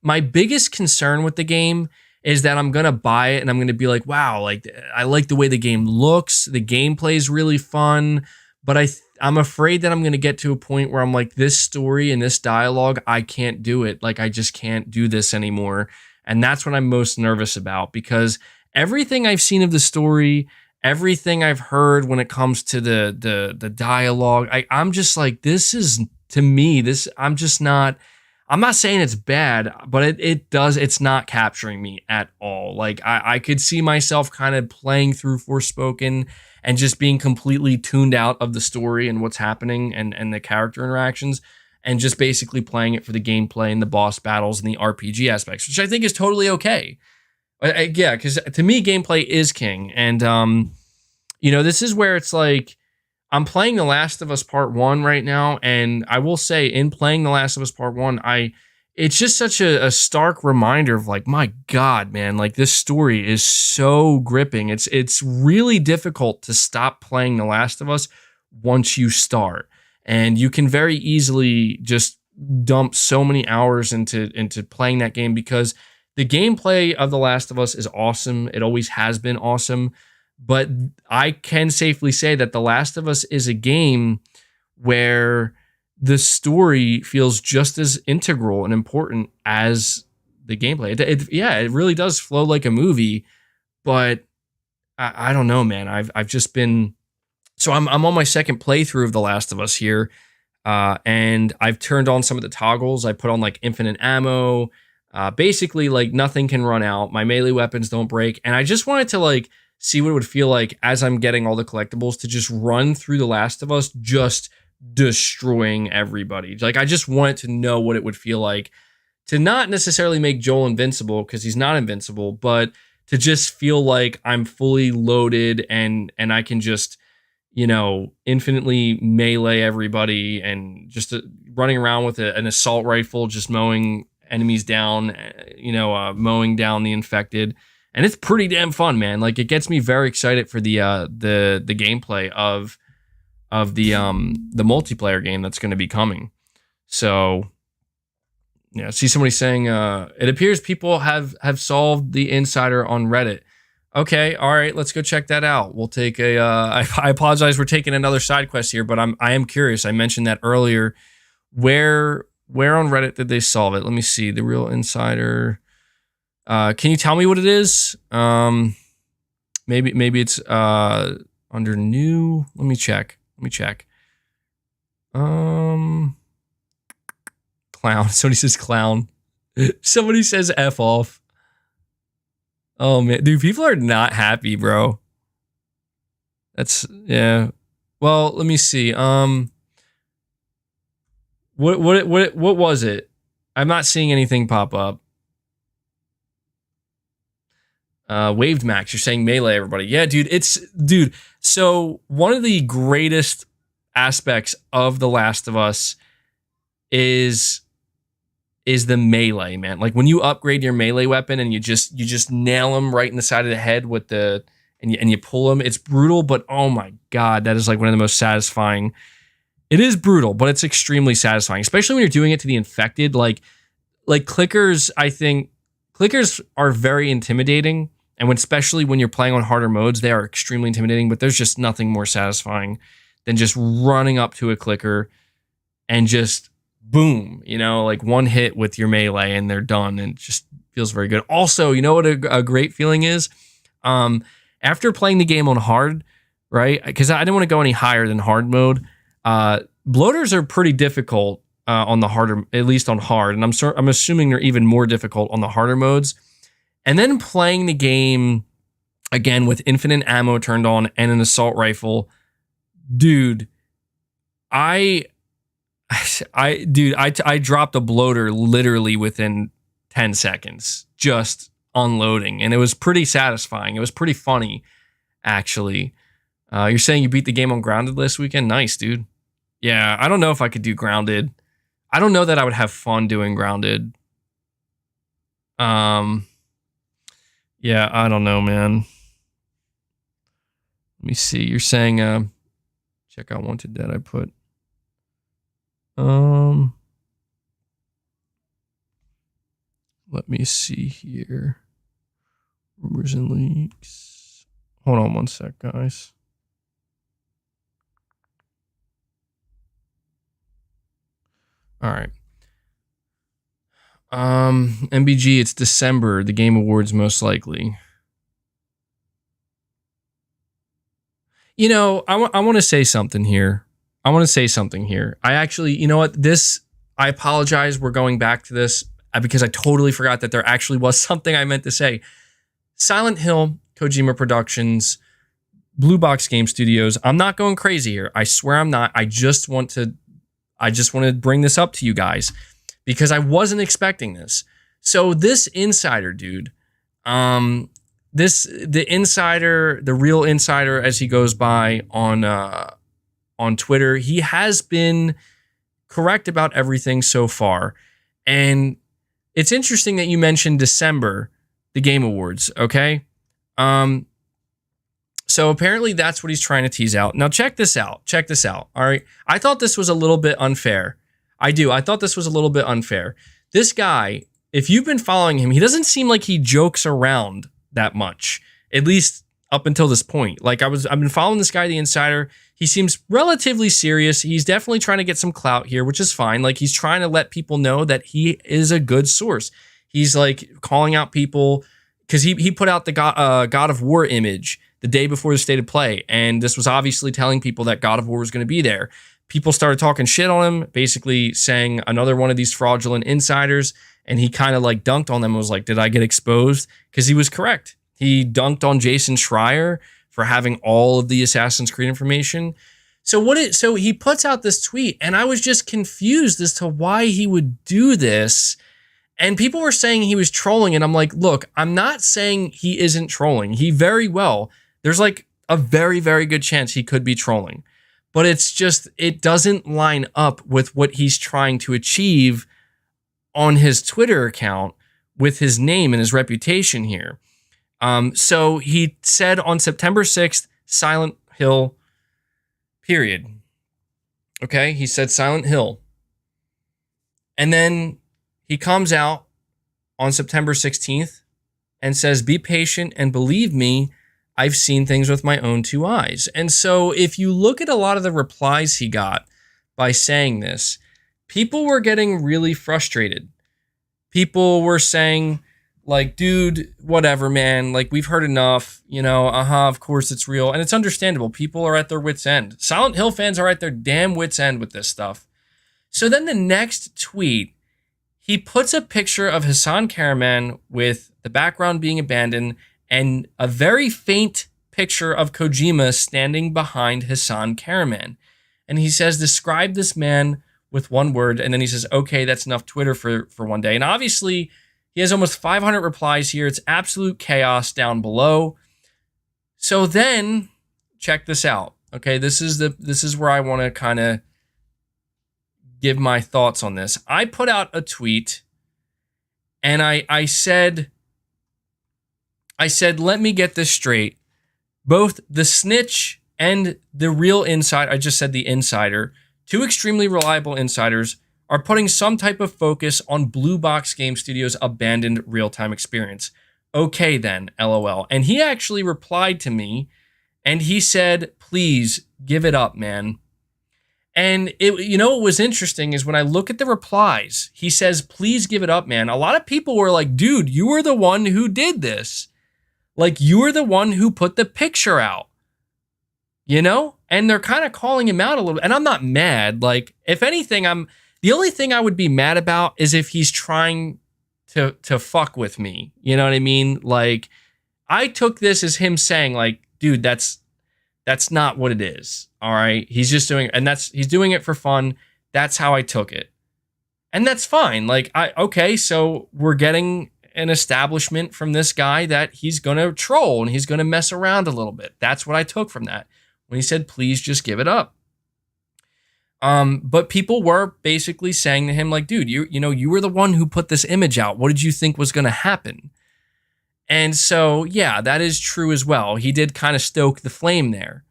my biggest concern with the game is that I'm gonna buy it and I'm gonna be like, wow, like I like the way the game looks, the gameplay is really fun, but I'm afraid that I'm gonna get to a point where I'm like, this story and this dialogue, I can't do it. Like I just can't do this anymore, and that's what I'm most nervous about, because everything I've seen of the story, everything I've heard when it comes to the dialogue, I'm just like, this is, to me, this, I'm not saying it's bad, but it's not capturing me at all. Like I could see myself kind of playing through Forspoken and just being completely tuned out of the story and what's happening and the character interactions, and just basically playing it for the gameplay and the boss battles and the RPG aspects, which I think is totally okay. Yeah, because to me, gameplay is king. And, this is where it's like, I'm playing The Last of Us Part 1 right now, and I will say, in playing The Last of Us Part 1, it's just such a stark reminder of like, my God, man, like this story is so gripping. It's really difficult to stop playing The Last of Us once you start. And you can very easily just dump so many hours into playing that game, because the gameplay of The Last of Us is awesome. It always has been awesome. But I can safely say that The Last of Us is a game where the story feels just as integral and important as the gameplay. It really does flow like a movie. But I don't know, man. I've just been, so I'm on my second playthrough of The Last of Us here, and I've turned on some of the toggles. I put on like infinite ammo. Basically, like nothing can run out. My melee weapons don't break, and I just wanted to like see what it would feel like as I'm getting all the collectibles to just run through The Last of Us, just destroying everybody. Like I just wanted to know what it would feel like to not necessarily make Joel invincible, because he's not invincible, but to just feel like I'm fully loaded and I can just, infinitely melee everybody, and just running around with an assault rifle, just mowing enemies down, mowing down the infected. And it's pretty damn fun, man. Like it gets me very excited for the gameplay of the multiplayer game that's going to be coming. So yeah, see somebody saying it appears people have solved the insider on Reddit. Okay, all right, let's go check that out. We'll take a. I apologize, we're taking another side quest here, but I am curious. I mentioned that earlier. Where on Reddit did they solve it? Let me see. The real insider. Can you tell me what it is? Maybe it's under new. Let me check. Clown. Somebody says clown. Somebody says F off. Oh man, dude, people are not happy, bro. Yeah. Well, let me see. What was it? I'm not seeing anything pop up. Waved Max, you're saying melee everybody. Yeah, dude. So one of the greatest aspects of The Last of Us is the melee, man. Like when you upgrade your melee weapon and you just nail them right in the side of the head with and you pull them. It's brutal, but oh my God, that is like one of the most satisfying. It is brutal, but it's extremely satisfying, especially when you're doing it to the infected. Like clickers, I think clickers are very intimidating. And especially when you're playing on harder modes, they are extremely intimidating, but there's just nothing more satisfying than just running up to a clicker and just boom, like one hit with your melee and they're done, and it just feels very good. Also, you know what a great feeling is? After playing the game on hard, right? Because I didn't want to go any higher than hard mode. Bloaters are pretty difficult on the harder, at least on hard, and I'm assuming they're even more difficult on the harder modes. And then playing the game again with infinite ammo turned on and an assault rifle, dude, I dropped a bloater literally within 10 seconds, just unloading, and it was pretty satisfying. It was pretty funny, actually. You're saying you beat the game on Grounded this weekend? Nice, dude. Yeah, I don't know if I could do Grounded. I don't know that I would have fun doing Grounded. Yeah, I don't know, man. me see. You're saying check out Wanted Dead. I put let me see here. Rumors and leaks. Hold on one sec, guys. All right. MBG, it's December. The Game Awards most likely. You know, I want to say something here. I actually, you know what? I apologize. We're going back to this because I totally forgot that there actually was something I meant to say. Silent Hill, Kojima Productions, Blue Box Game Studios. I'm not going crazy here. I swear I'm not. I just want to bring this up to you guys because I wasn't expecting this. So this insider dude, the real insider as he goes by on Twitter, he has been correct about everything so far. And it's interesting that you mentioned December, the Game Awards, okay? So apparently that's what he's trying to tease out. Now check this out. All right. I thought this was a little bit unfair. I thought this was a little bit unfair. This guy, if you've been following him, he doesn't seem like he jokes around that much, at least up until this point. Like I've been following this guy, the insider. He seems relatively serious. He's definitely trying to get some clout here, which is fine. Like he's trying to let people know that he is a good source. He's like calling out people because he put out the God of War image the day before the state of play. And this was obviously telling people that God of War was going to be there. People started talking shit on him, basically saying another one of these fraudulent insiders. And he kind of like dunked on them and was like, did I get exposed? Because he was correct. He dunked on Jason Schreier for having all of the Assassin's Creed information. So he puts out this tweet and I was just confused as to why he would do this. And people were saying he was trolling. And I'm like, look, I'm not saying he isn't trolling. He very well, there's like a very, very good chance he could be trolling. But it's just, it doesn't line up with what he's trying to achieve on his Twitter account with his name and his reputation here. So he said on September 6th, Silent Hill, period. Okay, he said Silent Hill. And then he comes out on September 16th and says, be patient and believe me, I've seen things with my own two eyes. And so if you look at a lot of the replies he got by saying this, people were getting really frustrated. People were saying, like, dude, whatever, man. Like, we've heard enough. You know, of course it's real. And it's understandable. People are at their wits' end. Silent Hill fans are at their damn wits' end with this stuff. So then the next tweet, he puts a picture of Hassan Karaman with the background being abandoned and a very faint picture of Kojima standing behind Hassan Karaman. And he says, describe this man with one word. And then he says, okay, that's enough Twitter for one day. And obviously, he has almost 500 replies here. It's absolute chaos down below. So then, check this out. Okay, this is where I want to kind of give my thoughts on this. I put out a tweet, and I said, let me get this straight. Both the snitch and the real insider, I just said the insider, two extremely reliable insiders, are putting some type of focus on Blue Box Game Studios' abandoned real-time experience. Okay then, LOL. And he actually replied to me, and he said, please give it up, man. And what was interesting is when I look at the replies, he says, please give it up, man. A lot of people were like, dude, you were the one who did this. Like, you were the one who put the picture out. You know? And they're kind of calling him out a little bit. And I'm not mad. Like, if anything, the only thing I would be mad about is if he's trying to fuck with me. You know what I mean? Like, I took this as him saying, like, dude, that's not what it is. All right. He's just doing, and he's doing it for fun. That's how I took it. And that's fine. Like, okay, so we're getting an establishment from this guy that he's going to troll and he's going to mess around a little bit. That's what I took from that when he said, please just give it up. But people were basically saying to him, like, dude, you were the one who put this image out. What did you think was going to happen? And so, yeah, that is true as well. He did kind of stoke the flame there.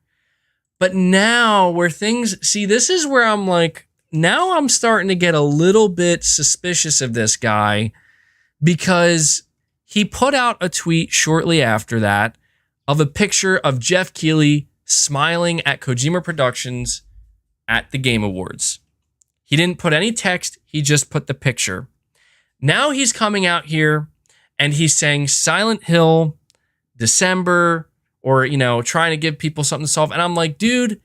But now where things, see, this is where I'm like, now I'm starting to get a little bit suspicious of this guy, because he put out a tweet shortly after that of a picture of Jeff Keighley smiling at Kojima Productions at the Game Awards. He didn't put any text, he just put the picture. Now he's coming out here and he's saying Silent Hill, December, or, you know, trying to give people something to solve. And I'm like, dude,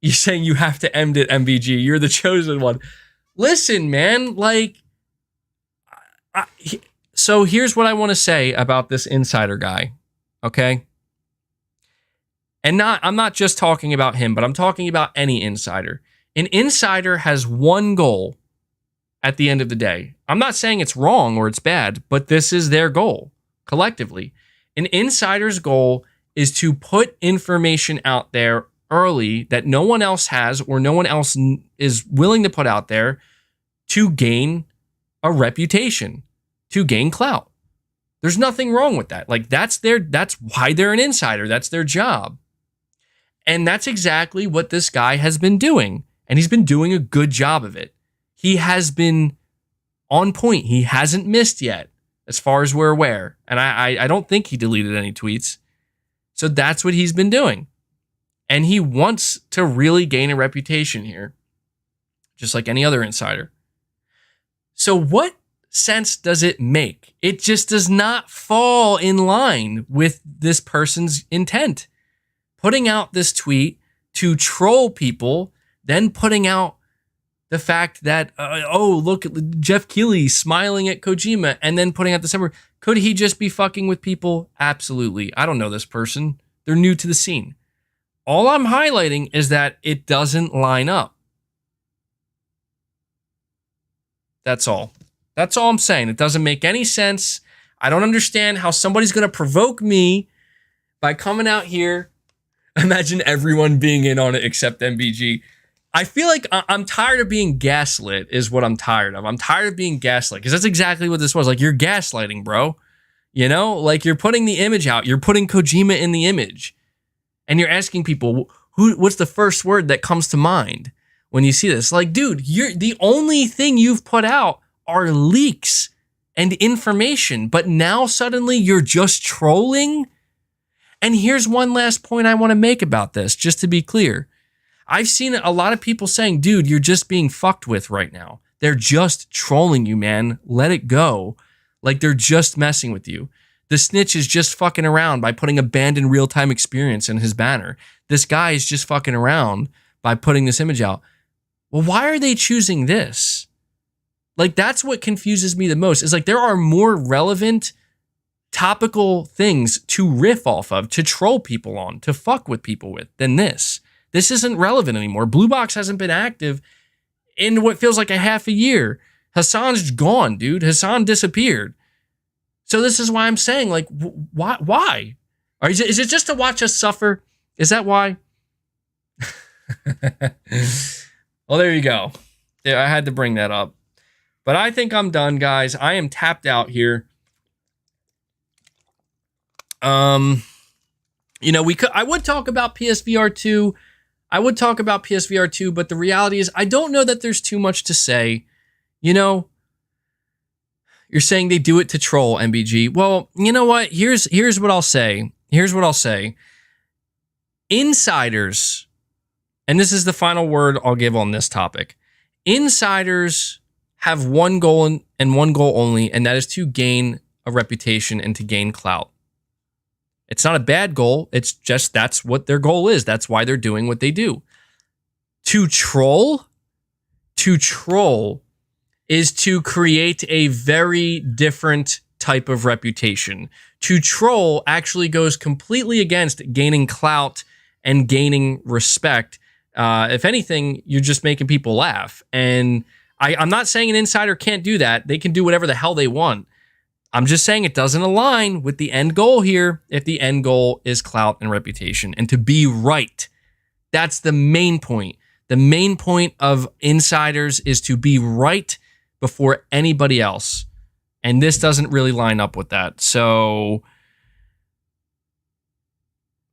you're saying you have to end it, MVG. You're the chosen one. Listen, man, like, so here's what I want to say about this insider guy, okay? And I'm not just talking about him, but I'm talking about any insider. An insider has one goal at the end of the day. I'm not saying it's wrong or it's bad, but this is their goal collectively. An insider's goal is to put information out there early that no one else has or no one else is willing to put out there to gain a reputation, to gain clout. There's nothing wrong with that. Like, that's why they're an insider. That's their job. And that's exactly what this guy has been doing. And he's been doing a good job of it. He has been on point. He hasn't missed yet, as far as we're aware. And I don't think he deleted any tweets. So that's what he's been doing. And he wants to really gain a reputation here, just like any other insider. So what sense does it make? It just does not fall in line with this person's intent. Putting out this tweet to troll people, then putting out the fact that, look at Jeff Keighley smiling at Kojima, and then putting out December. Could he just be fucking with people? Absolutely. I don't know this person. They're new to the scene. All I'm highlighting is that it doesn't line up. That's all. That's all I'm saying. It doesn't make any sense. I don't understand how somebody's going to provoke me by coming out here. Imagine everyone being in on it except MVG. I feel like I'm tired of being gaslit is what I'm tired of. I'm tired of being gaslit because that's exactly what this was. Like, you're gaslighting, bro. You know, like, you're putting the image out. You're putting Kojima in the image. And you're asking people, what's the first word that comes to mind when you see this? Like, dude, the only thing you've put out are leaks and information. But now suddenly you're just trolling? And here's one last point I want to make about this, just to be clear. I've seen a lot of people saying, dude, you're just being fucked with right now. They're just trolling you, man. Let it go. Like, they're just messing with you. The snitch is just fucking around by putting abandoned real-time experience in his banner. This guy is just fucking around by putting this image out. Well, why are they choosing this? Like, that's what confuses me the most. Is like, there are more relevant topical things to riff off of, to troll people on, to fuck with people with than this. This isn't relevant anymore. Blue Box hasn't been active in what feels like a half a year. Hassan's gone, dude. Hassan disappeared. So this is why I'm saying, like, why? Is it just to watch us suffer? Is that why? Well, there you go. Yeah, I had to bring that up. But I think I'm done, guys. I am tapped out here. You know, I would talk about PSVR 2. I would talk about PSVR 2, but the reality is I don't know that there's too much to say. You know, you're saying they do it to troll, MBG. Well, you know what? Here's what I'll say. Here's what I'll say. Insiders, and this is the final word I'll give on this topic. Insiders have one goal and one goal only, and that is to gain a reputation and to gain clout. It's not a bad goal. It's just that's what their goal is. That's why they're doing what they do. To troll is to create a very different type of reputation. To troll actually goes completely against gaining clout and gaining respect. If anything, you're just making people laugh. And I'm not saying an insider can't do that. They can do whatever the hell they want. I'm just saying it doesn't align with the end goal here if the end goal is clout and reputation and to be right. That's the main point. The main point of insiders is to be right before anybody else. And this doesn't really line up with that. So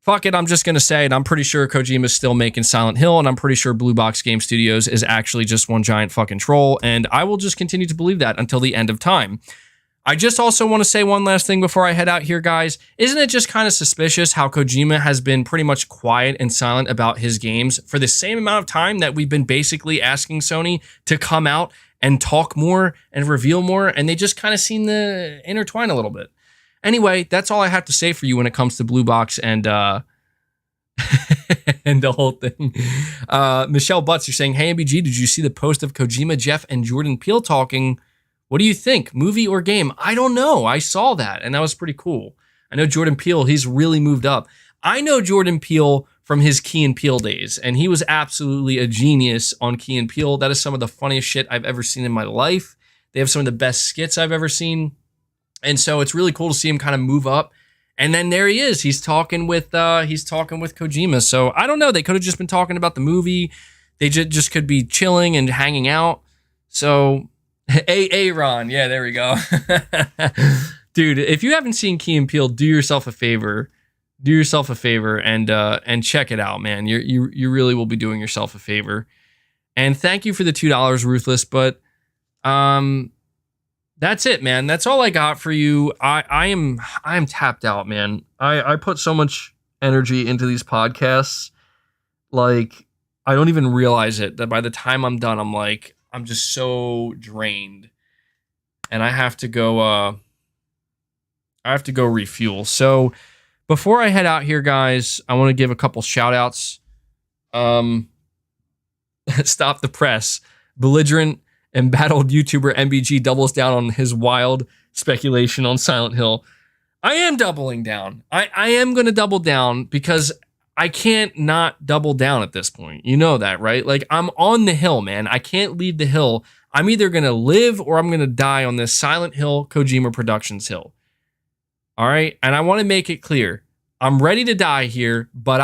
fuck it, I'm just going to say it. I'm pretty sure Kojima's still making Silent Hill, and I'm pretty sure Blue Box Game Studios is actually just one giant fucking troll, and I will just continue to believe that until the end of time. I just also want to say one last thing before I head out here, guys. Isn't it just kind of suspicious how Kojima has been pretty much quiet and silent about his games for the same amount of time that we've been basically asking Sony to come out and talk more and reveal more, and they just kind of seem to intertwine a little bit. Anyway, that's all I have to say for you when it comes to Blue Box and and the whole thing. Michelle Butts, you're saying, hey, MBG, did you see the post of Kojima, Jeff, and Jordan Peele talking? What do you think, movie or game? I don't know. I saw that, and that was pretty cool. I know Jordan Peele, he's really moved up. I know Jordan Peele from his Key and Peele days, and he was absolutely a genius on Key and Peele. That is some of the funniest shit I've ever seen in my life. They have some of the best skits I've ever seen. And so it's really cool to see him kind of move up. And then there he is. He's talking with Kojima. So I don't know. They could have just been talking about the movie. They just could be chilling and hanging out. So, Ron. Yeah, there we go. Dude, if you haven't seen Key and Peele, do yourself a favor. Do yourself a favor and check it out, man. You really will be doing yourself a favor. And thank you for the $2, Ruthless. But that's it, man. That's all I got for you. I am tapped out, man. I put so much energy into these podcasts. Like, I don't even realize it, that by the time I'm done, I'm just so drained. And I have to go refuel. So before I head out here, guys, I want to give a couple shout outs. Stop the press. Belligerent embattled YouTuber MBG doubles down on his wild speculation on Silent Hill. I am doubling down. I am going to double down because I can't not double down at this point. You know that, right? Like, I'm on the hill, man. I can't leave the hill. I'm either going to live or I'm going to die on this Silent Hill Kojima Productions hill. All right? And I want to make it clear. I'm ready to die here, but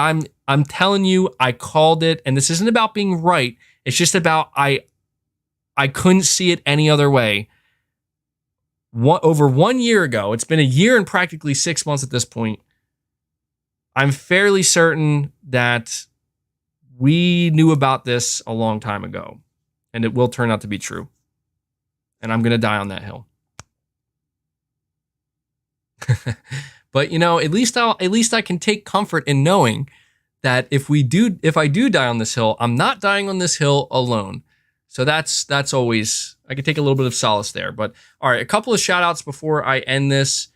I'm telling you, I called it. And this isn't about being right. It's just about I couldn't see it any other way. Over 1 year ago, it's been a year and practically 6 months at this point, I'm fairly certain that we knew about this a long time ago, and it will turn out to be true. And I'm going to die on that hill. But, you know, at least I can take comfort in knowing that if I do die on this hill, I'm not dying on this hill alone. So that's always, I can take a little bit of solace there. But all right, a couple of shout outs before I end this.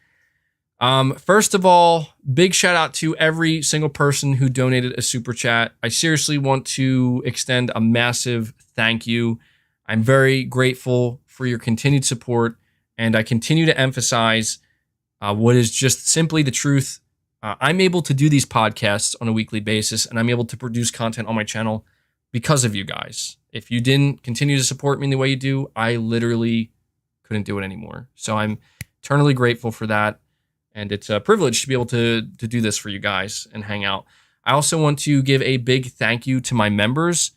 First of all, big shout out to every single person who donated a super chat. I seriously want to extend a massive thank you. I'm very grateful for your continued support, and I continue to emphasize what is just simply the truth. I'm able to do these podcasts on a weekly basis, and I'm able to produce content on my channel because of you guys. If you didn't continue to support me in the way you do, I literally couldn't do it anymore. So I'm eternally grateful for that. And it's a privilege to be able to do this for you guys and hang out. I also want to give a big thank you to my members.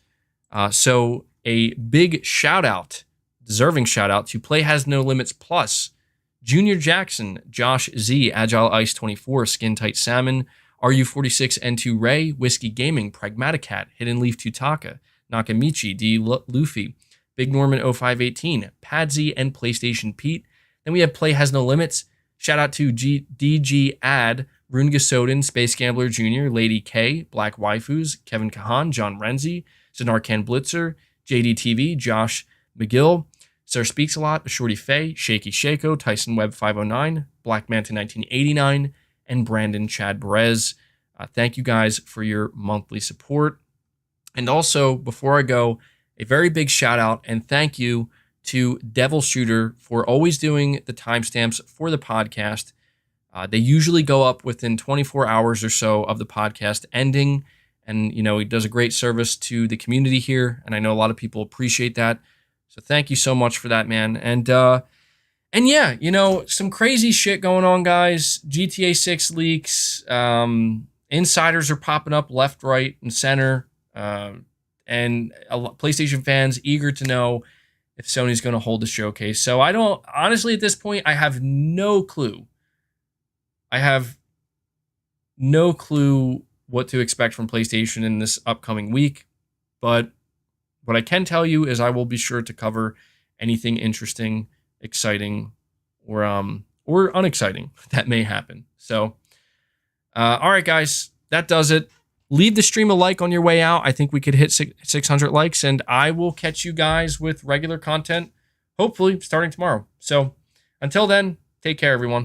So a big shout out, deserving shout out to Play Has No Limits Plus, Junior Jackson, Josh Z, Agile Ice 24, Skin Tight Salmon, RU46 N2 Ray, Whiskey Gaming, Pragmatic Hat, Hidden Leaf Tutaka, Nakamichi, D Luffy, Big Norman 0518, Padsy, and PlayStation Pete. Then we have Play Has No Limits. Shout out to DG Ad, Rune Gasoden, Space Gambler Jr., Lady K, Black Waifus, Kevin Kahan, John Renzi, Zanarkan Blitzer, JDTV, Josh McGill, Sir Speaks a Lot, Shorty Faye, Shaky Shako, Tyson Webb 509, Black Manta 1989, and Brandon Chad Perez. Thank you guys for your monthly support. And also, before I go, a very big shout out and thank you to Devil Shooter for always doing the timestamps for the podcast. They usually go up within 24 hours or so of the podcast ending. And, you know, he does a great service to the community here. And I know a lot of people appreciate that. So thank you so much for that, man. And yeah, you know, some crazy shit going on, guys. GTA6 leaks. Insiders are popping up left, right, and center. And PlayStation fans eager to know if Sony's going to hold the showcase. So I don't, honestly, at this point, I have no clue. I have no clue what to expect from PlayStation in this upcoming week. But what I can tell you is I will be sure to cover anything interesting, exciting, or unexciting that may happen. So, all right, guys, that does it. Leave the stream a like on your way out. I think we could hit 600 likes, and I will catch you guys with regular content, hopefully starting tomorrow. So until then, take care, everyone.